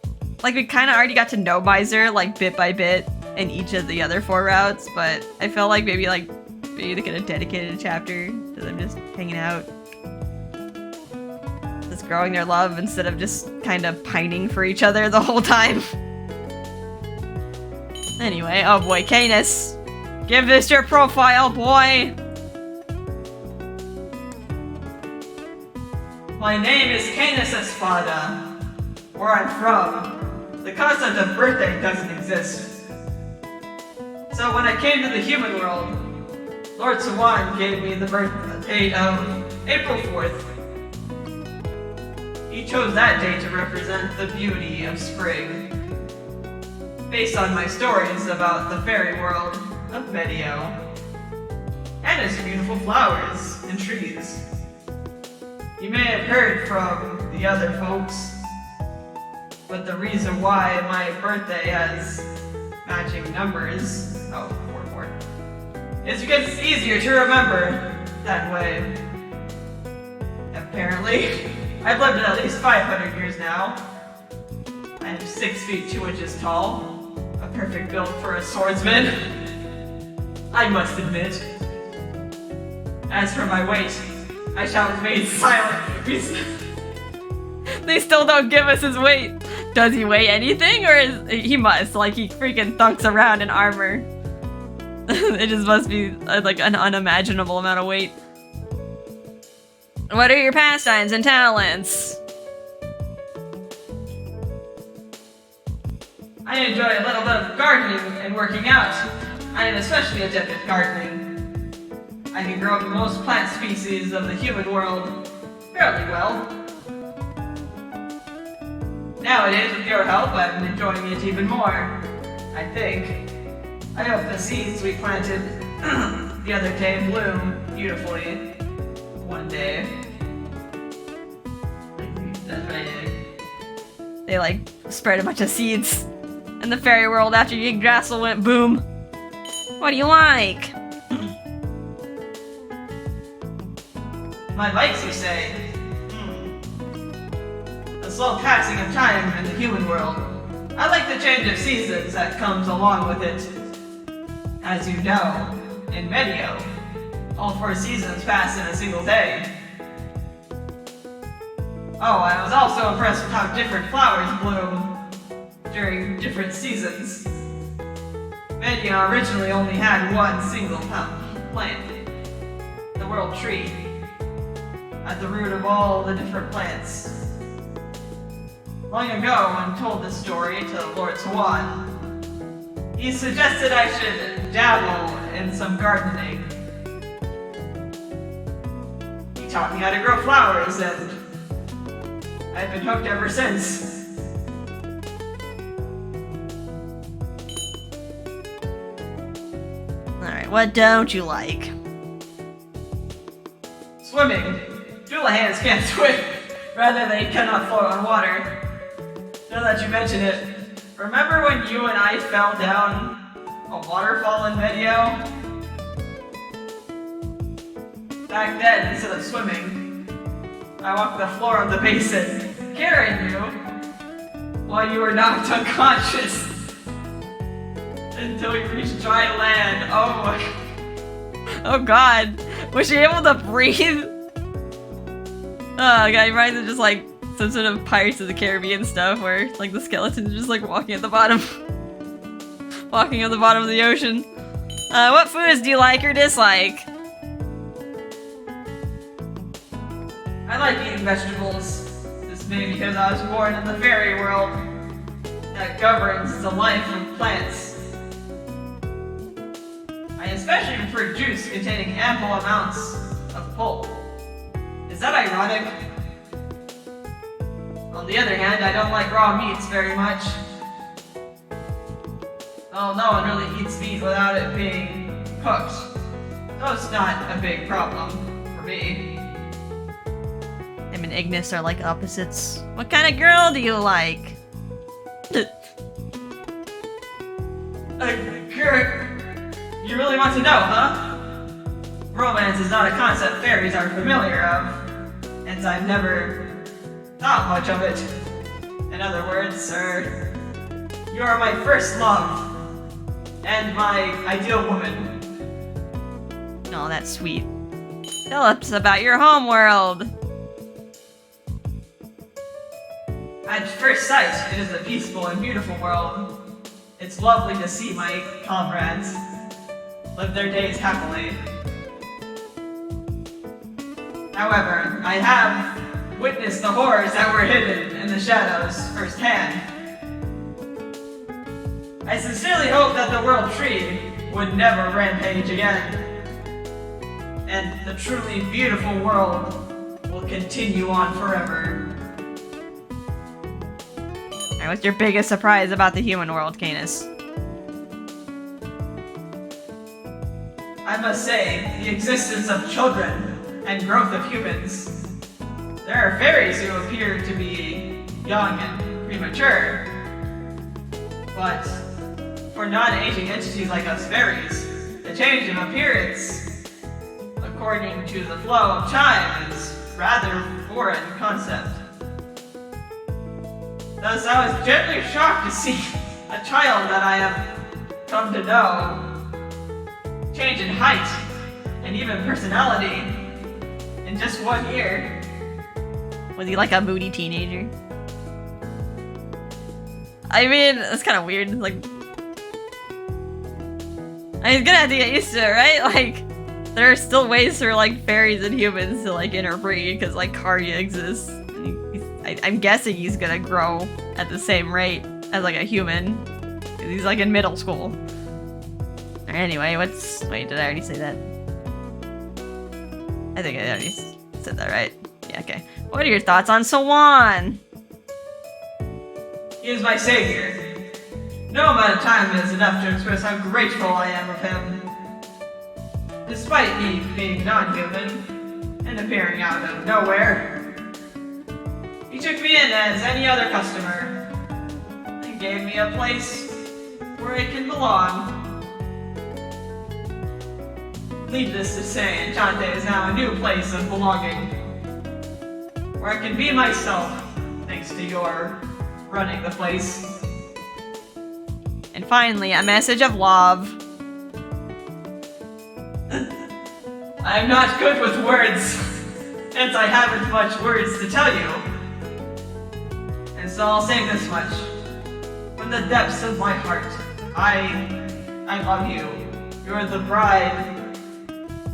like we kind of already got to know Misyr like bit by bit in each of the other 4 routes, but I felt like maybe they could have dedicated a chapter to them just hanging out. Just growing their love instead of just kind of pining for each other the whole time. Anyway, oh boy, Canis. Give this your profile, boy! My name is Canis Espada. Where I'm from, the concept of birthday doesn't exist. So when I came to the human world, Lord Sawan gave me the birth date of April 4th. He chose that date to represent the beauty of spring, based on my stories about the fairy world of Medio, and its beautiful flowers and trees. You may have heard from the other folks, but the reason why my birthday has matching numbers, oh, 4, is because it's easier to remember that way. Apparently, I've lived at least 500 years now. I am 6 feet 2 inches tall, a perfect build for a swordsman, I must admit. As for my weight, I shall remain silent. They still don't give us his weight. Does he weigh anything, or he must? Like, he freaking thunks around in armor. It just must be like an unimaginable amount of weight. What are your pastimes and talents? I enjoy a little bit of gardening and working out. I am especially adept at gardening. I can grow up most plant species of the human world fairly well. Nowadays, with your help, I'm enjoying it even more. I think. I hope the seeds we planted the other day bloom beautifully one day. That's what I did. They like spread a bunch of seeds in the fairy world after Yggdrasil went boom. What do you like? My likes, you say? The slow passing of time in the human world. I like the change of seasons that comes along with it. As you know, in Medio, all 4 seasons pass in a single day. Oh, I was also impressed with how different flowers bloom during different seasons. Medio originally only had one single plant, the world tree, at the root of all the different plants. Long ago, when told this story to Lord Swan, he suggested I should dabble in some gardening. He taught me how to grow flowers, and I've been hooked ever since. Alright, what don't you like? Swimming. Doolahans can't swim. Rather, they cannot float on water. Now that you mention it, remember when you and I fell down a waterfall in Medio? Back then, instead of swimming, I walked the floor of the basin, carrying you, while you were knocked unconscious. Until we reached dry land. Oh my. Oh god. Was she able to breathe? Oh god, you reminds me of just like some sort of Pirates of the Caribbean stuff where like the skeletons are just like walking at the bottom. Walking at the bottom of the ocean. What foods do you like or dislike? I like eating vegetables. This may be because I was born in the fairy world that governs the life of plants. I especially prefer juice containing ample amounts of pulp. Is that ironic? On the other hand, I don't like raw meats very much. Well, no one really eats meat without it being cooked. So it's not a big problem for me. Him and Ignis are like opposites. What kind of girl do you like? You really want to know, huh? Romance is not a concept fairies are familiar of, and I've never thought much of it. In other words, sir, you are my first love, and my ideal woman. Oh, that's sweet. Tell us about your homeworld. At first sight, it is a peaceful and beautiful world. It's lovely to see my comrades live their days happily. However, I have witnessed the horrors that were hidden in the shadows firsthand. I sincerely hope that the world tree would never rampage again, and the truly beautiful world will continue on forever. Alright, what's your biggest surprise about the human world, Canis? I must say, the existence of children and growth of humans. There are fairies who appear to be young and premature. But for non-aging entities like us fairies, the change of appearance, according to the flow of time, is rather foreign concept. Thus, I was gently shocked to see a child that I have come to know change in height and even personality in just 1 year. Was he like a moody teenager? I mean, that's kind of weird. Like, I mean, he's gonna have to get used to it, right? Like, there are still ways for like fairies and humans to like interbreed because like Karya exists. I'm guessing he's gonna grow at the same rate as like a human. 'Cause he's like in middle school. Alright, anyway, wait, did I already say that? I think I already said that, right? Yeah, okay. What are your thoughts on Sawan? He is my savior. No amount of time is enough to express how grateful I am of him. Despite me being non-human and appearing out of nowhere, he took me in as any other customer and gave me a place where I can belong. Needless to say, Enchante is now a new place of belonging, where I can be myself thanks to your running the place. And finally, a message of love. I am not good with words, hence I haven't much words to tell you. And so I'll say this much. From the depths of my heart, I love you. You're the bride,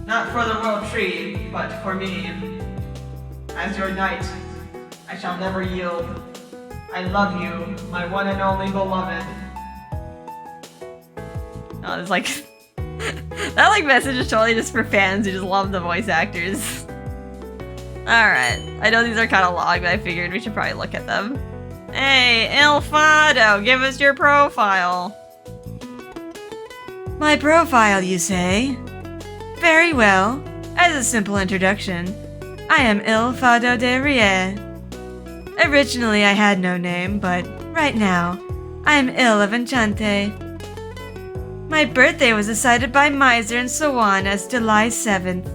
not for the royal tree, but for me. As your knight, I shall never yield. I love you, my one and only beloved. Oh, it's like that like message is totally just for fans who just love the voice actors. Alright, I know these are kind of long, but I figured we should probably look at them. Hey, Ilfado, give us your profile. My profile, you say? Very well. As a simple introduction, I am Ilfado de Rie. Originally, I had no name, but right now, I am ill of Enchante. My birthday was decided by Misyr and Sawan as July 7th.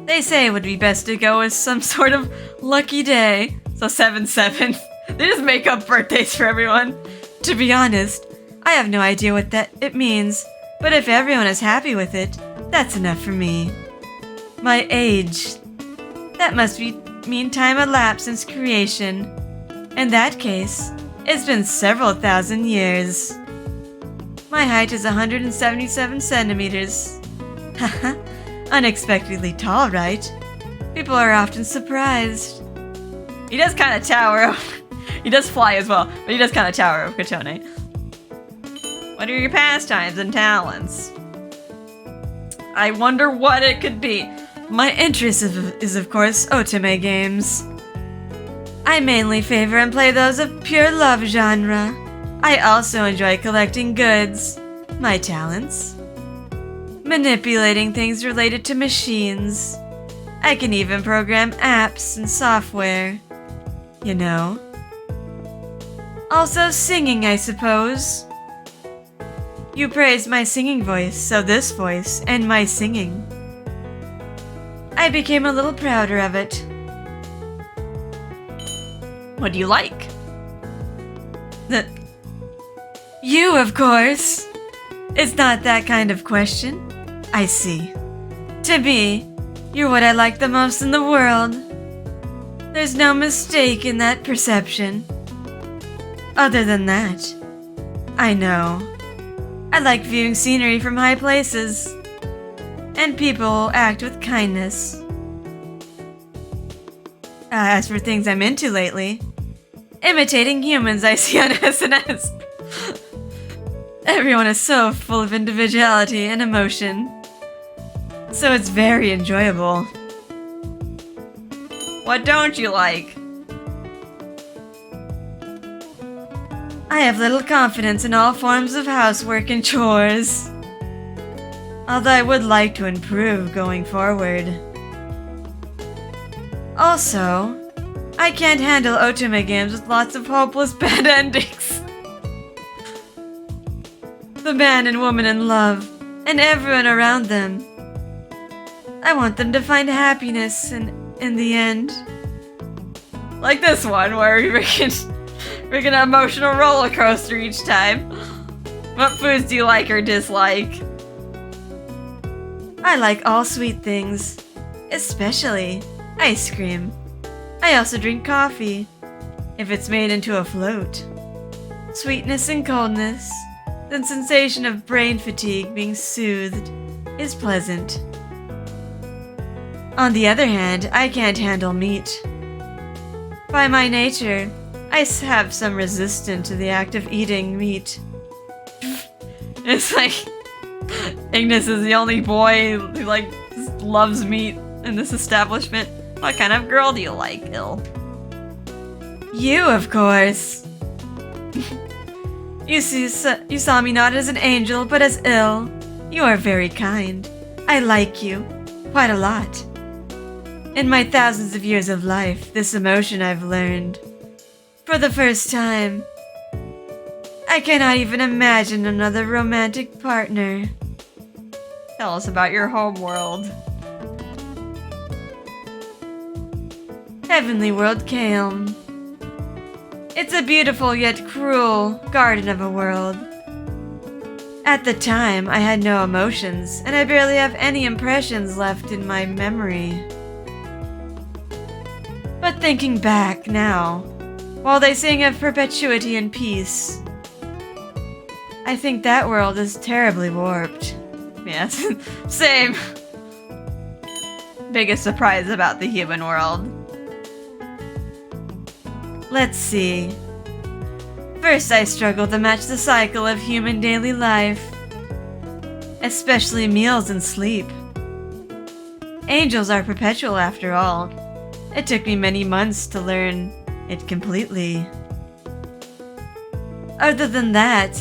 They say it would be best to go with some sort of lucky day, so 7/7. They just make up birthdays for everyone. To be honest, I have no idea what it means, but if everyone is happy with it, that's enough for me. My age. That must mean time elapsed since creation. In that case, it's been several thousand years. My height is 177 centimeters. Haha, unexpectedly tall, right? People are often surprised. He does kind of tower. He does fly as well, but he does kind of tower of Kotone. What are your pastimes and talents? I wonder what it could be. My interest is of course otome games. I mainly favor and play those of pure love genre. I also enjoy collecting goods. My talents? Manipulating things related to machines. I can even program apps and software. You know. Also singing, I suppose. You praised my singing voice, so this voice and my singing. I became a little prouder of it. What do you like? You, of course. It's not that kind of question. I see. To me, you're what I like the most in the world. There's no mistake in that perception. Other than that, I know. I like viewing scenery from high places. And people act with kindness. As for things I'm into lately, imitating humans I see on SNS. Everyone is so full of individuality and emotion. So it's very enjoyable. What don't you like? I have little confidence in all forms of housework and chores. Although I would like to improve going forward. Also, I can't handle otome games with lots of hopeless bad endings. The man and woman in love, and everyone around them. I want them to find happiness in the end. Like this one, where we're an emotional roller coaster each time. What foods do you like or dislike? I like all sweet things, especially ice cream. I also drink coffee, if it's made into a float. Sweetness and coldness, the sensation of brain fatigue being soothed, is pleasant. On the other hand, I can't handle meat. By my nature, I have some resistance to the act of eating meat. It's like Ignis is the only boy who loves meat in this establishment. What kind of girl do you like, Il? You, of course. You saw me not as an angel, but as Il. You are very kind. I like you quite a lot. In my thousands of years of life, this emotion I've learned. For the first time. I cannot even imagine another romantic partner. Tell us about your homeworld. Heavenly World Calm. It's a beautiful yet cruel garden of a world. At the time, I had no emotions, and I barely have any impressions left in my memory. But thinking back now, while they sing of perpetuity and peace, I think that world is terribly warped. Yes, same. Biggest surprise about the human world. Let's see. First, I struggle to match the cycle of human daily life, especially meals and sleep. Angels are perpetual after all. It took me many months to learn it completely. Other than that,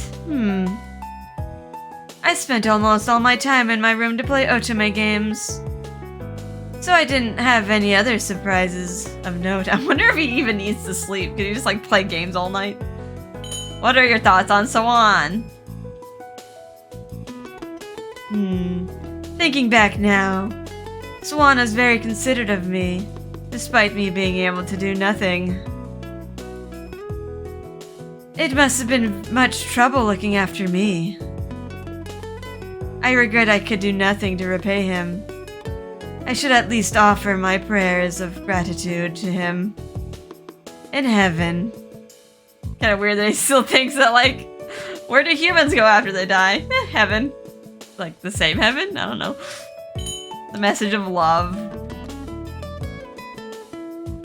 I spent almost all my time in my room to play otome games. So I didn't have any other surprises of note. I wonder if he even needs to sleep. Could he just play games all night? What are your thoughts on Swan? Thinking back now, Swan was very considerate of me, despite me being able to do nothing. It must have been much trouble looking after me. I regret I could do nothing to repay him. I should at least offer my prayers of gratitude to him. In heaven. Kinda weird that he still thinks that, where do humans go after they die? Heaven. Like, the same heaven? I don't know. The message of love.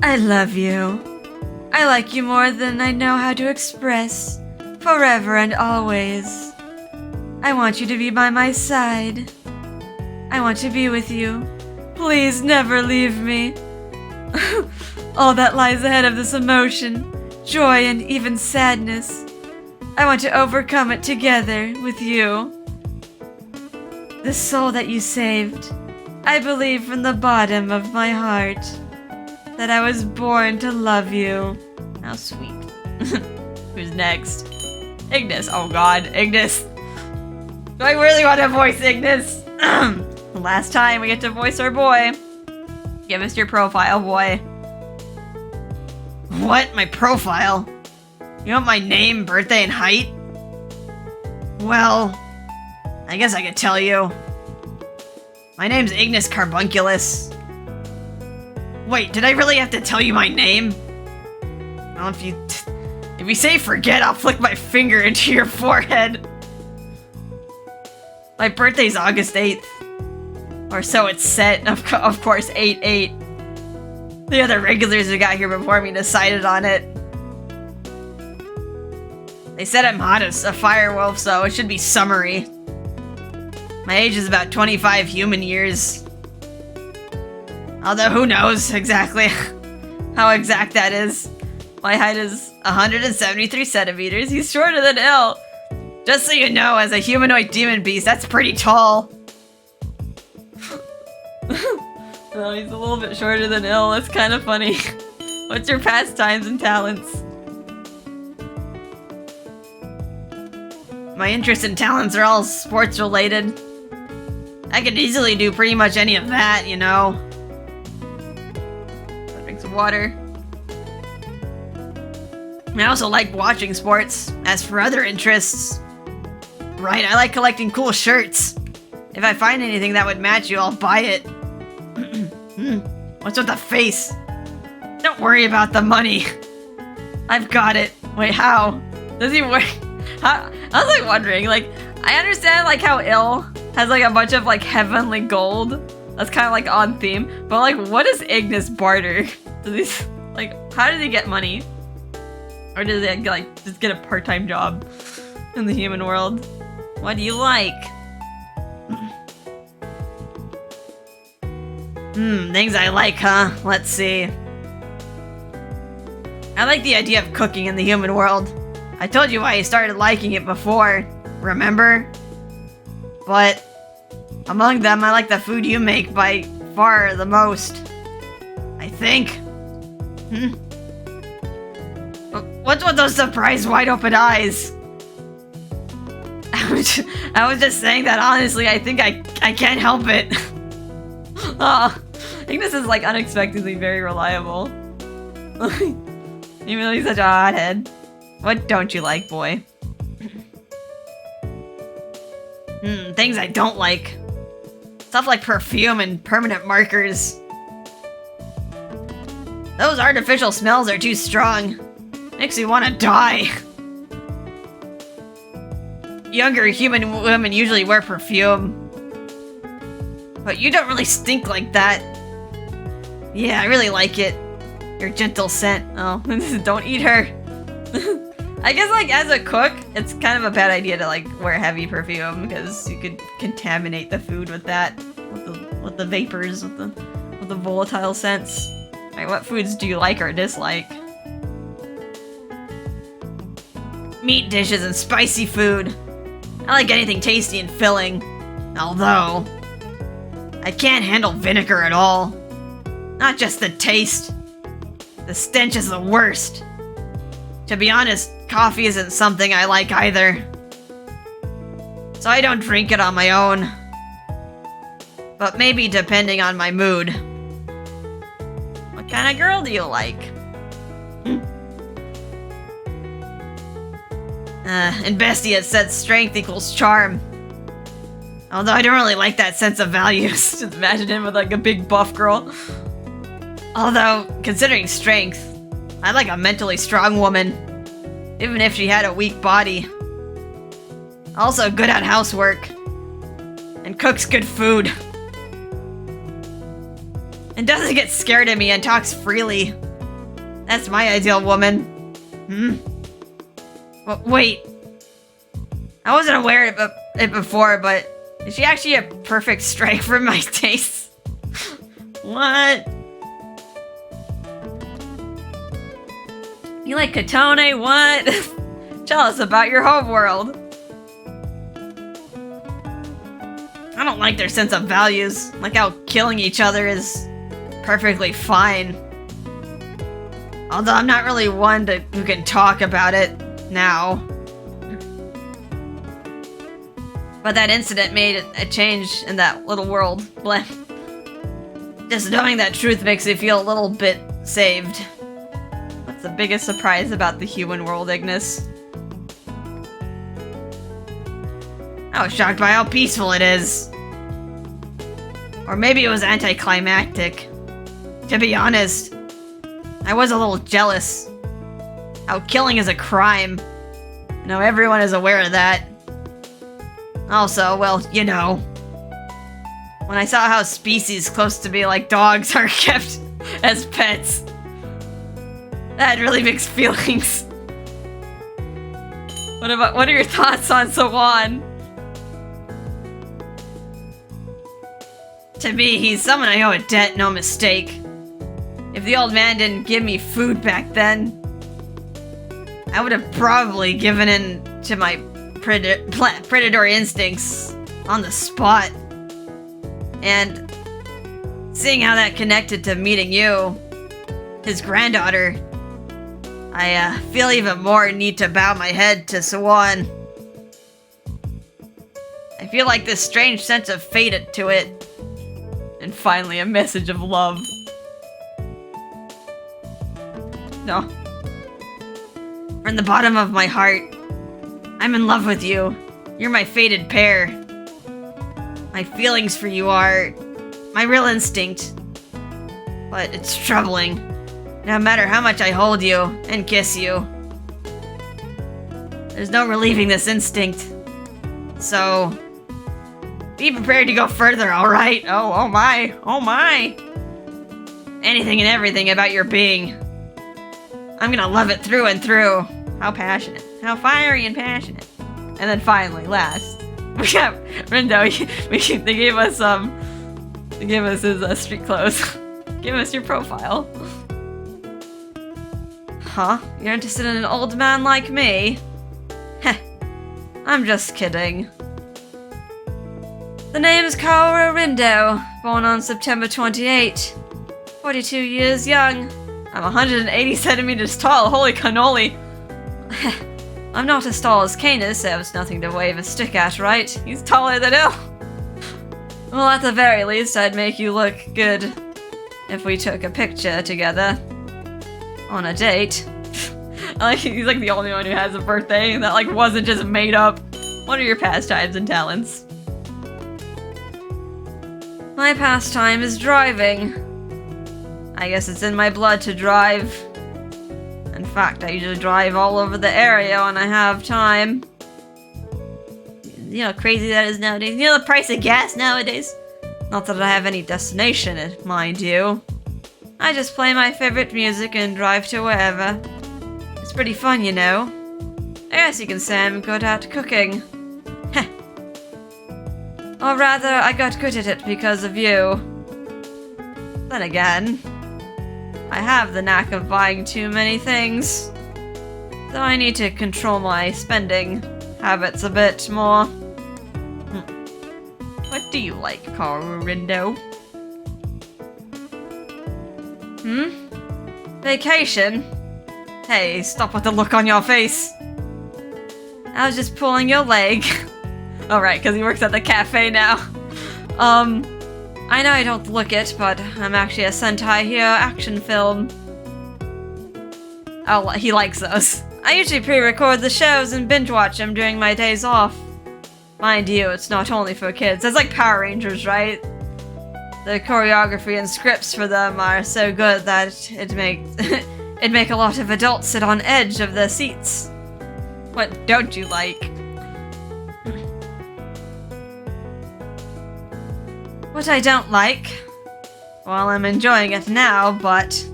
I love you. I like you more than I know how to express. Forever and always. I want you to be by my side. I want to be with you. Please never leave me. All that lies ahead of this emotion, joy and even sadness. I want to overcome it together with you. The soul that you saved. I believe from the bottom of my heart that I was born to love you. How sweet. Who's next? Ignis. Oh god, Ignis. Do I really want to voice Ignis? Last time we get to voice our boy. Give us your profile, boy. What? My profile? You want my name, birthday, and height? Well, I guess I could tell you. My name's Ignis Carbunculus. Wait, did I really have to tell you my name? Well, if you say forget, I'll flick my finger into your forehead. My birthday's August 8th. Or so it's set, of course, 8/8. The other regulars who got here before me decided on it. They said I'm hot as a firewolf, so it should be summery. My age is about 25 human years. Although who knows exactly how exact that is. My height is 173 centimeters. He's shorter than Il. Just so you know, as a humanoid demon beast, that's pretty tall. Oh, he's a little bit shorter than ill. That's kind of funny. What's your pastimes and talents? My interests and talents are all sports related. I could easily do pretty much any of that, you know. Drink some water. I also like watching sports. As for other interests, right, I like collecting cool shirts. If I find anything that would match you, I'll buy it. What's with the face? Don't worry about the money. I've got it. Wait, how? Does he work? How? I was like wondering, like, I understand like how ill has like a bunch of like heavenly gold. That's kind of like on theme. But like, what does Ignis barter? Does he, like, how does he get money? Or does he like just get a part-time job in the human world? What do you like? Things I like, huh? Let's see. I like the idea of cooking in the human world. I told you why I started liking it before, remember? But among them, I like the food you make by far the most. I think. What's with those surprised wide-open eyes? I was just saying that honestly, I think I can't help it. Oh, Ignis is like unexpectedly very reliable. Even though he's such a hothead. What don't you like, boy? Things I don't like. Stuff like perfume and permanent markers. Those artificial smells are too strong. Makes me want to die. Younger human women usually wear perfume. But you don't really stink like that. Yeah, I really like it. Your gentle scent. Oh, don't eat her. I guess like as a cook, it's kind of a bad idea to like wear heavy perfume because you could contaminate the food with that, with the vapors, with the volatile scents. Alright, what foods do you like or dislike? Meat dishes and spicy food. I like anything tasty and filling. Although, I can't handle vinegar at all. Not just the taste. The stench is the worst. To be honest, coffee isn't something I like either. So I don't drink it on my own. But maybe depending on my mood. What kind of girl do you like? In Bestie it said strength equals charm. Although I don't really like that sense of values. Just imagine him with like a big buff girl. Although, considering strength, I like a mentally strong woman. Even if she had a weak body. Also good at housework. And cooks good food. And doesn't get scared of me and talks freely. That's my ideal woman. Wait. I wasn't aware of it before, but is she actually a perfect strength for my tastes? What? You like Kotone? What? Tell us about your homeworld. I don't like their sense of values. Like how killing each other is perfectly fine. Although I'm not really one who can talk about it now. But that incident made a change in that little world. Bleh. Just knowing that truth makes me feel a little bit saved. What's the biggest surprise about the human world, Ignis? I was shocked by how peaceful it is. Or maybe it was anticlimactic. To be honest, I was a little jealous. How killing is a crime. Now everyone is aware of that. Also, well, you know. When I saw how species close to me like dogs are kept as pets. That had really mixed feelings. What are your thoughts on Sawan? To me, he's someone I owe a debt, no mistake. If the old man didn't give me food back then, I would have probably given in to my predatory instincts on the spot. And Seeing how that connected to meeting you, his granddaughter, I feel even more need to bow my head to Swan. I feel like this strange sense of fate to it. And finally, a message of love. No. From the bottom of my heart, I'm in love with you. You're my fated pair. My feelings for you are my real instinct. But it's troubling. No matter how much I hold you and kiss you, there's no relieving this instinct. So, be prepared to go further, alright? Oh my. Anything and everything about your being. I'm gonna love it through and through. How passionate. How fiery and passionate. And then finally, last, we got Rindo. They gave us his street clothes. Give us your profile. Huh? You're interested in an old man like me? Heh. I'm just kidding. The name's Kaoru Rindo, born on September 28. 42 years young. I'm 180 centimeters tall, holy cannoli. I'm not as tall as Canis, so it's nothing to wave a stick at, right? He's taller than hell. Well, at the very least, I'd make you look good if we took a picture together. On a date. He's like the only one who has a birthday that like wasn't just made up. What are your pastimes and talents? My pastime is driving. I guess it's in my blood to drive. In fact, I usually drive all over the area when I have time. You know how crazy that is nowadays? You know the price of gas nowadays? Not that I have any destination, mind you. I just play my favorite music and drive to wherever. It's pretty fun, you know. I guess you can say I'm good at cooking. Heh. Or rather, I got good at it because of you. Then again, I have the knack of buying too many things. So I need to control my spending habits a bit more. What do you like, Kaoru Rindo? Vacation? Hey, stop with the look on your face. I was just pulling your leg. Alright, because he works at the cafe now. I know I don't look it, but I'm actually a Sentai Hero action film. Oh, he likes those. I usually pre-record the shows and binge-watch them during my days off. Mind you, it's not only for kids. It's like Power Rangers, right? The choreography and scripts for them are so good that it'd make a lot of adults sit on edge of their seats. What don't you like? What I don't like? Well, I'm enjoying it now, but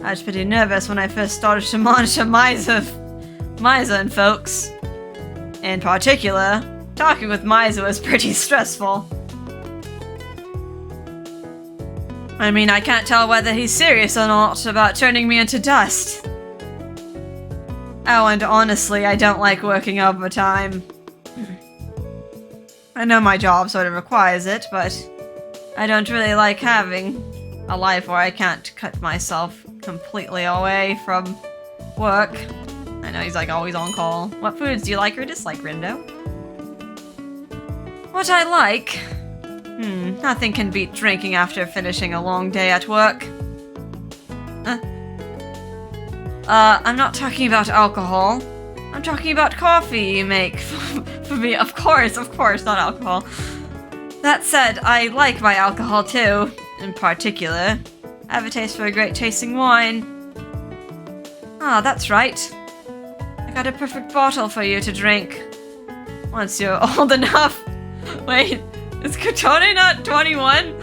I was pretty nervous when I first started to monitor Misyr and folks. In particular, talking with Misyr was pretty stressful. I mean, I can't tell whether he's serious or not about turning me into dust. Oh, and honestly, I don't like working overtime. I know my job sort of requires it, but I don't really like having a life where I can't cut myself completely away from work. I know he's like always on call. What foods do you like or dislike, Rindo? What I like? Nothing can beat drinking after finishing a long day at work. I'm not talking about alcohol. I'm talking about coffee you make for me. Of course, not alcohol. That said, I like my alcohol too, in particular. I have a taste for a great tasting wine. Ah, that's right. I got a perfect bottle for you to drink. Once you're old enough. Wait, is Kotone not 21?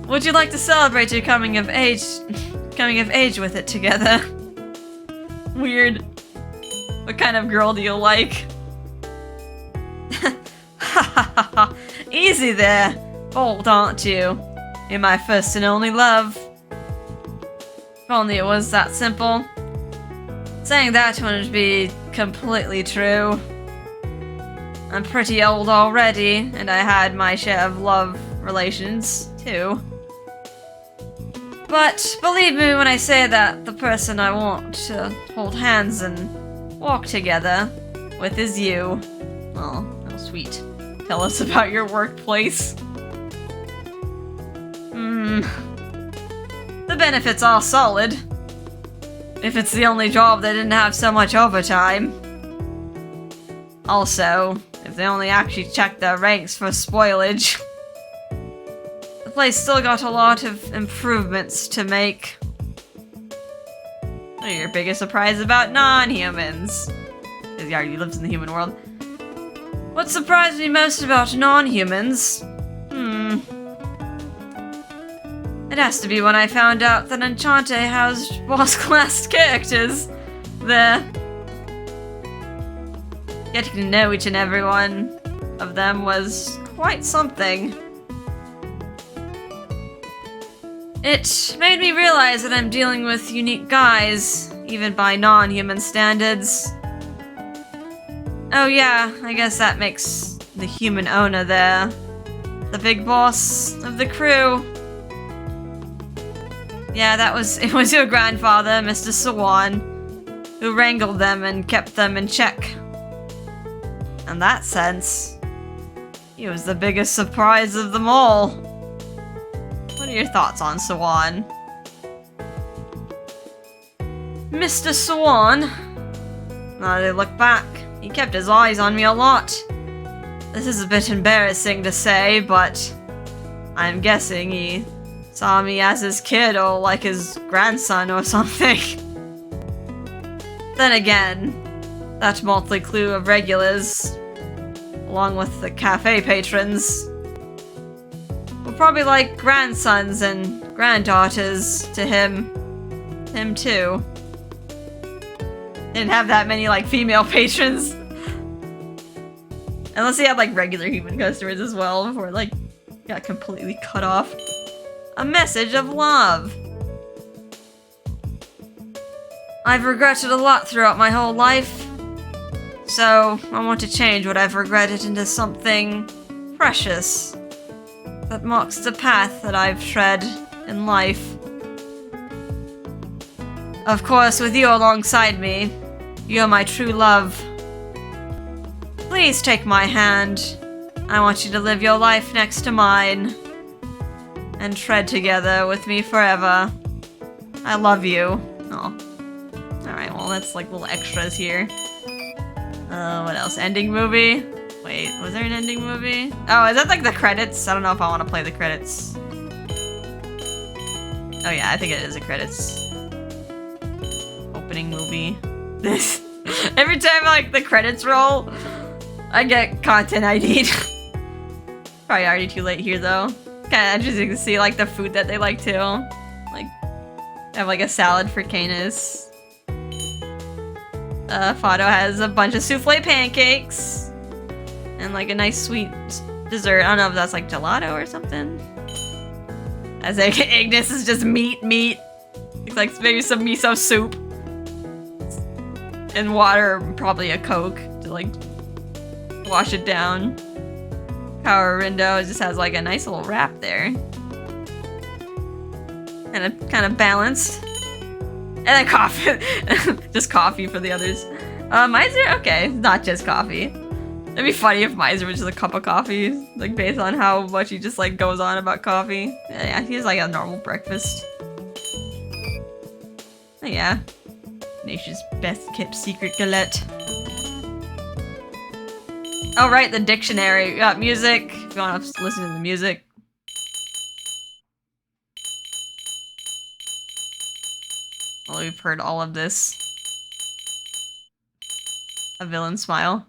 Would you like to celebrate your coming of age with it together? Weird. What kind of girl do you like? Easy there. Bold, aren't you? You're my first and only love. If only it was that simple. Saying that wouldn't be completely true. I'm pretty old already, and I had my share of love relations, too. But believe me when I say that the person I want to hold hands and walk together with is you. Oh, how sweet. Tell us about your workplace. The benefits are solid. If it's the only job that didn't have so much overtime. Also, if they only actually checked their ranks for spoilage. The place still got a lot of improvements to make. What are your biggest surprises about non-humans? Because he already lives in the human world. What surprised me most about non-humans? It has to be when I found out that Enchante housed boss-class characters there. Getting to know each and every one of them was quite something. It made me realize that I'm dealing with unique guys, even by non-human standards. Oh yeah, I guess that makes the human owner there the big boss of the crew. Yeah, it was your grandfather, Mr. Swan, who wrangled them and kept them in check. In that sense, he was the biggest surprise of them all. What are your thoughts on Swan? Mr. Swan? Now that I look back, he kept his eyes on me a lot. This is a bit embarrassing to say, but I'm guessing he saw me as his kid or like his grandson or something. Then again, that motley crew of regulars, along with the cafe patrons, were probably like grandsons and granddaughters to him. Him too. Didn't have that many like female patrons. Unless he had like regular human customers as well before like got completely cut off. A message of love. I've regretted a lot throughout my whole life, so I want to change what I've regretted into something precious that marks the path that I've tread in life. Of course, with you alongside me, you're my true love. Please take my hand. I want you to live your life next to mine and tread together with me forever. I love you. Oh. Alright, well that's like little extras here. What else? Ending movie? Wait, was there an ending movie? Oh, is that like the credits? I don't know if I want to play the credits. Oh yeah, I think it is the credits. Opening movie. This. Every time like the credits roll, I get content ID'd. Probably already too late here though. Kinda interesting to see like the food that they like too. Like, have like a salad for Canis. Fado has a bunch of souffle pancakes. And like a nice sweet dessert. I don't know if that's like gelato or something. As like Ignis is just meat. It's like maybe some miso soup. And water, probably a Coke to like wash it down. Power Rindo just has like a nice little wrap there. And a kind of balanced. And then coffee. Just coffee for the others. Misyr? Okay, not just coffee. It'd be funny if Misyr was just a cup of coffee. Like based on how much he just like goes on about coffee. Yeah, he's like a normal breakfast. Oh, yeah. Nature's best kept secret galette. Oh right, the dictionary. We got music. If you want to listen to the music. Well, we've heard all of this. A villain smile.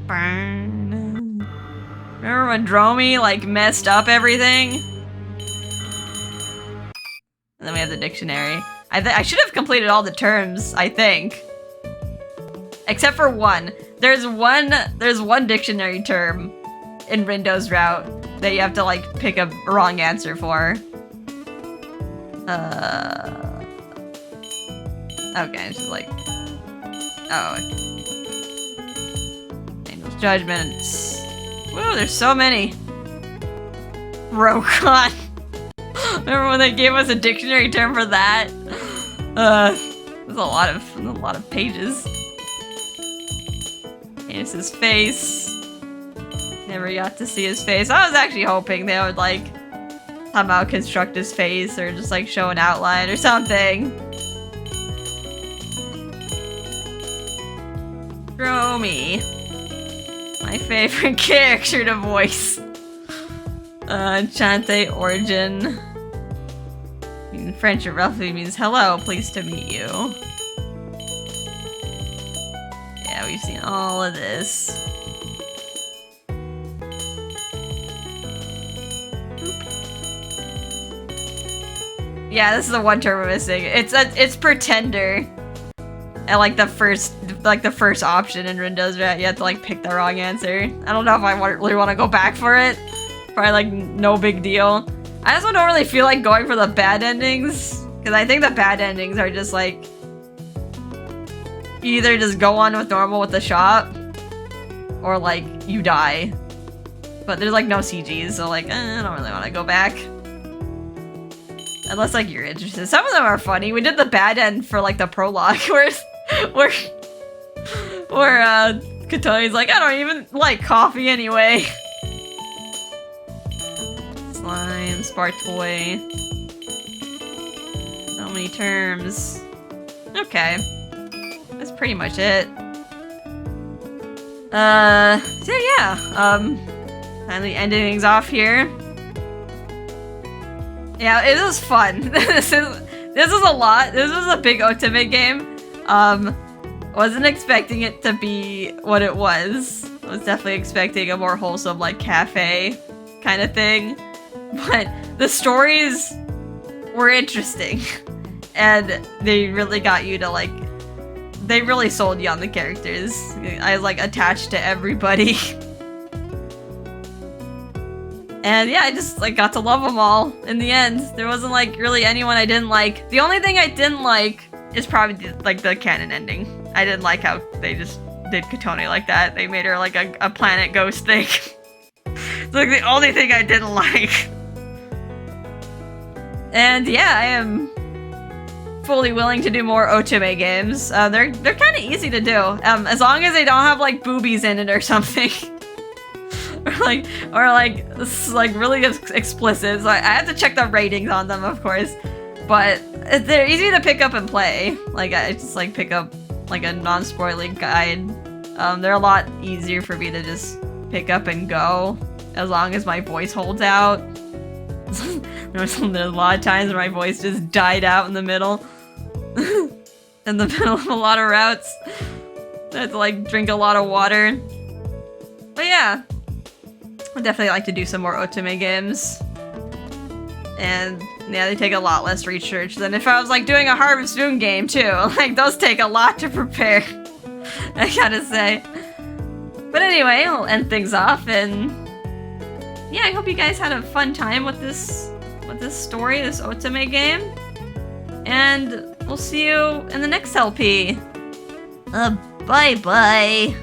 Burn. Remember when Dromi like messed up everything? And then we have the dictionary. I should have completed all the terms, I think. Except for one. There's one dictionary term in Rindo's route that you have to like pick a wrong answer for. Okay, it's just like Angel's Judgments. Whoa, there's so many. Rokon. Remember when they gave us a dictionary term for that? There's a lot of pages. Here's his face. Never got to see his face. I was actually hoping they would like somehow construct his face or just like show an outline or something. Dromy. My favorite character to voice. Enchante origin. In French, it roughly means hello, pleased to meet you. Yeah, we've seen all of this. Yeah, this is the one term we're missing. It's pretender. At like the first option in Windows, right? You have to like pick the wrong answer. I don't know if I really want to go back for it. Probably like no big deal. I also don't really feel like going for the bad endings because I think the bad endings are just like you either just go on with normal with the shop or like you die. But there's like no CGs, so like I don't really want to go back. Unless like you're interested. Some of them are funny. We did the bad end for like the prologue where Kotone's like, I don't even like coffee anyway. Slime, Spar Toy. So many terms. Okay. That's pretty much it. So yeah, finally ending things off here. Yeah, it was fun. This is a lot. This was a big Otome game. Wasn't expecting it to be what it was. I was definitely expecting a more wholesome, like, cafe kind of thing. But the stories were interesting. And they really got you to, like... They really sold you on the characters. I was, like, attached to everybody. And yeah, I just like got to love them all in the end. There wasn't like really anyone I didn't like. The only thing I didn't like is probably like the canon ending. I didn't like how they just did Kotone like that. They made her like a planet ghost thing. It's like the only thing I didn't like. And yeah, I am fully willing to do more Otome games. They're kind of easy to do, as long as they don't have like boobies in it or something. or like really explicit. So I have to check the ratings on them, of course, but they're easy to pick up and play. Like I just like pick up like a non-spoiling guide. They're a lot easier for me to just pick up and go as long as my voice holds out. There's a lot of times where my voice just died out in the middle. In the middle of a lot of routes. I had to like drink a lot of water. But yeah. I'd definitely like to do some more Otome games. And yeah, they take a lot less research than if I was like doing a Harvest Moon game too. Like those take a lot to prepare, I gotta say. But anyway, I'll end things off, and yeah, I hope you guys had a fun time with this story, this Otome game. And we'll see you in the next LP. Bye-bye.